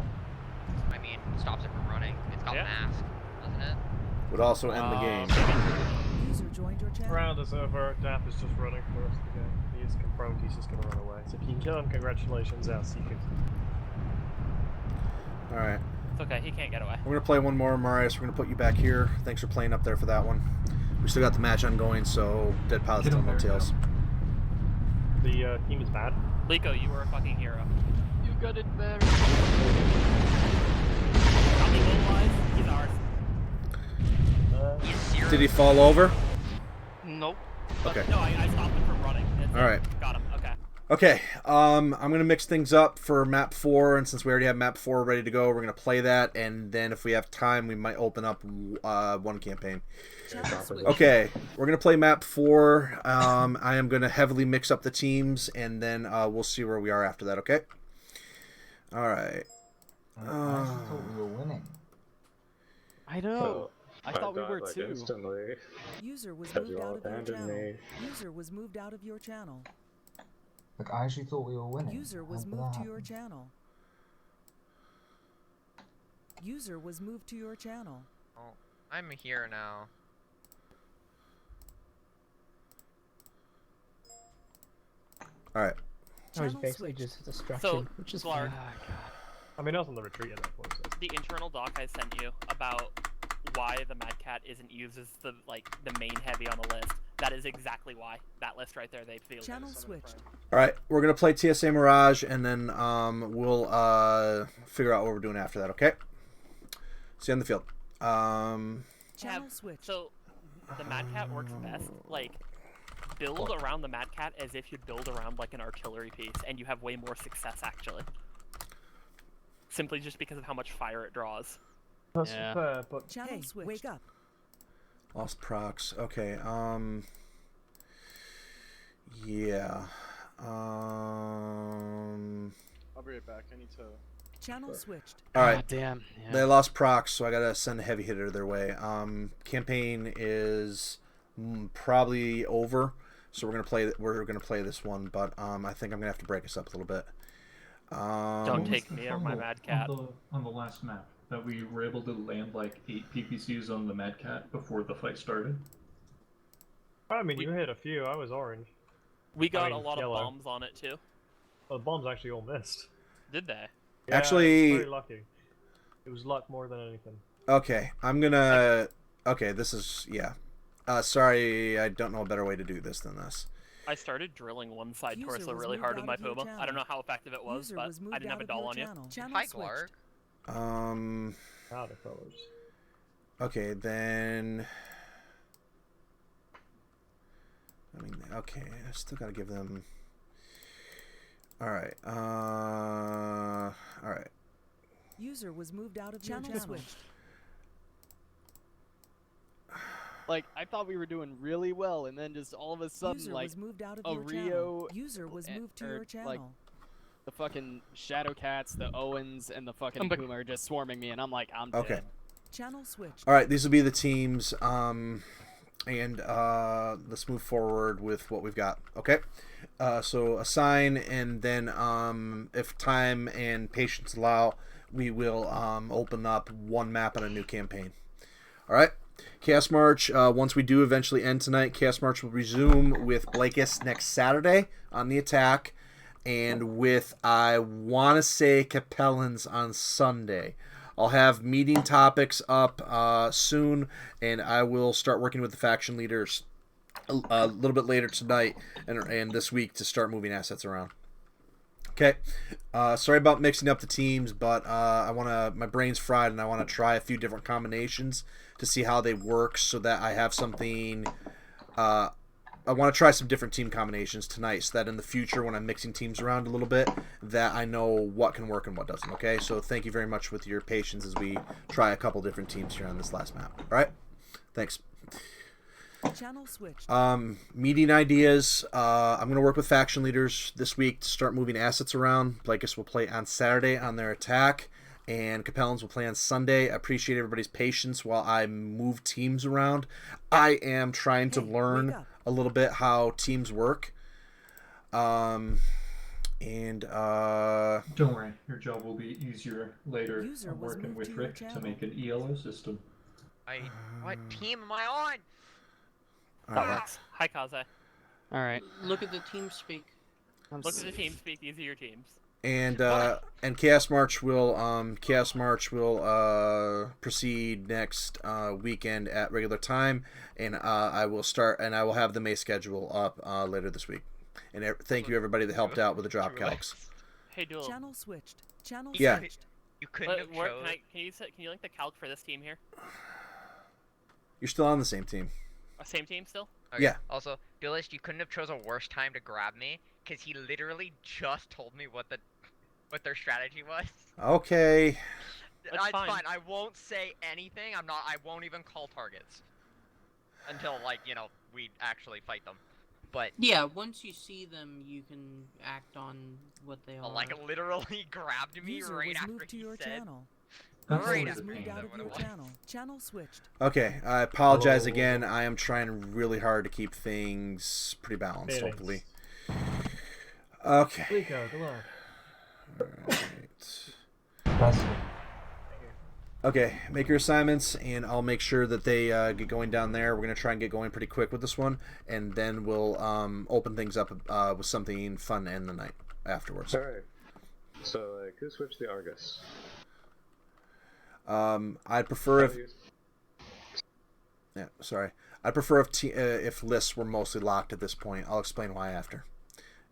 I mean, stops it from running. It's got mask, doesn't it? Would also end the game. User joined your channel. Around the server, Dap is just running for the rest of the game. He is confirmed he's just gonna run away. So if you can kill him, congratulations, else you can. Alright. It's okay, he can't get away. We're going to play one more, Marius. We're going to put you back here. Thanks for playing up there for that one. We still got the match ongoing, so Dead Pilots don't know tails. The team is bad. Liko, you were a fucking hero. You got it very. He's ours. Did he fall over? Nope. Okay. No, I stopped him from running. Alright. Got him, okay. Okay, I'm going to mix things up for map 4, and since we already have map 4 ready to go, we're going to play that, and then if we have time, we might open up one campaign. Okay, we're going to play map 4. I am going to heavily mix up the teams, and then we'll see where we are after that, okay? Alright. I actually thought we were winning. I know. I thought we were like too. Instantly. User was Have moved you all out of your abandoned channel. me? User was moved out of your channel. Like, I actually thought we were winning. User was How did moved that to your happen? channel. User was moved to your channel. Oh, I'm here now. Alright. I was basically just a distraction, So, which is Glarg, fine. I mean, I was on the retreat at that point. So. the internal doc I sent you about why the Mad Cat isn't used as the main heavy on the list. That is exactly why. That list right there, they feel. Channel switched. Alright, we're going to play TSA Mirage, and then we'll figure out what we're doing after that, okay? See you on the field. Channel switched. So, the Mad Cat works best, like, build around the Mad Cat as if you'd build around, like, an artillery piece, and you have way more success, actually. Simply just because of how much fire it draws. That's fair, but Channel switched. Wake up. Lost procs. Okay, yeah. I'll be right back. I need to. Channel switched. Alright. Ah, damn. Yeah. They lost procs, so I gotta send a heavy hitter their way. Campaign is probably over, so we're gonna play this one, but I think I'm gonna have to break us up a little bit. Don't take me or my Mad Cat. On the last map, that we were able to land like 8 PPCs on the Mad Cat before the fight started. I mean, you hit a few. I was orange. We got I mean, a lot yellow. of bombs on it, too. Well, the bombs actually all missed. Did they? Yeah, Actually- I was very lucky. It was luck more than anything. Okay, I'm gonna... Okay, this is... Yeah. Sorry, I don't know a better way to do this than this. I started drilling one side User torso was really moved hard with out my of your Puma. I don't know how effective it was, User but was I moved didn't have out a of doll your on you. channel. Channel Hi, switched. Glarg. Howdy, fellas. Okay, then... I mean, okay, I still gotta give them... Alright, alright. User was moved out of your channel. Switched. Like, I thought we were doing really well, and then just all of a sudden, User like, was moved out of a your Rio... channel. User was moved to or, your channel. like, the fucking Shadow Cats, the Owens, and the fucking Puma are just swarming me, and I'm like, I'm Okay. dead. Channel switched. Alright, these will be the teams, and let's move forward with what we've got, okay? So assign, and then if time and patience allow, we will open up one map on a new campaign. Alright? Chaos March, once we do eventually end tonight, Chaos March will resume with Blakis next Saturday on the attack, and with, I want to say, Capellans on Sunday. I'll have meeting topics up soon, and I will start working with the faction leaders a little bit later tonight and this week to start moving assets around. Okay, sorry about mixing up the teams, but my brain's fried, and I want to try a few different combinations to see how they work, so that I have something. I want to try some different team combinations tonight, so that in the future, when I'm mixing teams around a little bit, that I know what can work and what doesn't. Okay, so thank you very much with your patience as we try a couple different teams here on this last map. All right, thanks. Channel switched. Meeting ideas. I'm going to work with faction leaders this week to start moving assets around. Blakis will play on Saturday on their attack, and Capellans will play on Sunday. I appreciate everybody's patience while I move teams around. I am trying to learn a little bit how teams work. And don't worry, your job will be easier later. I'm working with Rick to make an ELO system. What team am I on? That works. Hi, Kaze. Alright. Look at the team speak. Look at the team speak. These are your teams. And Chaos March will proceed next weekend at regular time, and I will have the May schedule up later this week. And thank you everybody that helped out with the drop calcs. Hey, Duel. Channel switched. Channel Yeah. switched. You couldn't have chose. Can you link the calc for this team here? You're still on the same team. Same team still? Okay. Yeah. Also, Duelist, you couldn't have chose a worse time to grab me, because he literally just told me what their strategy was. Okay. That's fine. I won't say anything. I won't even call targets until we actually fight them. But yeah, once you see them, you can act on what they are. Like literally grabbed me right after moved to your said. channel. Right User was moved out of your channel. Channel switched. Okay, I apologize again. I am trying really hard to keep things pretty balanced, hopefully. Okay. Rico, come on. Alright. Okay, make your assignments, and I'll make sure that they get going down there. We're going to try and get going pretty quick with this one, and then we'll open things up with something fun to end the night afterwards. Alright. So, who switched the Argus? I'd prefer if... Yeah, sorry. I'd prefer if lists were mostly locked at this point. I'll explain why after.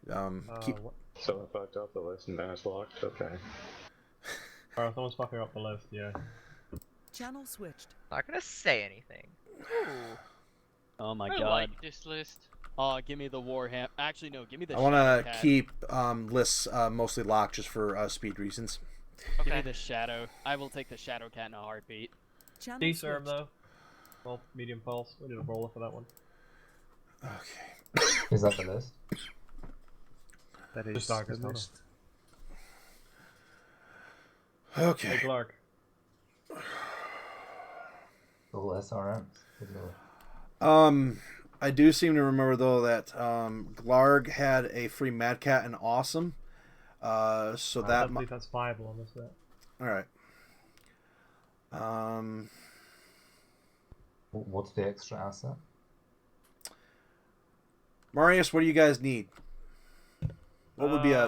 Someone fucked up the list and then it's locked? Okay. Alright, someone's fucking up the list, yeah. Channel switched. Not gonna say anything. Ooh. Oh my I god. like this list. Oh, give me the Warhammer. Actually, no, give me the I want to Shadowcat. keep lists mostly locked just for speed reasons. Give me the Shadow. I will take the Shadowcat in a heartbeat. D-Serm though. Well, medium pulse. We did a roller for that one. Okay. Is that the list? That is the list. Okay. Hey, Clark. All SRMs. I do seem to remember though that Glarg had a free Mad Cat and Awesome. So that that's viable on this set. All right. What's the extra asset? Marius, what do you guys need? What would be a...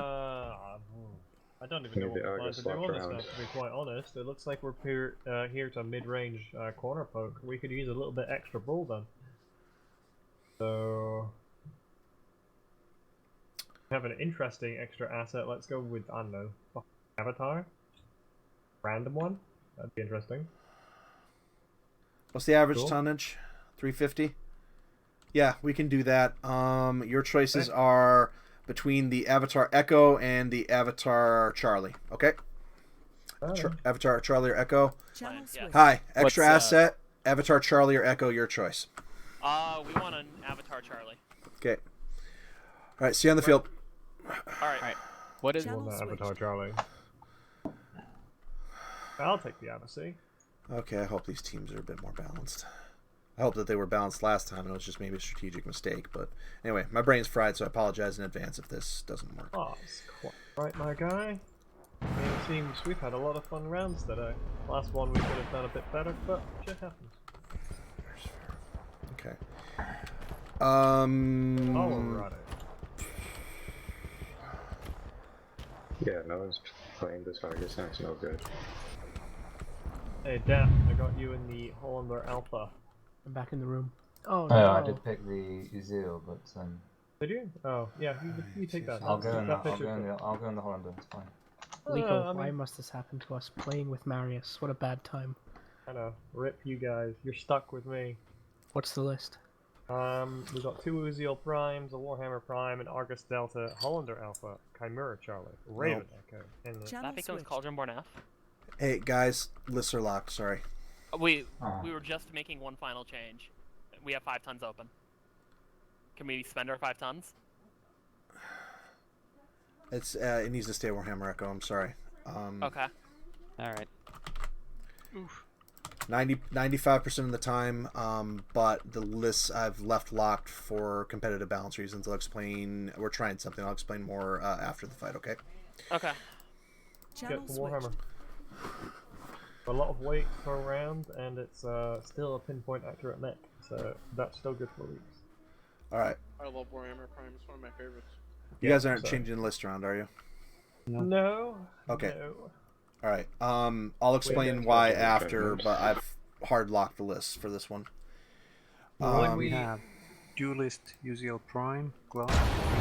I don't even know what we're planning to do on this map, to be quite honest. It looks like we're here to mid-range corner poke. We could use a little bit extra bull then. So... we have an interesting extra asset. Let's go with, I don't know, Avatar? Random one? That'd be interesting. What's the average Cool. tonnage? 350? Yeah, we can do that. Your choices are between the Avatar Echo and the Avatar Charlie. Okay? Avatar Charlie or Echo? Hi, extra asset, Avatar Charlie or Echo, your choice. We want an Avatar Charlie. Okay. Alright, see you on the field. Alright. What is Avatar Charlie? I'll take the Odyssey. Okay, I hope these teams are a bit more balanced. I hope that they were balanced last time and it was just maybe a strategic mistake. But anyway, my brain's fried, so I apologize in advance if this doesn't work. Oh, it's quite right, my guy. I mean, it seems we've had a lot of fun rounds today. Last one we could have done a bit better, but shit happens. Okay. Alright. Yeah, no one's playing this Argus and it's no good. Hey, Dan, I got you in the Hollander Alpha. I'm back in the room. Oh, Oh, no. I did pick the Uzil, but Did you? Oh, yeah, you take that. I'll go in That the picture's good. I'll go in the Hollander. It's fine. Lico, I mean- why must this happen to us? Playing with Marius. What a bad time. I know. Rip you guys. You're stuck with me. What's the list? We got 2 Uziel Primes, a Warhammer Prime, an Argus Delta, Hollander Alpha, Chimera Charlie, Raven Echo, and the... That becomes Cauldron-born F. Hey, guys, lists are locked, sorry. We were just making one final change. We have 5 tons open. Can we spend our 5 tons? It needs to stay Warhammer Echo, I'm sorry. Okay. All right. 95% of the time, but the lists I've left locked for competitive balance reasons. I'll explain. We're trying something. I'll explain more after the fight. Okay. Okay. Get the Warhammer. A lot of weight per round, and it's still a pinpoint accurate mech, so that's still good for weeks. All right. I love Warhammer Prime. It's one of my favorites. You guys aren't changing the list around, are you? No. Okay. No. All right. I'll explain why after, but I've hard locked the list for this one. We have Duelist, UZL Prime, Glass,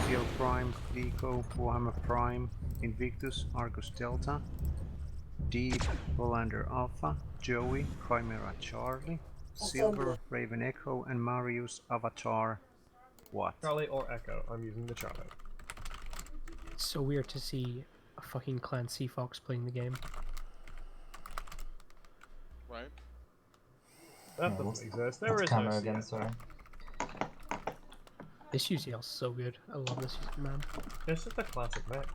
UZL Prime, Deco, Warhammer Prime, Invictus, Argus Delta, Deep, Volander Alpha, Joey, Chimera Charlie, Silver, Raven Echo, and Marius Avatar. What? Charlie or Echo? I'm using the Charlie. It's so weird to see a fucking Clan Seafox playing the game. Right. That doesn't exist. There What's is no camera again, CS. sorry. This UCL's so good. I love this man. It's just a classic mech.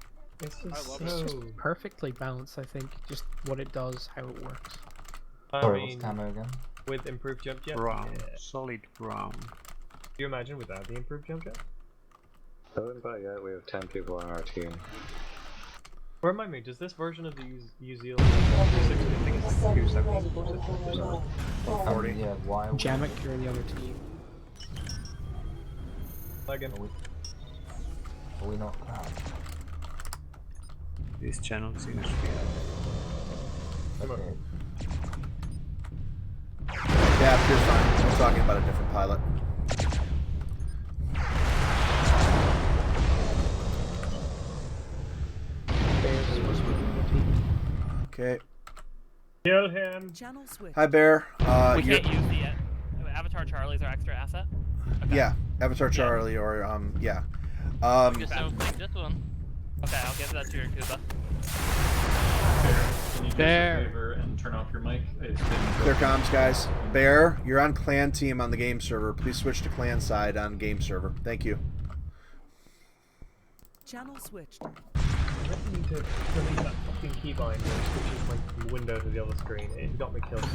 It's just It's just perfectly balanced, I think. Just what it does, how it works. Sorry, what's camera again? With improved jump jet? Brown. Yeah. Solid brown. Do you imagine without the improved jump jet? But yeah, we have 10 people on our team. Remind me, does this version of the UZL 260 40? Yeah, why? Jamek, you're in the other team. Again. Are we not crowd? This channel seems to Okay. Yeah, you're fine. We're talking about a different pilot. Okay. Kill him. Channel switch. Hi, Bear. We can't use the Avatar Charlie's our extra asset. Okay. Yeah, Avatar Charlie or yeah. Guess I'll take that one. Okay, I'll give that to your Kuba. Can you do us a favor and turn off your mic? It's been Clear comms, guys. Bear, you're on clan team on the game server. Please switch to clan side on game server. Thank you. Channel switched. I need to delete that fucking keybind and switch my window to the other screen. It got me killed.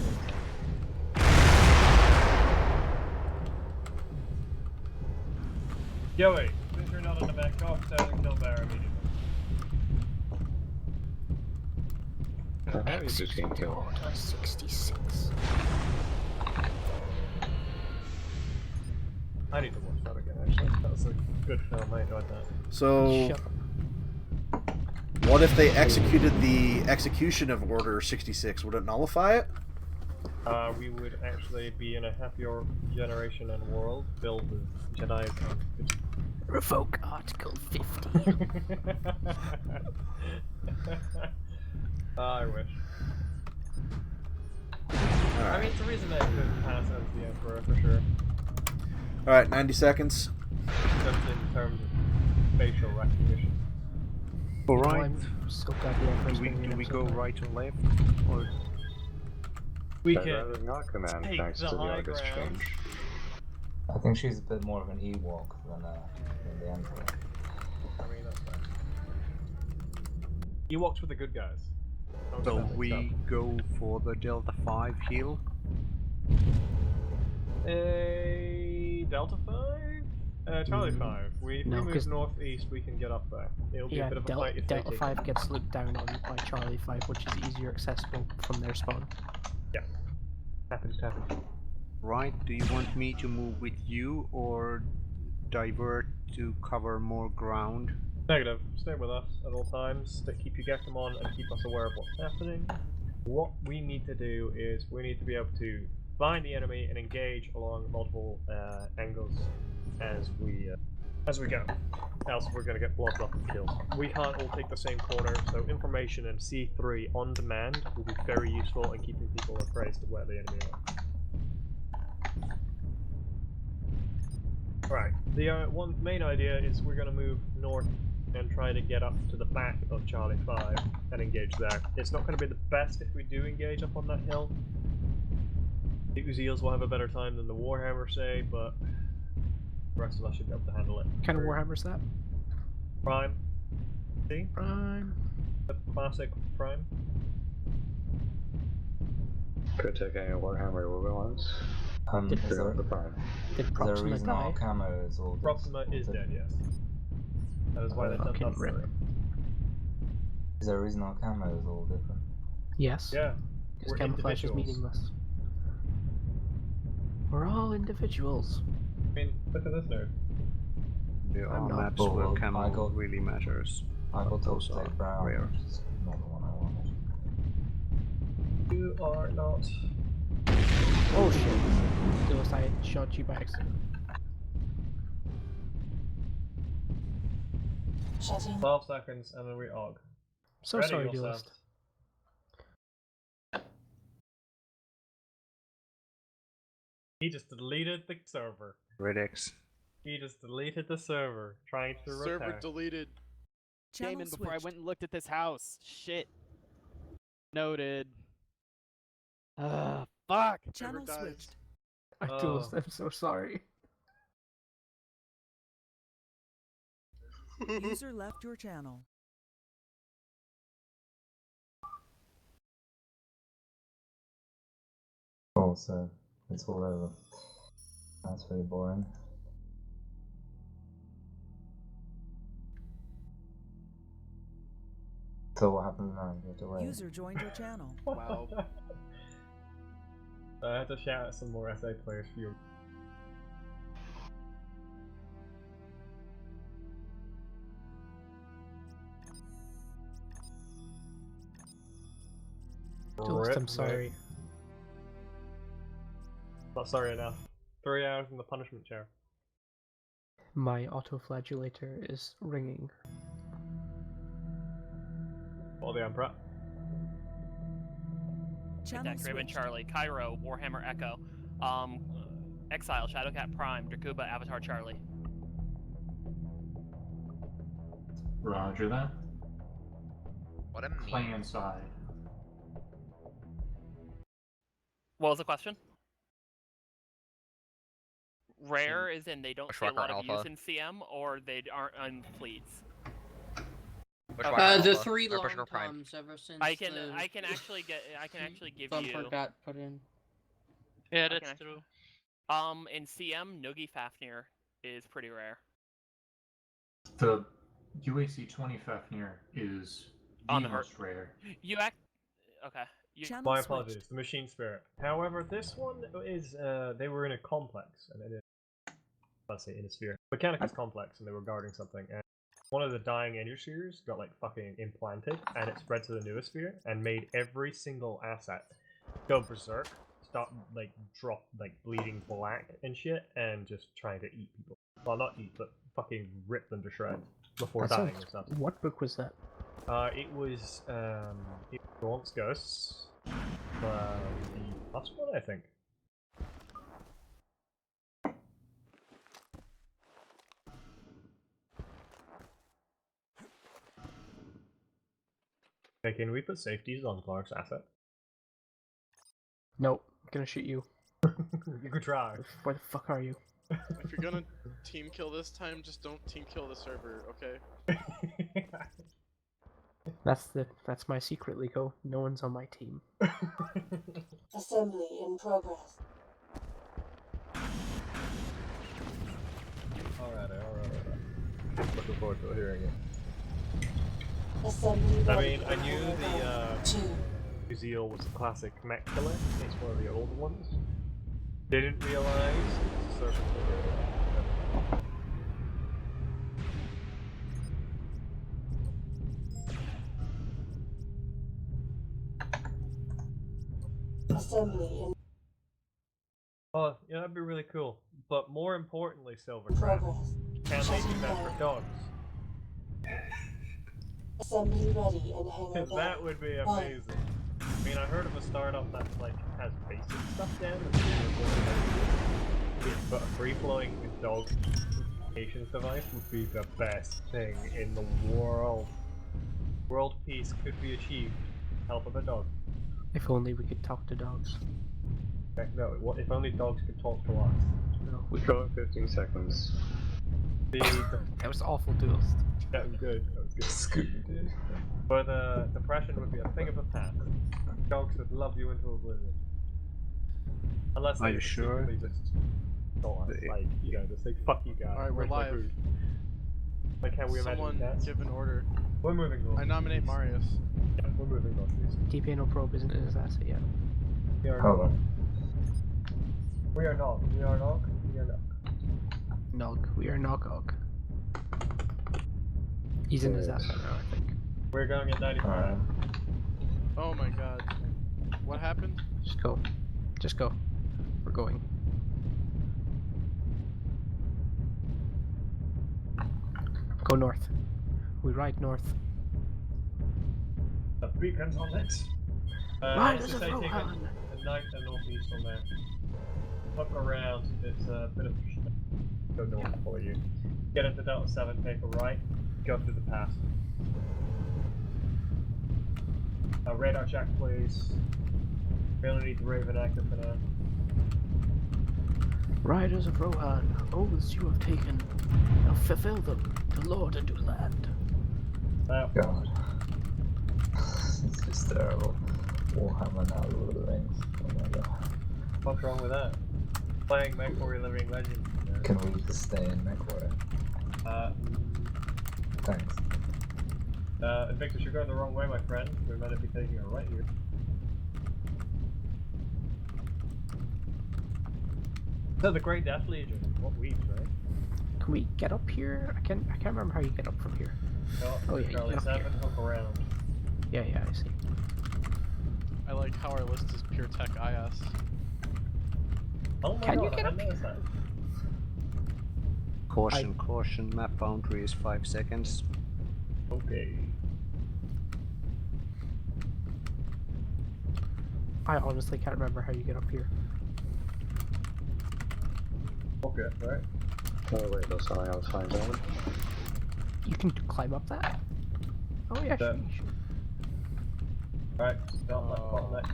Joey, since you're not in the back, go upstairs and kill Bear immediately. How is this game killed? 66. I need to watch that again, actually. That was a good film, I enjoyed that. So, what if they executed the execution of Order 66? Would it nullify it? We would actually be in a happier generation and world filled with Jedi and Revoke Article 50. I wish. I mean, Theresa May could pass as the Emperor for sure. Alright, 90 seconds. Just in terms of facial recognition. Alright. So glad the Emperor's Do gonna be we an go episode. right or left? Or We I'd can rather not command take thanks the to the high August ground. change. I think she's a bit more of an Ewok than the Emperor. I mean, that's fine. You walked with the good guys. Don't so get that we mixed up. go for the Delta 5 heal? Delta 5? Charlie 5. If we No, move 'cause- northeast, we can get up there. It'll be a Yeah, bit of a fight if Delta they 5 gets looked down on by Charlie 5, which is easier accessible from their spawn. Yeah. Happens. Right, do you want me to move with you or divert to cover more ground? Negative. Stay with us at all times. Keep your Gekamon and keep us aware of what's happening. What we need to do is we need to be able to find the enemy and engage along multiple angles as we go. Else we're going to get blocked up and killed. We can't all take the same corner, so information and C3 on demand will be very useful in keeping people appraised of where the enemy are. Right. The one main idea is we're going to move north and try to get up to the back of Charlie 5 and engage there. It's not going to be the best if we do engage up on that hill. The Uziels will have a better time than the Warhammer, say, but the rest of us should be able to handle it. What kind of Warhammer's that? Prime. See? Prime. The classic Prime. Could take any Warhammer ones. Did Figure out the plan. Did Is there a Proxima reason die? our camo is all Proxima is dead, yes. That is why they jumped Fucking off rip. the Is there a reason our camo is all different? Yes. Yeah. Because We're camouflage is individuals. meaningless. We're all individuals. I mean, look at this nerd. There I'm are not. maps Oh, where well, camo I got- really matters. I but got told those to are take brown, rare. which is not the one I wanted. You are not. Oh shit. Duelist, I shot you by accident. Shutting. 12 seconds and then we og. So Ready sorry, yourself. Duelist. He just deleted the server. Redx. He just deleted the server, trying to Server repair. deleted. Channel Damon, before I switched. went and looked at this house. Shit. Noted. Fuck. Channel dies. switched. Duelist, I'm so sorry. User left your channel. Oh, so it's all over. That's really boring. So what happens now? You have to wait. User joined your channel. Wow. I had to shout at some more SA players for you. Duelist, Rip, I'm sorry. mate. Not sorry enough. 3 hours in the punishment chair. My autoflagellator is ringing. All the Emperor. Channel Deck, Raven, switched. Charlie, Cairo, Warhammer Echo, Exile, Shadowcat Prime, Dracuba, Avatar Charlie. Roger that. What a Play meme. inside. What was the question? Rare is in they don't see a Bushwhacker lot of use Alpha. in CM, or they aren't on fleets. Bushwhacker The Alpha, 3 or long Bushwhacker Prime. toms ever since I can the actually give bumper you. got put in. Yeah, I can that's true. In CM, Noogie Fafnir is pretty rare. The UAC 20 Fafnir is the On the most rare. You act okay. Channel My switched. apologies, the machine spirit. However, this one is, they were in a complex, and it is, let's say, in a sphere. Mechanicus complex, and they were guarding something, and one of the dying spheres got, like, fucking implanted, and it spread to the newest sphere, and made every single asset go berserk, start, like, bleeding black and shit, and just trying to eat people. Well, not eat, but fucking rip them to shreds before That dying sounds- and stuff. What book was that? It was Gaunt's Ghosts, the last one, I think. Okay, can we put safeties on Clark's asset? Nope, I'm gonna shoot you. You could try. Where the fuck are you? If you're gonna team kill this time, just don't team kill the server, okay? That's my secret, Liko. No one's on my team. Assembly in progress. Alright. Looking forward to hearing it. Assembly I ready. mean, I knew the Two. Uziel was a classic mech killer. It's one of the older ones. Didn't realize it's a servant. Assembly in Oh, yeah, that'd be really cool. But more importantly, Silvercraft, progress. can they do that for dogs? Assembly ready and hangar bay. That would be amazing. I mean, I heard of a startup that like has basic stuff down, but a free-flowing dog communications device would be the best thing in the world. World peace could be achieved with the help of a dog. If only we could talk to dogs. Okay, no, what if only dogs could talk to us? No, We go in 15 seconds. That was awful, Duelist. That was good. That was good. Scooby But depression would be a thing of the past. Dogs would love you into oblivion. Unless Are they you sure? particularly just don't like, you know, just say fuck you guys. Alright, we're where's my live. food? Like how we Someone imagine cats. give an order. We're moving north. I nominate Marius. Yeah, we're moving northeast. TPNO probe isn't in his asset yet. We are Hold not. on. We are not. We are not. We are not. Nog. We are Nogog. He's in his Yes. asset now, I think. We're going at 95. Oh my god. What happened? Just go. Just go. We're going. Go north. We ride north. The beacon's on it. Right, let's there's just a say take Rohan. a night and northeast on there. Look around. It's a bit of go north for you. Get into Delta 7, take a right, go through the pass. Radar check, please. We only need the Raven active for now. Riders of Rohan, oaths you have taken. Now fulfill them, the Lord and do land. Oh. God. This is terrible. Warhammer now, Lord of the Rings. Oh my god. What's wrong with that? Playing Mechwarrior Living Legend. Can we just stay in Mechwarrior? Thanks. Invictus, you're going the wrong way, my friend. We're meant to be taking a right here. So the Great Death Legion. What weeds, right? Can we get up here? I can't remember how you get up from here. Oh yeah, Charlie 7, hook around. Yeah, I see. I like how our list is pure tech IS. Oh my Can god, you get I up hadn't noticed that. Caution, caution, map boundary is 5 seconds. Okay. I honestly can't remember how you get up here. Okay, right? Oh wait, that's something else fine, gentlemen. You can climb up that? Oh yeah, sure, you should. Alright, stop that bottleneck.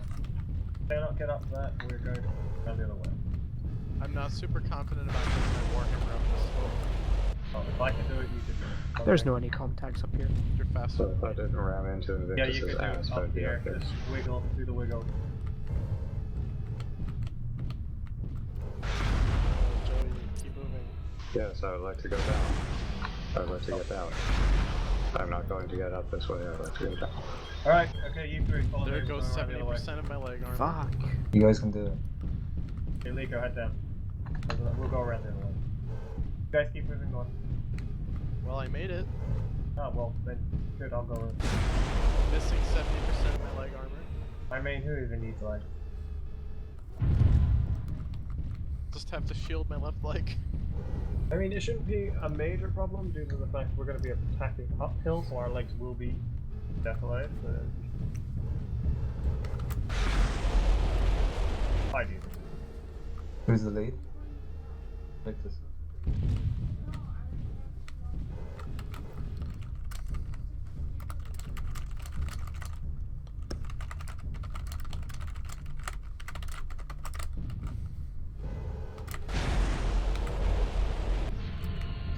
Cannot get up that, we're going down the other way. I'm not super confident about getting my Warhammer up this slope. Oh, if I can do it, you can do it. Okay. There's no any contacts up here. You're faster. So if I didn't ram into Yeah, you Invictus's can do ass, it up I'd be here. up there. Just wiggle, do the wiggle. Joey, keep moving. Yes, I would like to go down. I would like to get down. I'm not going to get up this way, I would like to go down. Alright, okay, you three follow me. There we're goes going around the other way. 70% of my leg armor. Fuck. You guys can do it. Okay, Lee, go head down. We'll go around the other way. You guys keep moving north. Well, I made it. Oh, well, then, good, I'll go in. Missing 70% of my leg armor. I mean, who even needs like? Just have to shield my left leg. I mean, it shouldn't be a major problem due to the fact we're going to be attacking uphill, so our legs will be defiled. I do. Who's the lead? Victus.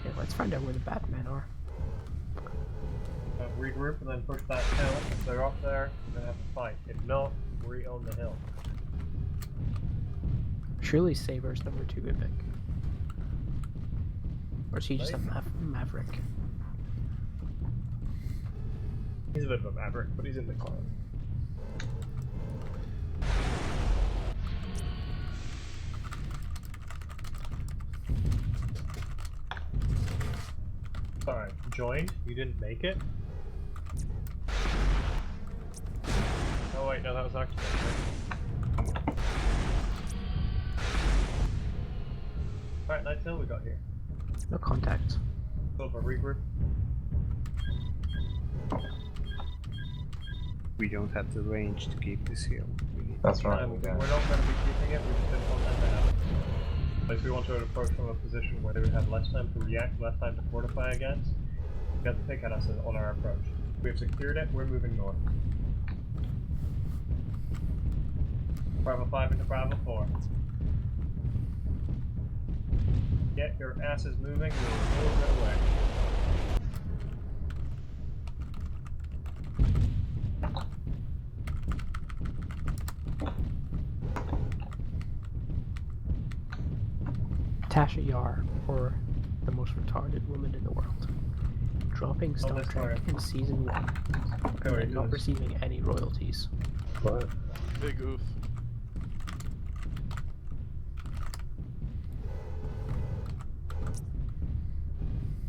Okay, let's find out where the Batmen are. Regroup and then push that hill. If they're up there, we're going to have to fight. If not, we own the hill. Surely Saber's number 2 Epic. Or is he just a maverick? He's a bit of a maverick, but he's in the clan. Sorry, joined? You didn't make it? Oh wait, no, that was actually... Alright, nice hill we got here. No contacts. Sort of a regroup. We don't have the range to keep this hill. We need That's to right. We're not going to be keeping it, we just didn't want that to happen. Like, we want to approach from a position where they would have less time to react, less time to fortify against. We have to pick at us on our approach. We have secured it, we're moving north. Bravo 5 into Bravo 4. Get your asses moving, we'll move it away. Tasha Yar, or the most retarded woman in the world, dropping Star this Trek part. in season 1 and Very then not good. receiving any royalties. What? Big oof.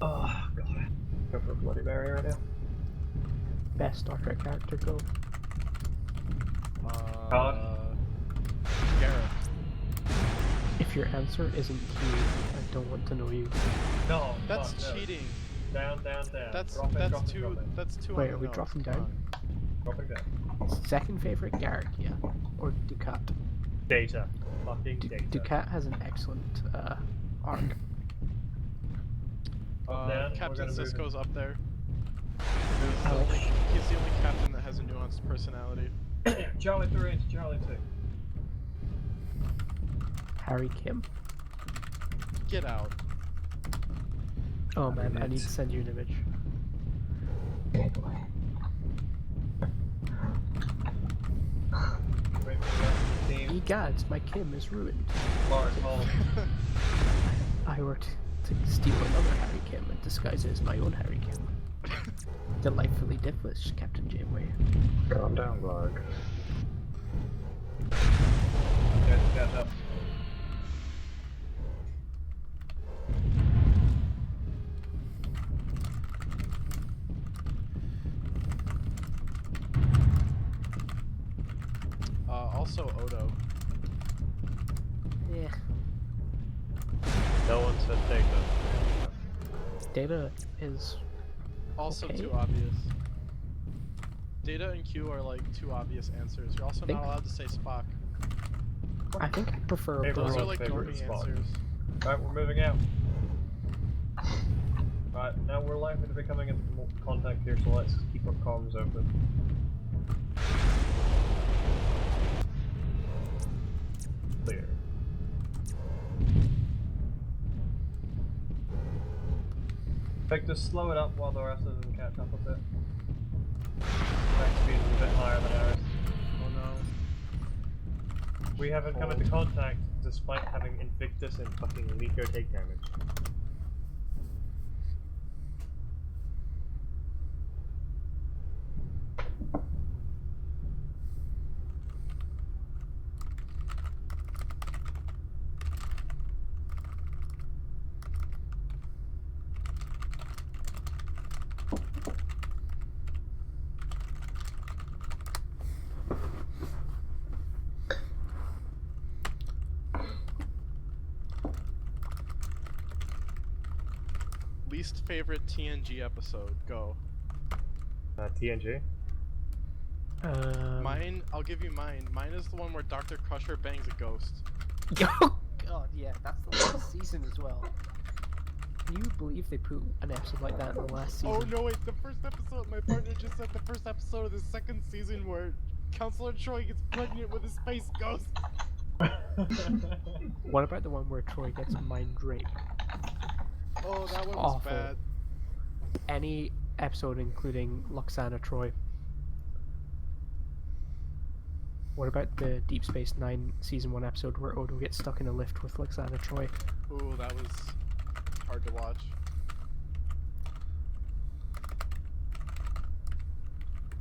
Oh god. Go for a bloody barrier right now. Best Star Trek character, go. Garrett. If your answer isn't Q, I don't want to know you. No, That's fuck, no. cheating. Down. That's drop it, drop it, too drop it. that's too Wait, on are the we nose. dropping Come down? on. Dropping down. Second favorite, Garrick, yeah. Or Ducat. Data. Fucking data. Ducat has an excellent arc. Up, down, we're Captain gonna move Sisko's in. up there. Alex. He's the only captain that has a nuanced personality. Charlie 3 into Charlie 2. Harry Kim. Get out. Oh man, I need to send you an image. Wait for the rest of the team. Egads, my Kim is ruined. Lars, hold. I were to steal another Harry Kim and disguise it as my own Harry Kim. Delightfully diffless, Captain Janeway. Calm down, Blarg. Get up. Also Odo. Yeah. No one said Data. Data is Also okay. too obvious. Data and Q are like two obvious answers. You're also not allowed to say Spock. I think I prefer Those are Blarg. like normie answers. Alright, we're moving out. Right, now we're likely to be coming into contact here, so let's keep our comms open. Clear. Victor, slow it up while the rest of them catch up a bit. Track speed is a bit higher than ours. Oh no. We haven't come into contact despite having Invictus and fucking Liko take damage. Least favorite TNG episode. Go. TNG? Mine, I'll give you mine. Mine is the one where Dr. Crusher bangs a ghost. Oh god, yeah, that's the last season as well. Can you believe they put an episode like that in the last season? Oh no, wait, the first episode, my partner just said the first episode of the second season where Counselor Troy gets pregnant with a space ghost. What about the one where Troy gets mind raped? Oh, that one was Awful. bad. Any episode including Luxana Troy. What about the Deep Space Nine Season 1 episode where Odo gets stuck in a lift with Luxana Troy? Ooh, that was hard to watch.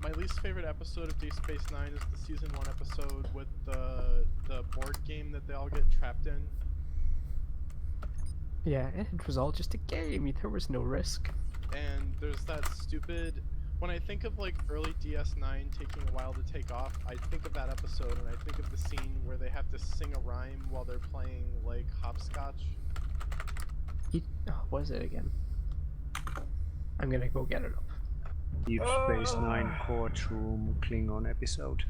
My least favorite episode of Deep Space Nine is the Season 1 episode with the board game that they all get trapped in. Yeah, it was all just a game. There was no risk. And there's that stupid... When I think of like early DS9 taking a while to take off, I think of that episode and I think of the scene where they have to sing a rhyme while they're playing like hopscotch. What is it again? I'm gonna go get it up. Deep Space Nine courtroom Klingon episode.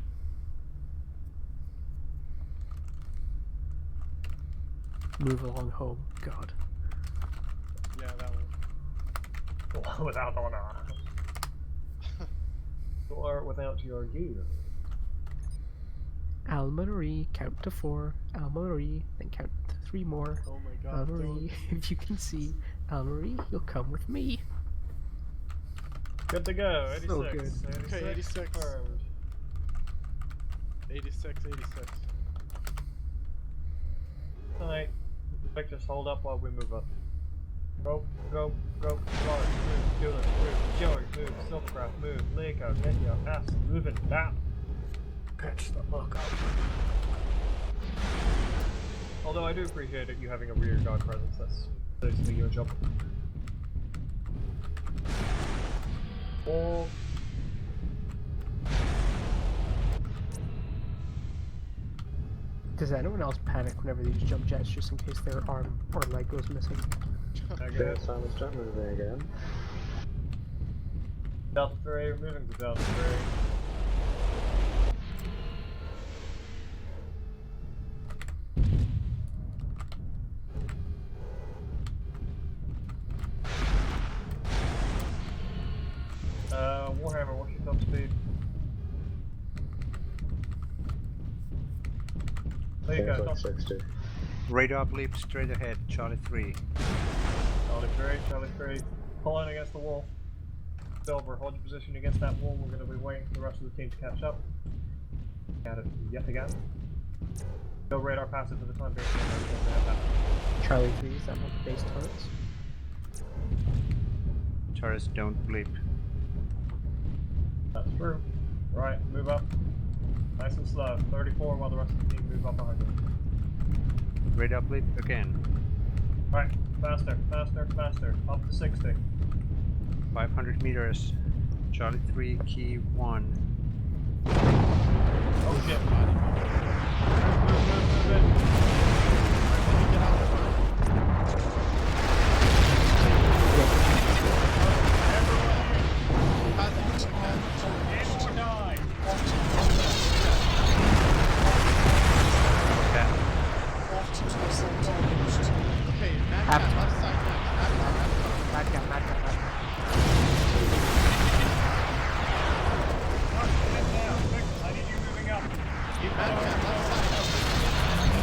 Move along home. God. Yeah, that one. Without honor. Or without your gear. Al-Marie, count to 4. Al-Marie, then count to 3 more. Oh my god. Al-Marie, if you can see. Al-Marie, you'll come with me. Good to go. 86. So good. Okay, 86. Confirmed. 86. Alright. Vic, just hold up while we move up. Go, go, go. Lars, move. Julius, move. Joey, move. Silvercraft, move. Lego, get your ass moving now. Catch the fuck up. Although I do appreciate it, you having a rear guard presence. That's basically your job. Oh. Does anyone else panic whenever they use jump jets just in case their arm or leg goes missing? Yeah, Simon's done moving again. Delta 3, moving to Delta 3. Warhammer, what's your top speed? There you go, Like 60. Radar bleep straight ahead, Charlie 3. Charlie 3. Pull in against the wall. Silver, hold your position against that wall. We're going to be waiting for the rest of the team to catch up. Got it yet again. Go radar passive for the time being. Charlie 3, is that not the base turrets? Turrets don't bleep. That's true. Right, move up. Nice and slow. 34 while the rest of the team move up behind you. Radar bleep again. Right, faster, faster, faster. Up to 60. 500 meters. Charlie 3, key 1. Oh shit. Okay, Mad Cat, left side next. Mad Cat. I need you moving up. You Mad Cat, left side.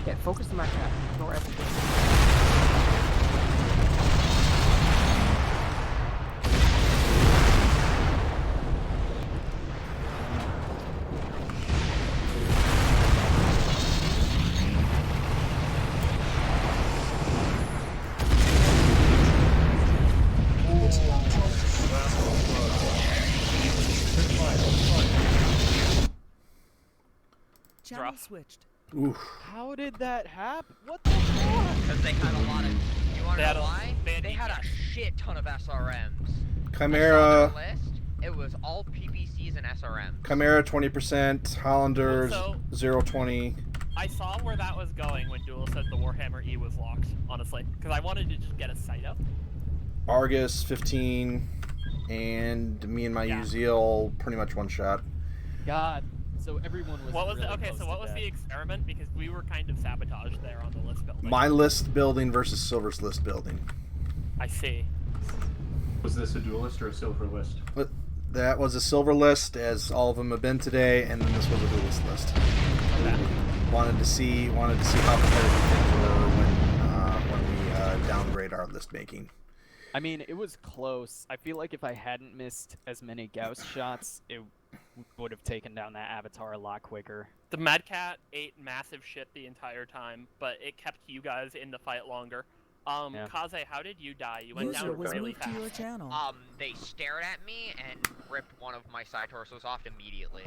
Yeah, focus the Mad Cat. Ignore everything. Channel switched. Oof. How did that happen? What the fuck? Because they had a lot of. You want They to had know a- why? they They had had a shit ton of SRMs. Chimera. I saw their list. It was all PPCs and SRMs. Chimera 20%, Hollanders So- 0.20. I saw where that was going when Duel said the Warhammer E was locked, honestly. Because I wanted to just get a sight up. Argus 15, and me and my Uziel pretty much one shot. God. So everyone was. What was really okay? close So to what was death. the experiment? Because we were kind of sabotaged there on the list building. My list building versus Silver's list building. I see. Was this a duelist or a silver list? But that was a silver list, as all of them have been today, and then this was a duelist list. Okay. Wanted to see how competitive things were when we downgrade our list making. I mean, it was close. I feel like if I hadn't missed as many Gauss shots, it would have taken down that avatar a lot quicker. The Mad Cat ate massive shit the entire time, but it kept you guys in the fight longer. Yeah. Kaze, how did you die? You went User down was really moved to fast. your channel. They stared at me and ripped one of my side torsos off immediately.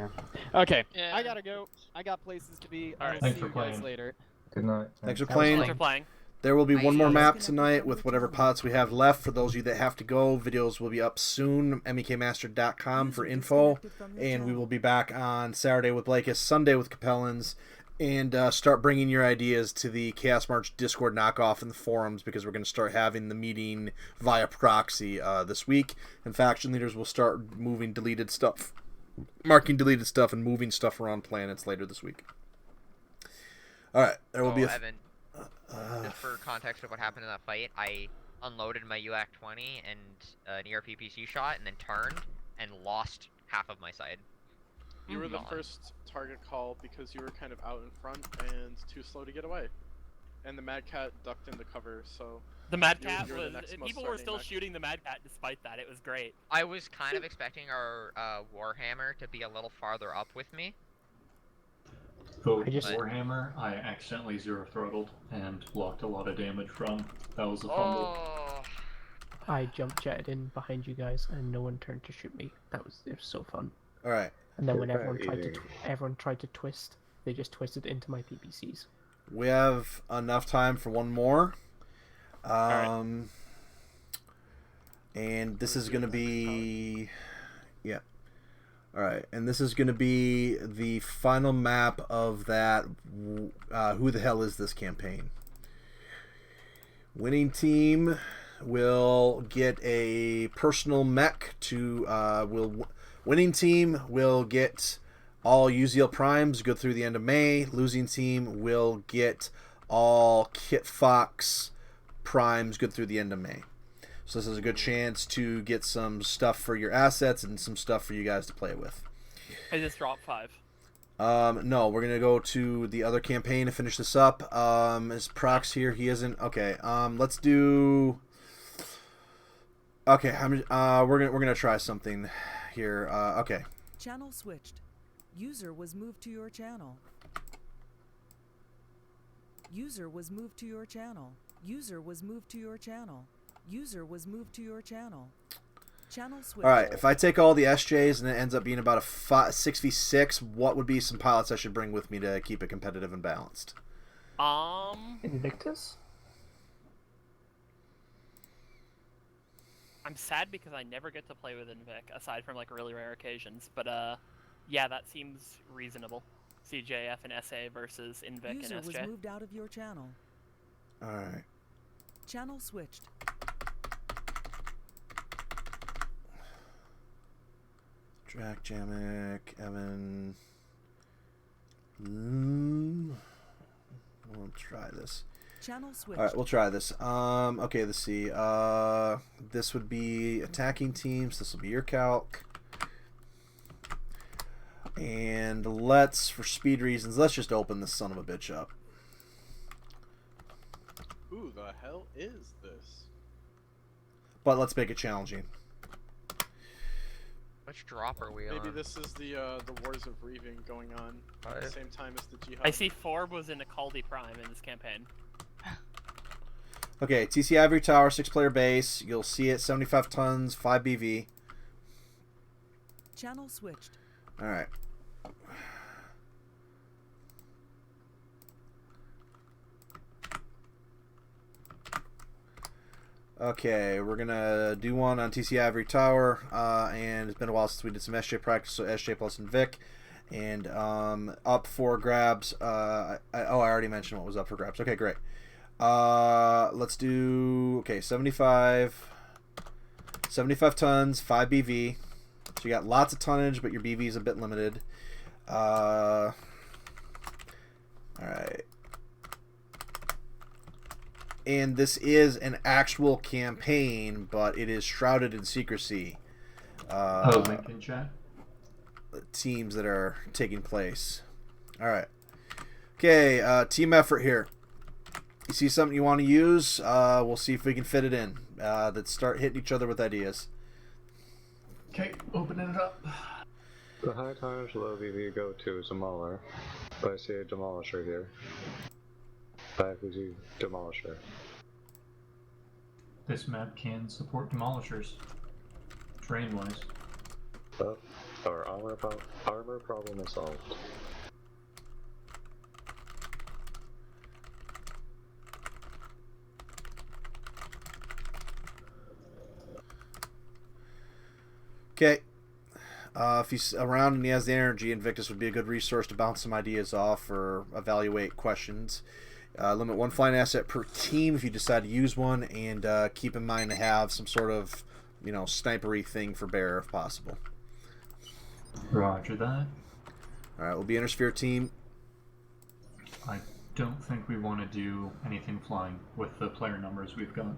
Okay, Yeah. I gotta go. I got places to be. Alright. I'll Thanks see for you guys playing. later. Good night. Thanks for That was playing. Thanks for playing. There will be one more Bye. map tonight with whatever pots we have left. For those of you that have to go, videos will be up soon. MEKmaster.com for info. And we will be back on Saturday with Blakis, Sunday with Capellans, and start bringing your ideas to the Chaos March Discord knockoff in the forums, because we're going to start having the meeting via proxy this week, and faction leaders will start moving deleted stuff, marking deleted stuff, and moving stuff around planets later this week. All right, there will be a... Evan, just for context of what happened in that fight, I unloaded my UAC-20 and an ERPPC shot, and then turned and lost half of my side. You were the first target call because you were kind of out in front and too slow to get away. And the Mad Cat ducked into cover, so... The Mad Cat was... People were still shooting the Mad Cat despite that. It was great. I was kind of expecting our Warhammer to be a little farther up with me. So Warhammer, I accidentally zero-throttled and blocked a lot of damage from. That was a fumble. I jump jetted in behind you guys, and no one turned to shoot me. It was so fun. All right. And then when everyone tried to twist, they just twisted into my PPCs. We have enough time for one more. And this is going to be... Yeah. Alright, and this is going to be the final map of that Who the Hell Is This campaign. Winning team will get a personal mech to... Winning team will get all Uziel primes good through the end of May. Losing team will get all Kit Fox primes good through the end of May. So this is a good chance to get some stuff for your assets and some stuff for you guys to play with. I just dropped 5. No, we're gonna go to the other campaign to finish this up. Is Prox here? He isn't. Okay. Let's do. Okay. We're gonna try something here. Okay. Channel switched. User was moved to your channel. User was moved to your channel. User was moved to your channel. User was moved to your channel. Channel switch. Alright, if I take all the SJs and it ends up being about a 6v6, what would be some pilots I should bring with me to keep it competitive and balanced? Invictus? I'm sad because I never get to play with Invic, aside from like really rare occasions, but yeah, that seems reasonable. CJF and SA versus Invic User and SJ. was moved out of your channel. Alright. Channel switched. Drac, Jamek, Evan. We'll try this. Channel switched. Alright, we'll try this. Okay, let's see. This would be attacking teams. This will be your calc. And let's, for speed reasons, let's just open this son of a bitch up. Who the hell is this? But let's make it challenging. Which drop are we on? Maybe this is the Wars of Reaving going on at the same time as the Jihad. I see Forb was in a Caldi Prime in this campaign. Okay, TC Ivory Tower, 6-player base. You'll see it, 75 tons, 5 BV. Channel switched. Alright. Okay, we're gonna do one on TC Ivory Tower, and it's been a while since we did some SJ practice, so SJ plus and Vic, and up for grabs. I already mentioned what was up for grabs. Okay, great. Let's do 75 tons, 5 BV. So you got lots of tonnage, but your BV is a bit limited. All right. And this is an actual campaign, but it is shrouded in secrecy. Link in chat. Teams that are taking place. All right. Okay, team effort here. You see something you want to use? We'll see if we can fit it in. Let's start hitting each other with ideas. Okay, opening it up. The high tonnage, low BV go to Demoler. I see a Demolisher here. I see Demolisher. This map can support demolishers, terrain-wise. Oh, our armor problem is solved. Okay. If he's around and he has the energy, Invictus would be a good resource to bounce some ideas off or evaluate questions. Limit one flying asset per team if you decide to use one, and keep in mind to have some sort of, snipery thing for Bear if possible. Roger that. Alright, we'll be Intersphere team. I don't think we want to do anything flying with the player numbers we've got.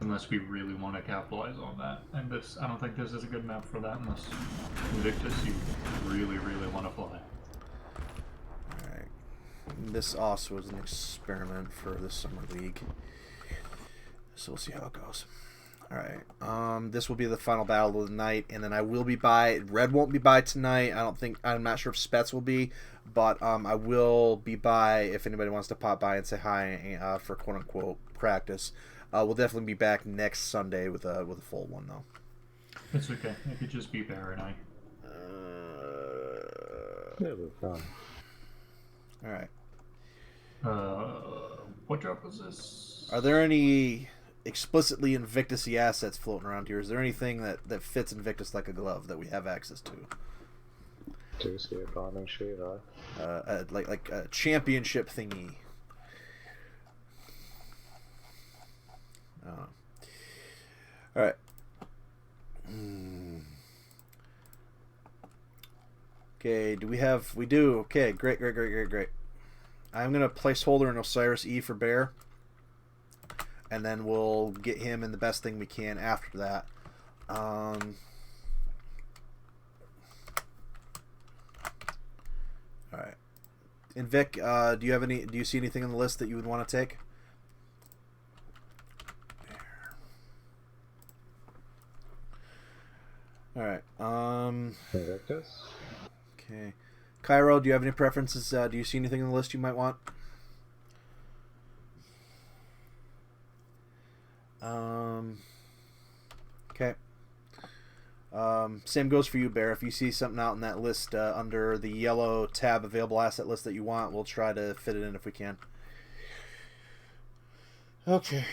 Unless we really want to capitalize on that. And I don't think this is a good map for that unless Invictus you really, really want to fly. Alright. This also was an experiment for the Summer League. So we'll see how it goes. Alright. This will be the final battle of the night, and then I will be by. Red won't be by tonight. I'm not sure if Spets will be, but I will be by if anybody wants to pop by and say hi for quote unquote practice. We'll definitely be back next Sunday with a full one though. It's okay. It could just be Bear and I. It'll be fun. Alright. What job was this? Are there any explicitly Invictus-y assets floating around here? Is there anything that fits Invictus like a glove that we have access to? Do you see a bombing sheet? Like a championship thingy. Alright. Okay, we do. Okay, great. I'm going to placeholder an Osiris E for Bear. And then we'll get him in the best thing we can after that. Alright. And Vic, do you see anything on the list that you would want to take? Alright. Invictus? Okay. Cairo, do you have any preferences? Do you see anything on the list you might want? Okay. Same goes for you, Bear. If you see something out in that list under the yellow tab available asset list that you want, we'll try to fit it in if we can. Okay.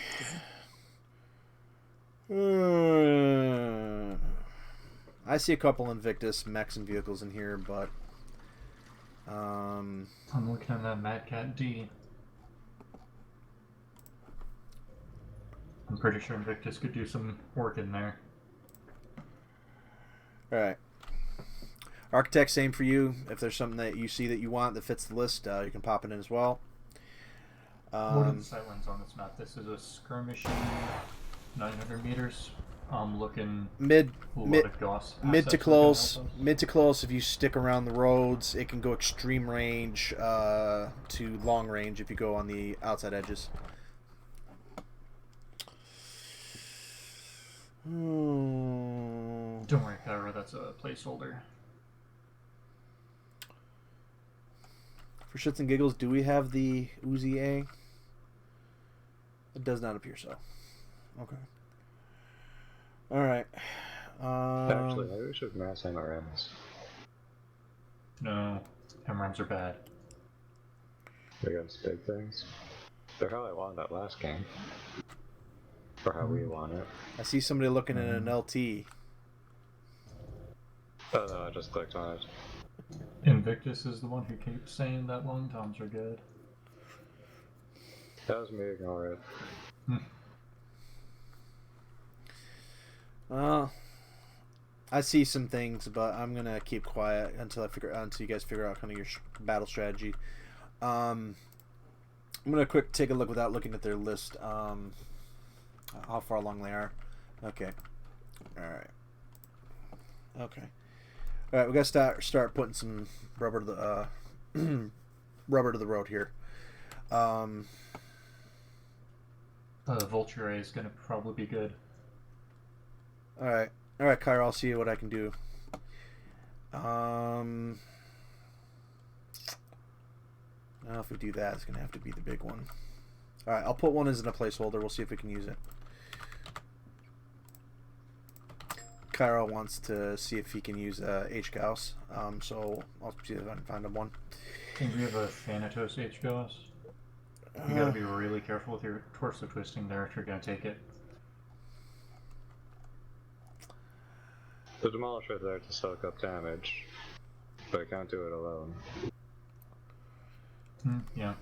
I see a couple Invictus mechs and vehicles in here, but I'm looking at that Mad Cat D. I'm pretty sure Invictus could do some work in there. Alright. Architect, same for you. If there's something that you see that you want that fits the list, you can pop it in as well. What are the sight lines on this map? This is a skirmishing 900 meters. I'm looking mid to close. Assets Mid to close. If you stick around the roads, it can go extreme range to long range if you go on the outside edges. Don't worry, Kyra, that's a placeholder. For shits and giggles, do we have the Uzi A? It does not appear so. Okay. Alright. Actually, maybe we should mass MRMs. No, MRMs are bad. Against big things. They're how I won that last game. Or how we won it. I see somebody looking at an LT. Oh no, I just clicked on it. Invictus is the one who keeps saying that long toms are good. That was me, ignore it. I see some things, but I'm gonna keep quiet until you guys figure out kind of your battle strategy. I'm gonna take a look without looking at their list. How far along they are. Okay. Alright. Okay. Alright, we gotta start putting some rubber to the rubber to the road here. Vulture A is gonna probably be good. Alright. Alright, Kyra, I'll see what I can do. Now if we do that, it's gonna have to be the big one. Alright, I'll put one as in a placeholder. We'll see if we can use it. Kyra wants to see if he can use H-Gauss, so I'll see if I can find him one. I think we have a Thanatos H-Gauss. You gotta be really careful with your torso twisting there if you're gonna take it. The Demolisher is there to soak up damage, but it can't do it alone. Yeah.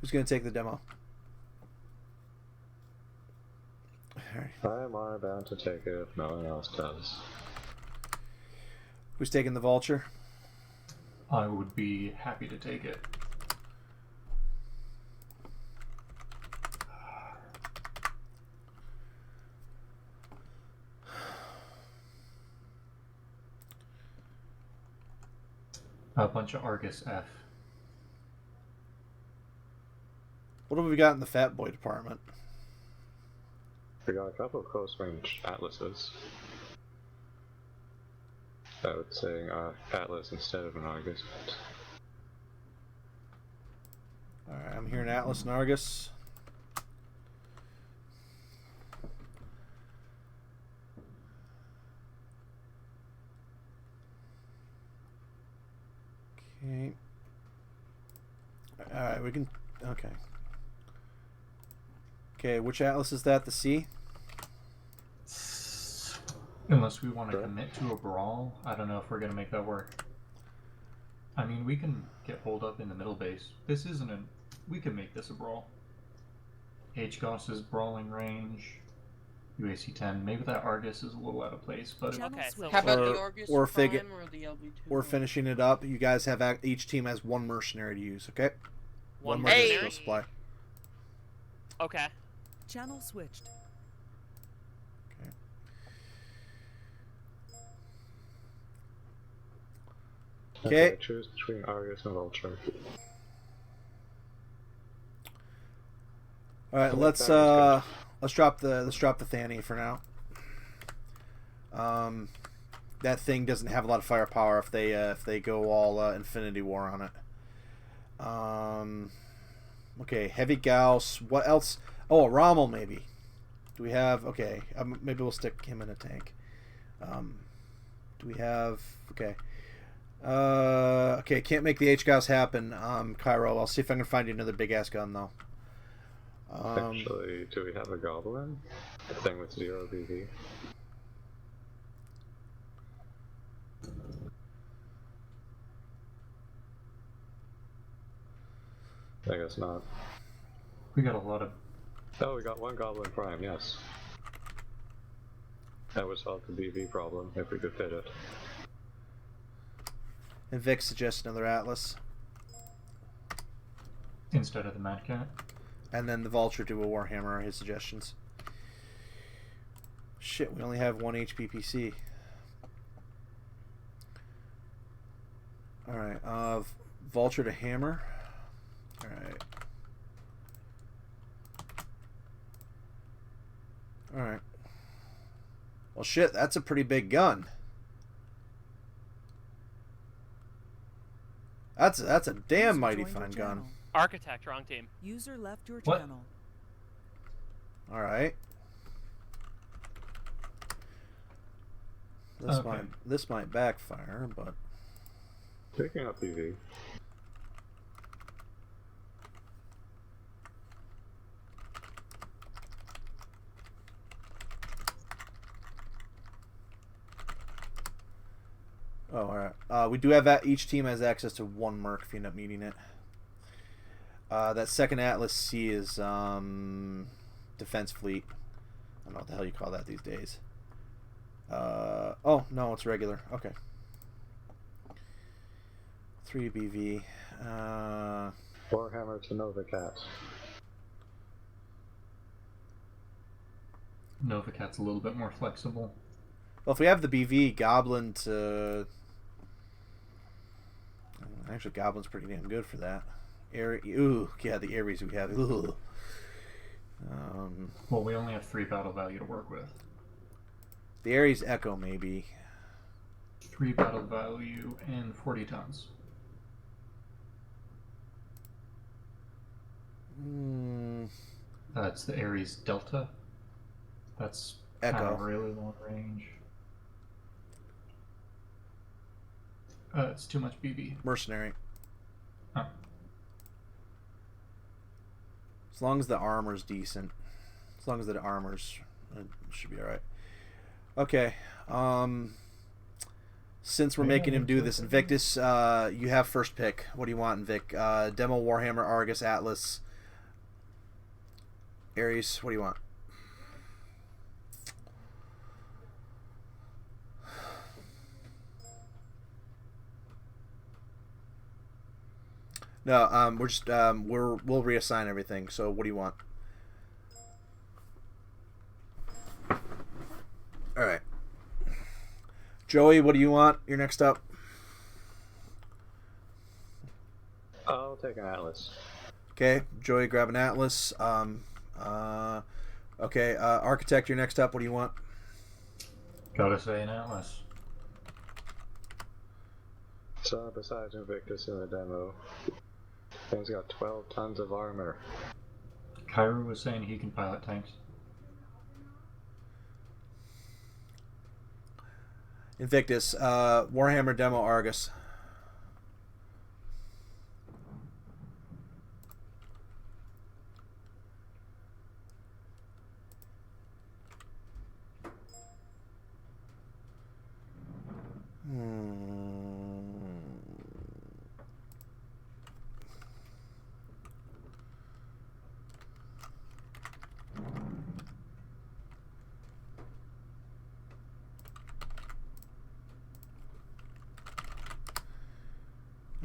Who's gonna take the demo? I'm bound to take it if no one else does. Who's taking the Vulture? I would be happy to take it. A bunch of Argus F. What have we got in the Fat Boy department? We got a couple of close range Atlases. I would say Atlas instead of an Argus. Alright, I'm hearing Atlas and Argus. Okay. Alright, we can... Okay. Okay, which Atlas is that? The C? Unless we want to commit to a brawl, I don't know if we're going to make that work. I mean, we can get holed up in the middle base. This isn't a... We can make this a brawl. HGOS's brawling range. UAC 10. Maybe that Argus is a little out of place, but... Okay, so how about the Argus Prime or the LB2? We're finishing it up. You guys have... Each team has one mercenary to use, okay? One mercenary supply. Okay. Channel switched. Okay. Choose between Argus and Vulture. All right, let's drop the Thani for now. That thing doesn't have a lot of firepower if they go all Infinity War on it. Okay, Heavy Gauss. What else? Oh, a Rommel maybe. Do we have? Okay, maybe we'll stick him in a tank. Do we have? Okay. Okay, can't make the H-Gauss happen, Cairo. I'll see if I can find you another big-ass gun, though. Actually, do we have a Goblin? The thing with 0 BV? I guess not. We got a lot of... Oh, we got one Goblin Prime, yes. That would solve the BV problem, if we could fit it. And Vic suggests another Atlas. Instead of the Mad Cat. And then the Vulture do a Warhammer are his suggestions. Shit, we only have one HPPC. Alright, Vulture to Hammer. Alright. Alright. Well, shit, that's a pretty big gun. That's a damn mighty fine gun. Architect, wrong team. User left your What? channel. All right. This might backfire, but Picking up BV. oh, all right. We do have each team has access to one Merc if you end up needing it. That second Atlas C is defense fleet. I don't know what the hell you call that these days. Oh no, it's regular. Okay. 3 BV. Warhammer to Nova Cat. Nova Cat's a little bit more flexible. Well, if we have the BV, Goblin to... Actually, Goblin's pretty damn good for that. Ooh, yeah, the Ares we have. Ooh. Well, we only have 3 battle value to work with. The Ares Echo, maybe. 3 battle value and 40 tons. That's the Ares Delta. That's Echo. kind of really long range. It's too much BB. Mercenary. Oh. As long as the armor's decent. As long as the armor's It should be all right. Okay. Since we're making him do this, Invictus, you have first pick. What do you want, Vic? Demo, Warhammer, Argus, Atlas, Ares. What do you want? No, we're just we'll reassign everything. So what do you want? All right. Joey, what do you want? You're next up. I'll take an Atlas. Okay, Joey, grab an Atlas. Okay, Architect, you're next up. What do you want? Gotta say an Atlas. So besides Invictus in the demo, thing's got 12 tons of armor. Cairo was saying he can pilot tanks. Invictus, Warhammer demo, Argus.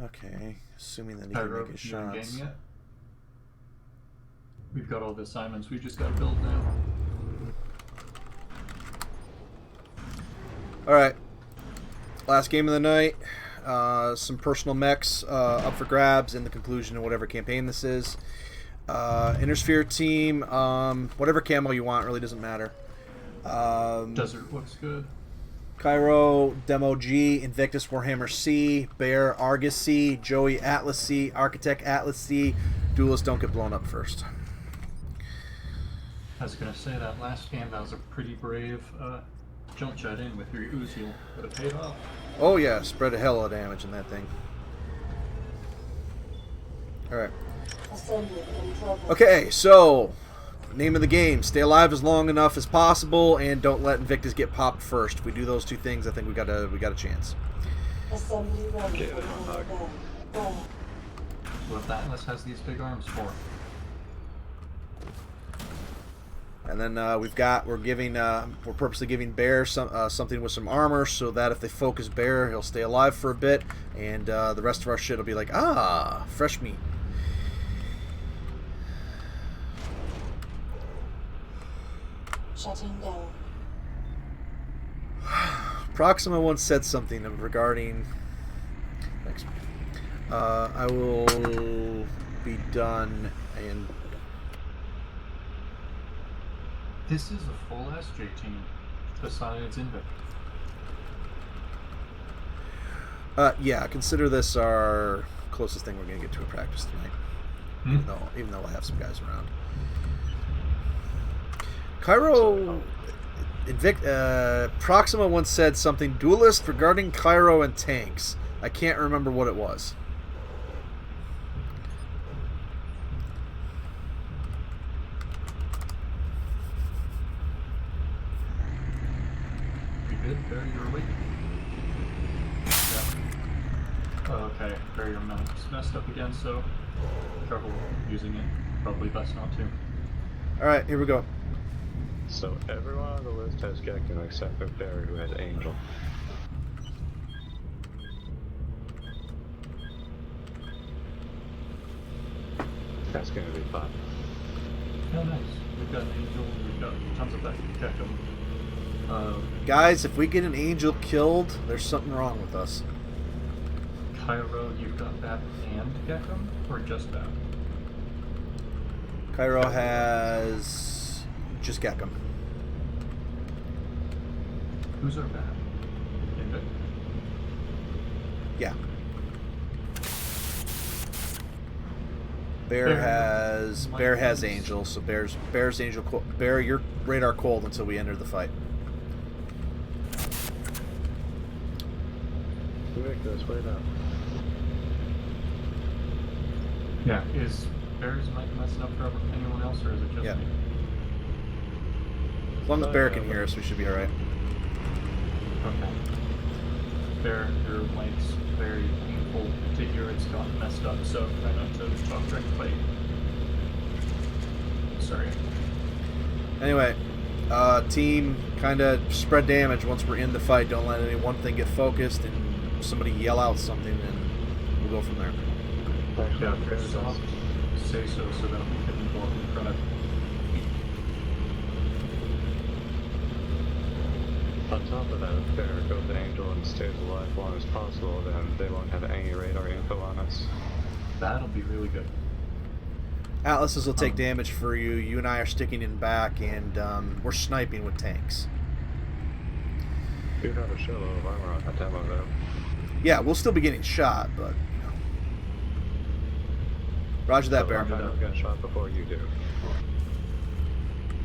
Okay, assuming that he can make his shots. Yet? We've got all the assignments, we just gotta build now. Alright, last game of the night. Some personal mechs up for grabs in the conclusion of whatever campaign this is. Intersphere team, whatever camo you want, really doesn't matter. Desert looks good. Cairo, Demo G, Invictus, Warhammer C, Bear, Argus C, Joey, Atlas C, Architect, Atlas C. Duelists don't get blown up first. I was gonna say that last game, that was a pretty brave jump shot in with your Uzi, but it paid off. Oh yeah, spread a hell of damage in that thing. Alright. Okay, so name of the game: stay alive as long enough as possible, and don't let Invictus get popped first. If we do those two things, I think we got a chance. Give it a hug. What Atlas has these big arms for? And then we're purposely giving Bear something with some armor, so that if they focus Bear, he'll stay alive for a bit, and the rest of our shit will be like, fresh meat. Shutting down. Proxima once said something regarding. Thanks. I will be done and. This is a full SJ team, besides Invictus. Yeah, consider this our closest thing we're gonna get to a practice tonight. Even though we'll have some guys around. Cairo, Proxima once said something duelist regarding Cairo and tanks. I can't remember what it was. You good? Barry, you're awake? Yeah. Oh, okay. Barry, your mount's messed up again, so trouble using it. Probably best not to. Alright, here we go. So everyone on the list has Gecko except for Barry, who has Angel. That's gonna be fun. Oh, nice. We've got an Angel, we've got tons of that Gecko. Guys, if we get an Angel killed, there's something wrong with us. Cairo, you've got that and Gecko? Or just that? Cairo has just Gecko. Who's our bat? Invictus? Yeah. Bear has Angel, so Bear's Angel. Bear, you're radar cold until we enter the fight. Invictus, wait up. Yeah, is Bear's mic messing up for anyone else, or is it just me? As long as Bear can hear us, we should be alright. Okay. Bear, your mic's very painful to hear. It's gotten messed up, so try not to talk during the fight. Sorry. Anyway, team, kind of spread damage once we're in the fight. Don't let any one thing get focused and somebody yell out something, and we'll go from there. Yeah, if there's soft, say so that we can walk in front of. On top of that, if Bear goes Angel and stays alive as long as possible, then they won't have any radar info on us. That'll be really good. Atlases will take damage for you. You and I are sticking in back, and we're sniping with tanks. You have a shitload of armor on that demo, though. Yeah, we'll still be getting shot, but... Roger that, Bear. I don't get shot before you do.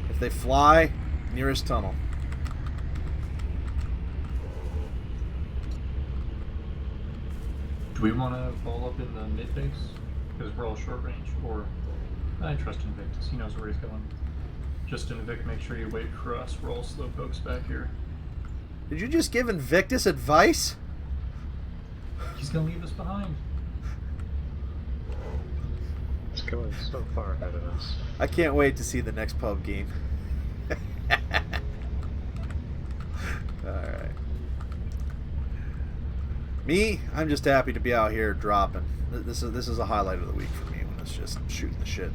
If they fly, nearest tunnel. Do we want to fall up in the mid base? Because we're all short range, or... I trust Invictus, he knows where he's going. Just Invictus, make sure you wait for us, we're all slowpokes back here. Did you just give Invictus advice? He's gonna leave us behind. It's going so far ahead of us. I can't wait to see the next pub game. Alright. Me, I'm just happy to be out here dropping. This is a highlight of the week for me when it's just shooting the shit.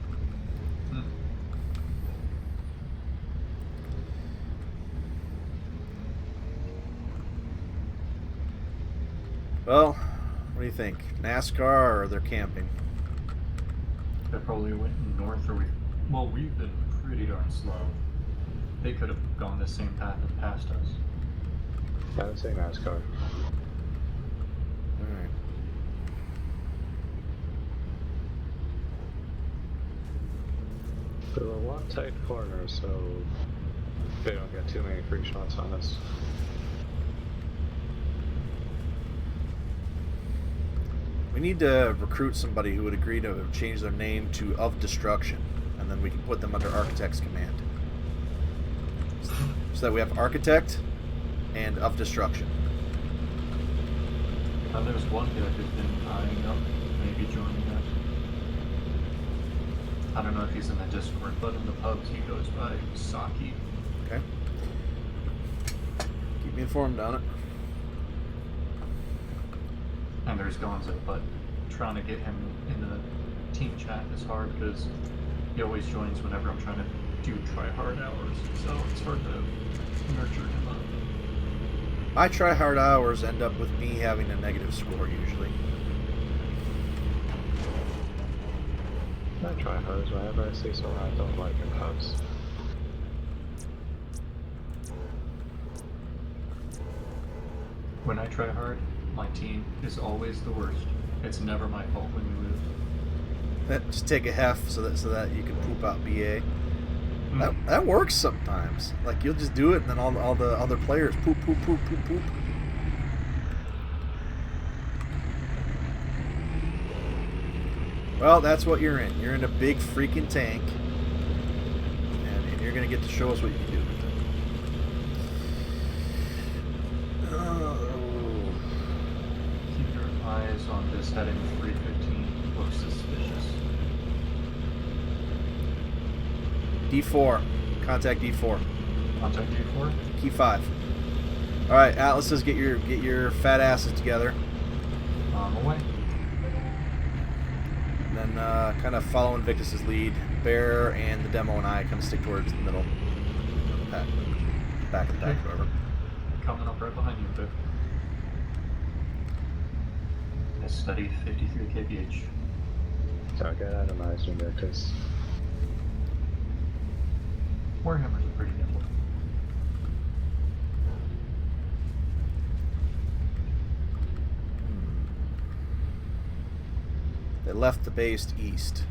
Well, what do you think? NASCAR or they're camping? They probably went north, or well, we've been pretty darn slow. They could have gone the same path and passed us. I would say NASCAR. Alright. There's a lot tight corner, so they don't get too many free shots on us. We need to recruit somebody who would agree to change their name to Of Destruction, and then we can put them under Architect's command. So that we have Architect and Of Destruction. There's one guy who's been eyeing up, maybe joining us. I don't know if he's in the Discord, but in the pubs he goes by Saki. Okay. Keep me informed on it. And there's Gonzo, but trying to get him in the team chat is hard because he always joins whenever I'm trying to do try-hard hours, so it's hard to nurture him up. My try-hard hours end up with me having a negative score, usually. I try hard whenever I see someone I don't like in pubs. When I try hard, my team is always the worst. It's never my fault when we lose. Just take a hef so that you can poop out BA. That works sometimes. Like you'll just do it, and then all the other players poop. Well, that's what you're in. You're in a big freaking tank, and you're gonna get to show us what you can do with it. Keep your eyes on this heading 315. Looks suspicious. D4. Contact D4. Contact D4? Key 5. Alright, Atlases, get your fat asses together. Away. And then kind of follow Invictus's lead. Bear and the demo and I kind of stick towards the middle. Back of the pack, whoever. Coming up right behind you, Vic. I studied 53 kph. Target itemized Invictus. Warhammers are pretty nimble. They left the base east.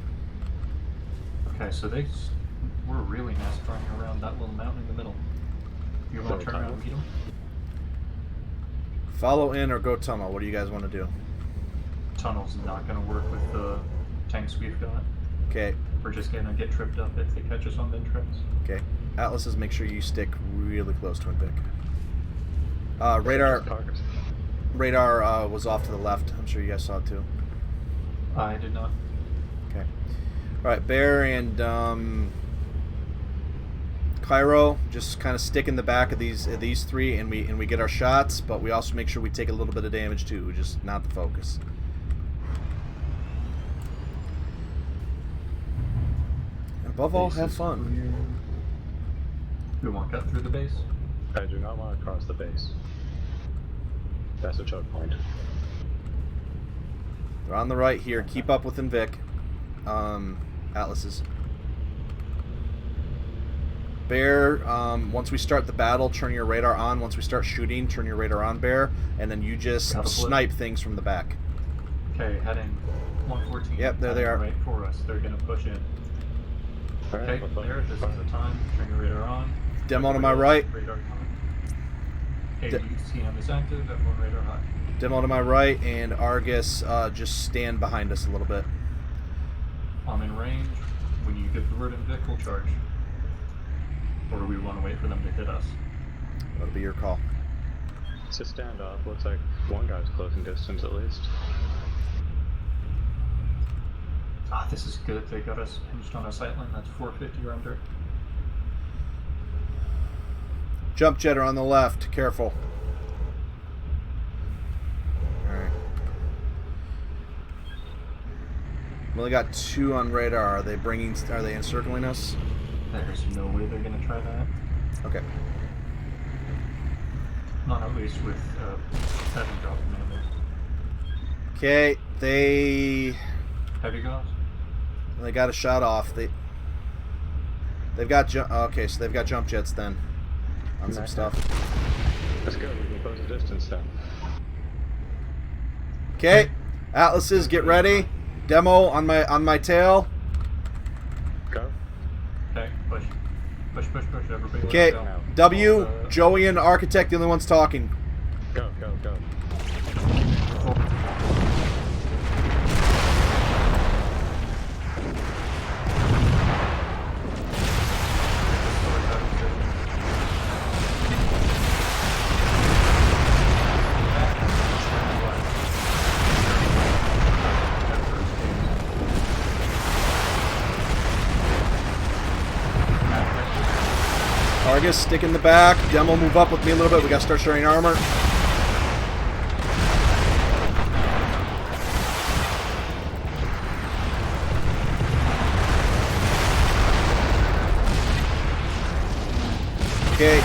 Okay, so they were really NASCARing around that little mountain in the middle. You want to turn around and meet them? Follow in or go tunnel. What do you guys want to do? Tunnel's not going to work with the tanks we've got. Okay. We're just going to get tripped up if they catch us on the entrance. Okay. Atlases, make sure you stick really close to Vic. Radar was off to the left. I'm sure you guys saw it too. I did not. Okay. All right, Bear and Cairo just kind of stick in the back of these three, and we get our shots, but we also make sure we take a little bit of damage too, just not the focus. And above all, have fun. We won't cut through the base. I do not want to cross the base. That's a choke point. They're on the right here. Keep up with them, Vic. Atlases. Bear, once we start the battle, turn your radar on. Once we start shooting, turn your radar on, Bear, and then you just snipe things from the back. Okay, heading 114. Yep, there they are. Right for us. They're gonna push in. Okay, there. This is the time. Turn your radar on. Demo to my right. Radar on. AUCM is active. F1 radar high. Demo to my right, and Argus, just stand behind us a little bit. I'm in range. When you give the word in Vic, we'll charge. Or do we want to wait for them to hit us? That'll be your call. It's a standoff. Looks like one guy's closing distance at least. Ah, this is good. They got us hinged on a sightline. That's 450 or under. Jump jetter on the left. Careful. Alright. We only got 2 on radar. Are they encircling us? There's no way they're gonna try that. Okay. Not at least with 7 drop commanders. Okay, they... Heavy guns? They got a shot off. They've got okay, so they've got jump jets then on some stuff. Let's go. We can close the distance then. Okay, Atlases, get ready. Demo on my tail. Go. Okay, push. Push, everybody. Okay, W, Joey and Architect, the only ones talking. Go. Argus, stick in the back. Demo, move up with me a little bit. We gotta start sharing armor. Okay,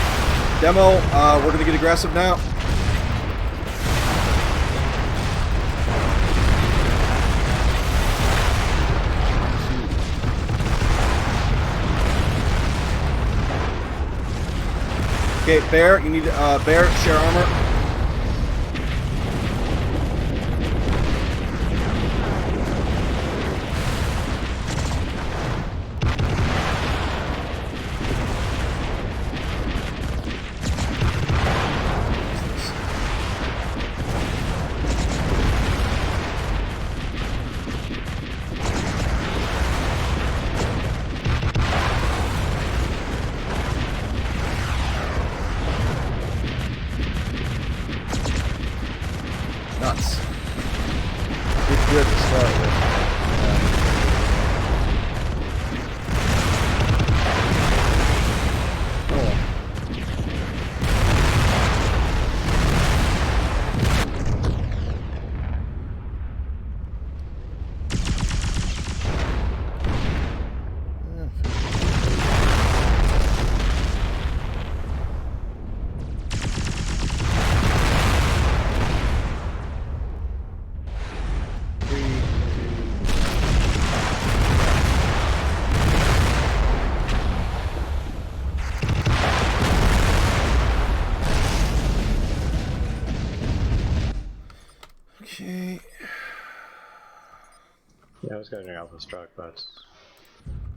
Demo, we're gonna get aggressive now. Okay, Bear, you need Bear, share armor. Nuts. It's good to start with. Okay. Yeah, I was getting Alpha struck, but...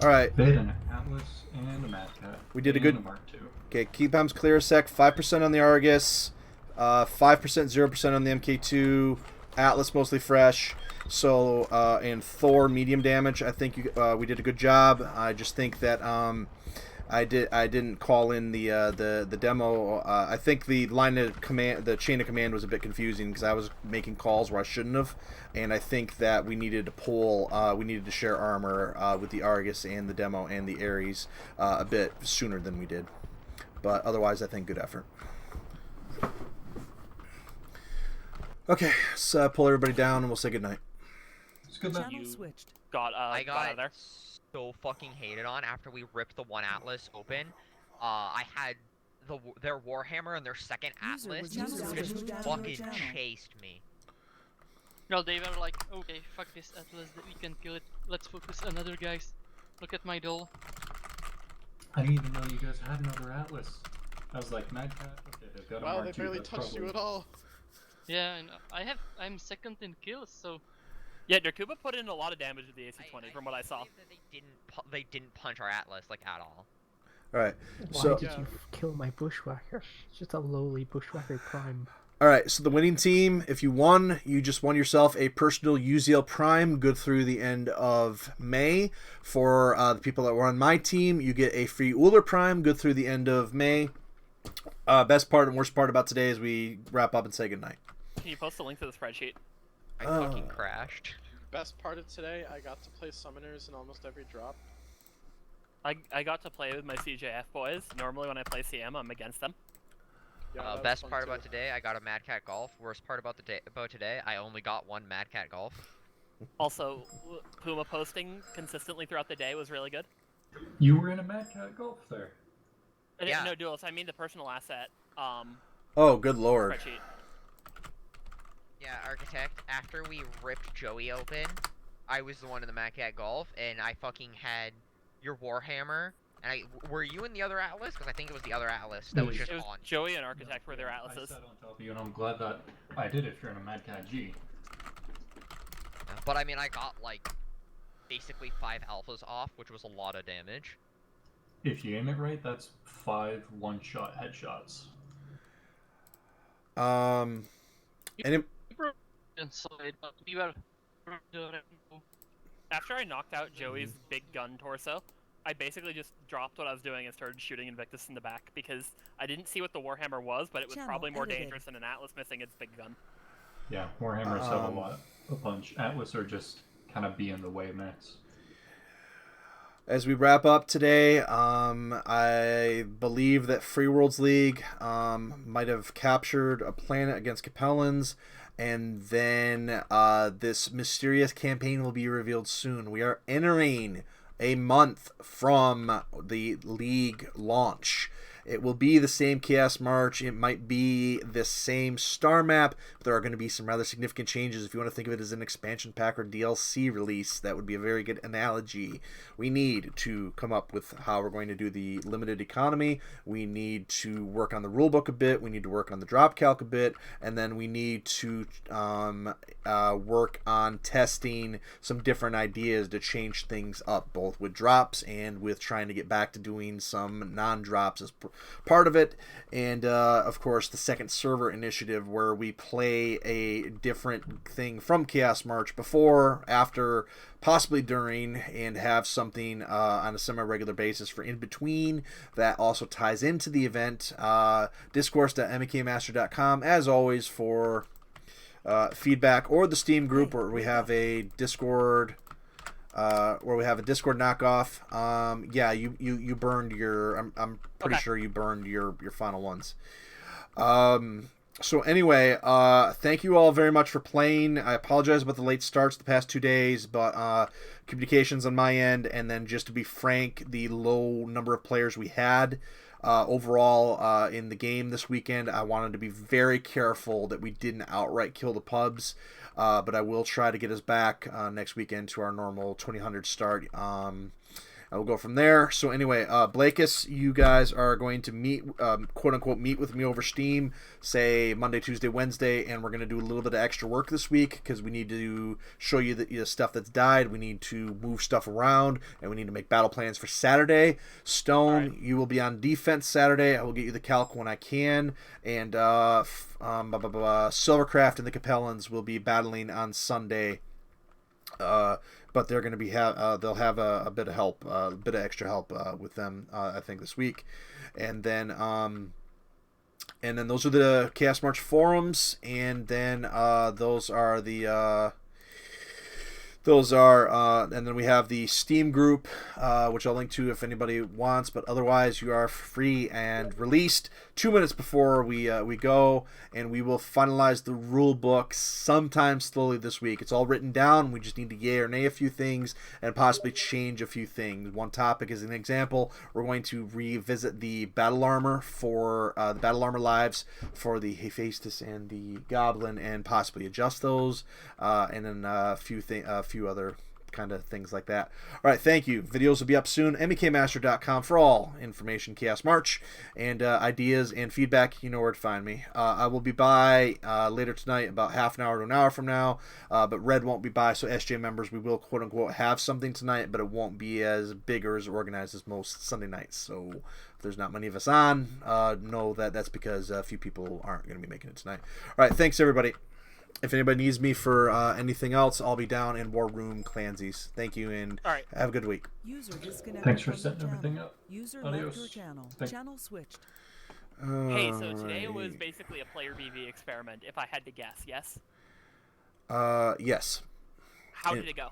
Alright. They had an Atlas and a Mad Cat. We did a and good... a Mark II. Okay, keep bombs clear a sec. 5% on the Argus. 5%, 0% on the MK2. Atlas mostly fresh. So, and Thor medium damage. I think we did a good job. I just think that I didn't call in the demo. I think the chain of command was a bit confusing because I was making calls where I shouldn't have, and I think that we needed to share armor with the Argus and the demo and the Ares a bit sooner than we did. But otherwise, I think good effort. Okay, let's pull everybody down and we'll say goodnight. Channel switched. I got out of there. so fucking hated on after we ripped the one Atlas open. I had their Warhammer and their second Atlas just fucking chased me. No, they were like, okay, fuck this Atlas, we can kill it. Let's focus on other guys. Look at my doll. I didn't even know you guys had another Atlas. I was like, Mad Cat, okay, they've got a Wow, Mark they II, barely that's touched you probably- at all. Yeah, and I'm second in kills, so. Yeah, Narkuba put in a lot of damage with the AC-20 from what I saw. They didn't punch our Atlas like at all. All right. Why So. did you kill my bushwhacker? It's just a lowly bushwhacker prime. All right, so the winning team, if you won, you just won yourself a personal UZL Prime good through the end of May. For the people that were on my team, you get a free Uller Prime good through the end of May. Best part and worst part about today is we wrap up and say goodnight. Can you post a link to the spreadsheet? I fucking crashed. Best part of today, I got to play summoners in almost every drop. I got to play with my CJF boys. Normally when I play CM, I'm against them. Yeah, Best part about today, I got a Mad Cat Golf. Worst part about today, I only got one Mad Cat Golf. Also, Puma posting consistently throughout the day was really good. You were in a Mad Cat Golf there. I didn't know duels. I mean the personal asset. Oh, good lord. Spreadsheet. Yeah, Architect, after we ripped Joey open, I was the one in the Mad Cat Golf, and I fucking had your Warhammer. And were you in the other Atlas? Because I think it was the other Atlas that was just on. Joey and Architect were their Atlases. I sat on top of you, and I'm glad that I did if you're in a Mad Cat G. But I mean, I got like basically 5 alphas off, which was a lot of damage. If you aim it right, that's 5 one-shot headshots. Inside, but we were. After I knocked out Joey's big gun torso, I basically just dropped what I was doing and started shooting Invictus in the back because I didn't see what the Warhammer was, but it was probably more dangerous than an Atlas missing its big gun. Yeah, Warhammers have a punch. Atlas are just kind of be in the way mix. As we wrap up today, I believe that Free Worlds League might have captured a planet against Capellans, and then this mysterious campaign will be revealed soon. We are entering a month from the league launch. It will be the same Chaos March. It might be the same star map, but there are going to be some rather significant changes. If you want to think of it as an expansion pack or DLC release, that would be a very good analogy. We need to come up with how we're going to do the limited economy. We need to work on the rulebook a bit. We need to work on the drop calc a bit. And then we need to work on testing some different ideas to change things up, both with drops and with trying to get back to doing some non-drops as part of it. And of course the second server initiative, where we play a different thing from Chaos March before, after, possibly during, and have something on a semi-regular basis for in between that also ties into the event. Discourse.mekmaster.com as always for feedback, or the Steam group where we have a Discord knockoff. Yeah, you burned your. I'm pretty sure you burned your final ones. So anyway, thank you all very much for playing. I apologize about the late starts the past 2 days, but communications on my end, and then just to be frank, the low number of players we had overall in the game this weekend. I wanted to be very careful that we didn't outright kill the pubs. But I will try to get us back next weekend to our normal 2000 start. I will go from there. So anyway, Blakis, you guys are going to meet, quote unquote, meet with me over Steam, say Monday, Tuesday, Wednesday, and we're going to do a little bit of extra work this week because we need to show you the stuff that's died. We need to move stuff around, and we need to make battle plans for Saturday. Stone, you will be on defense Saturday. I will get you the calc when I can, and Silvercraft and the Capellans will be battling on Sunday. But they're going to be they'll have a bit of help, a bit of extra help with them, I think, this week, and then those are the Chaos March forums, and then those are the. And then we have the Steam group, which I'll link to if anybody wants. But otherwise, you are free and released 2 minutes before we go, and we will finalize the rule book sometime slowly this week. It's all written down. We just need to yay or nay a few things and possibly change a few things. One topic is an example. We're going to revisit the battle armor for the battle armor lives for the Hephaestus and the Goblin, and possibly adjust those, and then a few other kind of things like that. All right, thank you. Videos will be up soon. MEKmaster.com for all information, Chaos March, and ideas and feedback. You know where to find me. I will be by later tonight, about half an hour to an hour from now, but Red won't be by, so SJ members, we will quote-unquote have something tonight, but it won't be as big or as organized as most Sunday nights. So if there's not many of us on, know that that's because a few people aren't going to be making it tonight. All right, thanks, everybody. If anybody needs me for anything else, I'll be down in War Room Clansies. Thank you, and have a good week. User disconnected Thanks for from setting your everything channel. up. User Adios. left your channel. Channel switched. Hey, so today was basically a player VV experiment, if I had to guess, yes? Yes. How did it go?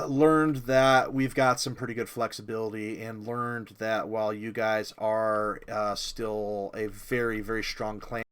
Learned that we've got some pretty good flexibility, and learned that while you guys are still a very, very strong clan,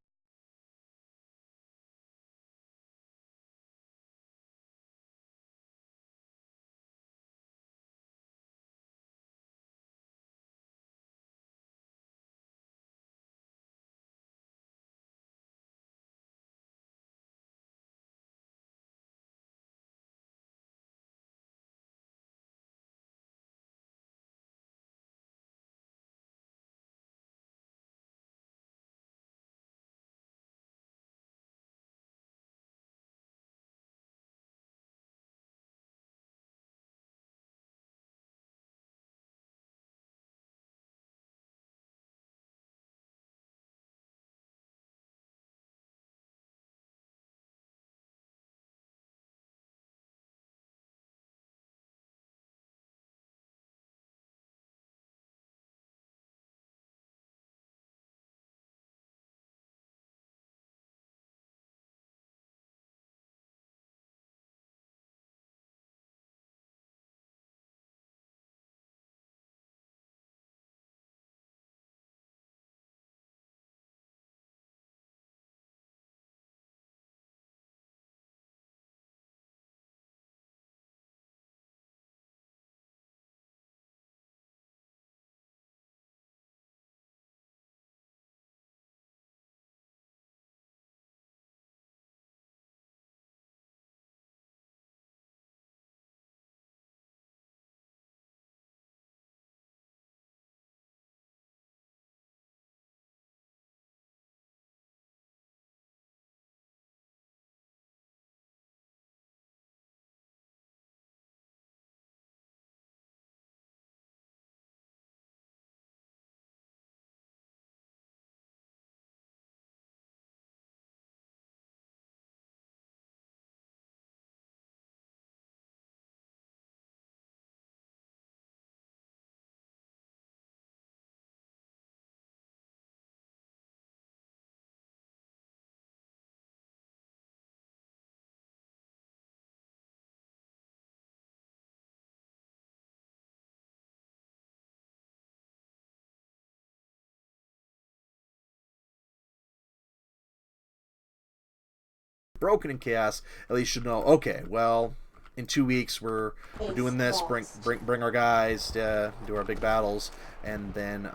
broken in chaos, at least you should know, okay, well, in 2 weeks we're doing this, bring our guys to do our big battles, and then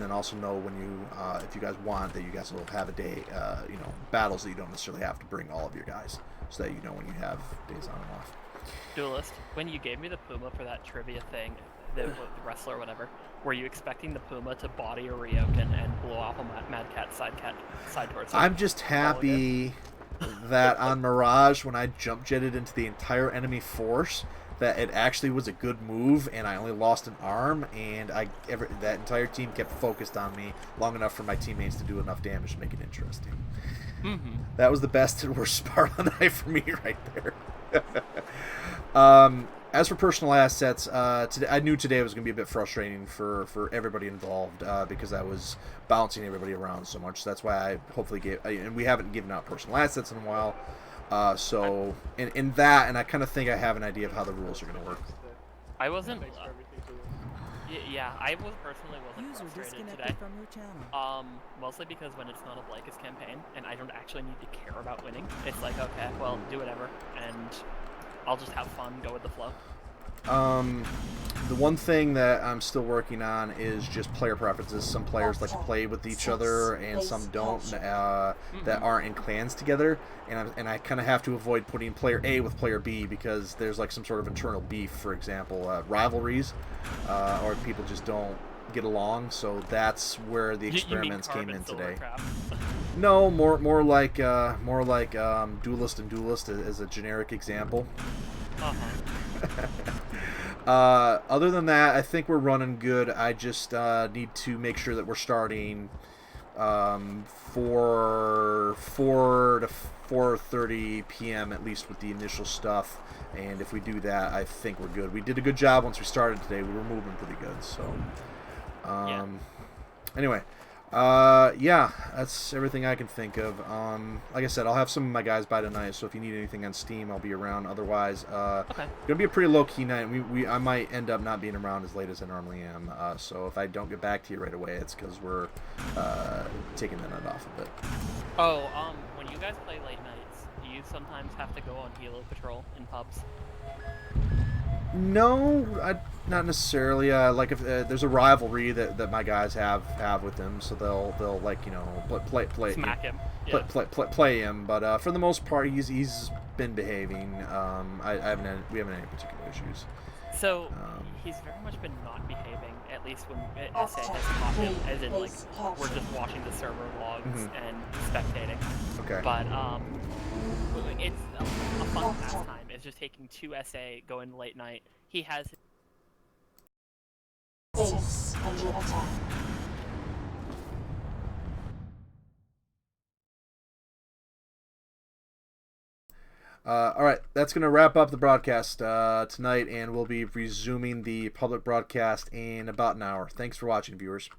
also know when you if you guys want, that you guys will have a day, battles that you don't necessarily have to bring all of your guys, so that you know when you have days on and off. Duelist, when you gave me the Puma for that trivia thing, the wrestler or whatever, were you expecting the Puma to body a Ryokan and blow off a Mad Cat side torso? I'm just happy that on Mirage, when I jump jetted into the entire enemy force, that it actually was a good move, and I only lost an arm, and that entire team kept focused on me long enough for my teammates to do enough damage to make it interesting. That was the best and worst part of the night for me right there. As for personal assets, today, I knew today was going to be a bit frustrating for everybody involved because I was bouncing everybody around so much. That's why I hopefully gave, and we haven't given out personal assets in a while. So in that, and I kind of think I have an idea of how the rules are going to work. I wasn't. Yeah, I personally wasn't User frustrated disconnected today. from your channel. Mostly because when it's not a Blankets campaign and I don't actually need to care about winning, it's like, okay, well, do whatever, and I'll just have fun, go with the flow. The one thing that I'm still working on is just player preferences. Some players like to play with each other, and some don't. That aren't in clans together, and I kind of have to avoid putting player A with player B because there's like some sort of internal beef, for example, rivalries, or people just don't get along. So that's where the experiments came in today. No, more like duelist and duelist as a generic example. Other than that, I think we're running good. I just need to make sure that we're starting 4 to 4:30 p.m. at least with the initial stuff. And if we do that, I think we're good. We did a good job once we started today. We were moving pretty good. So, anyway. Yeah, that's everything I can think of. Like I said, I'll have some of my guys by tonight, so if you need anything on Steam, I'll be around. Otherwise, gonna be a pretty low-key night. I might end up not being around as late as I normally am. So if I don't get back to you right away, it's because we're taking the night off a bit. Oh, when you guys play late nights, do you sometimes have to go on helo patrol in pubs? No, not necessarily. Like if there's a rivalry that my guys have with him, so they'll like play smack him, play him. But for the most part, he's been behaving. We haven't had any particular issues. So he's very much been not behaving, at least when SA has caught him, as in like we're just watching the server logs and spectating. Okay. But it's a fun pastime. It's just taking 2 SA, going late night. He has Base under attack. All right, that's going to wrap up the broadcast tonight, and we'll be resuming the public broadcast in about an hour. Thanks for watching, viewers.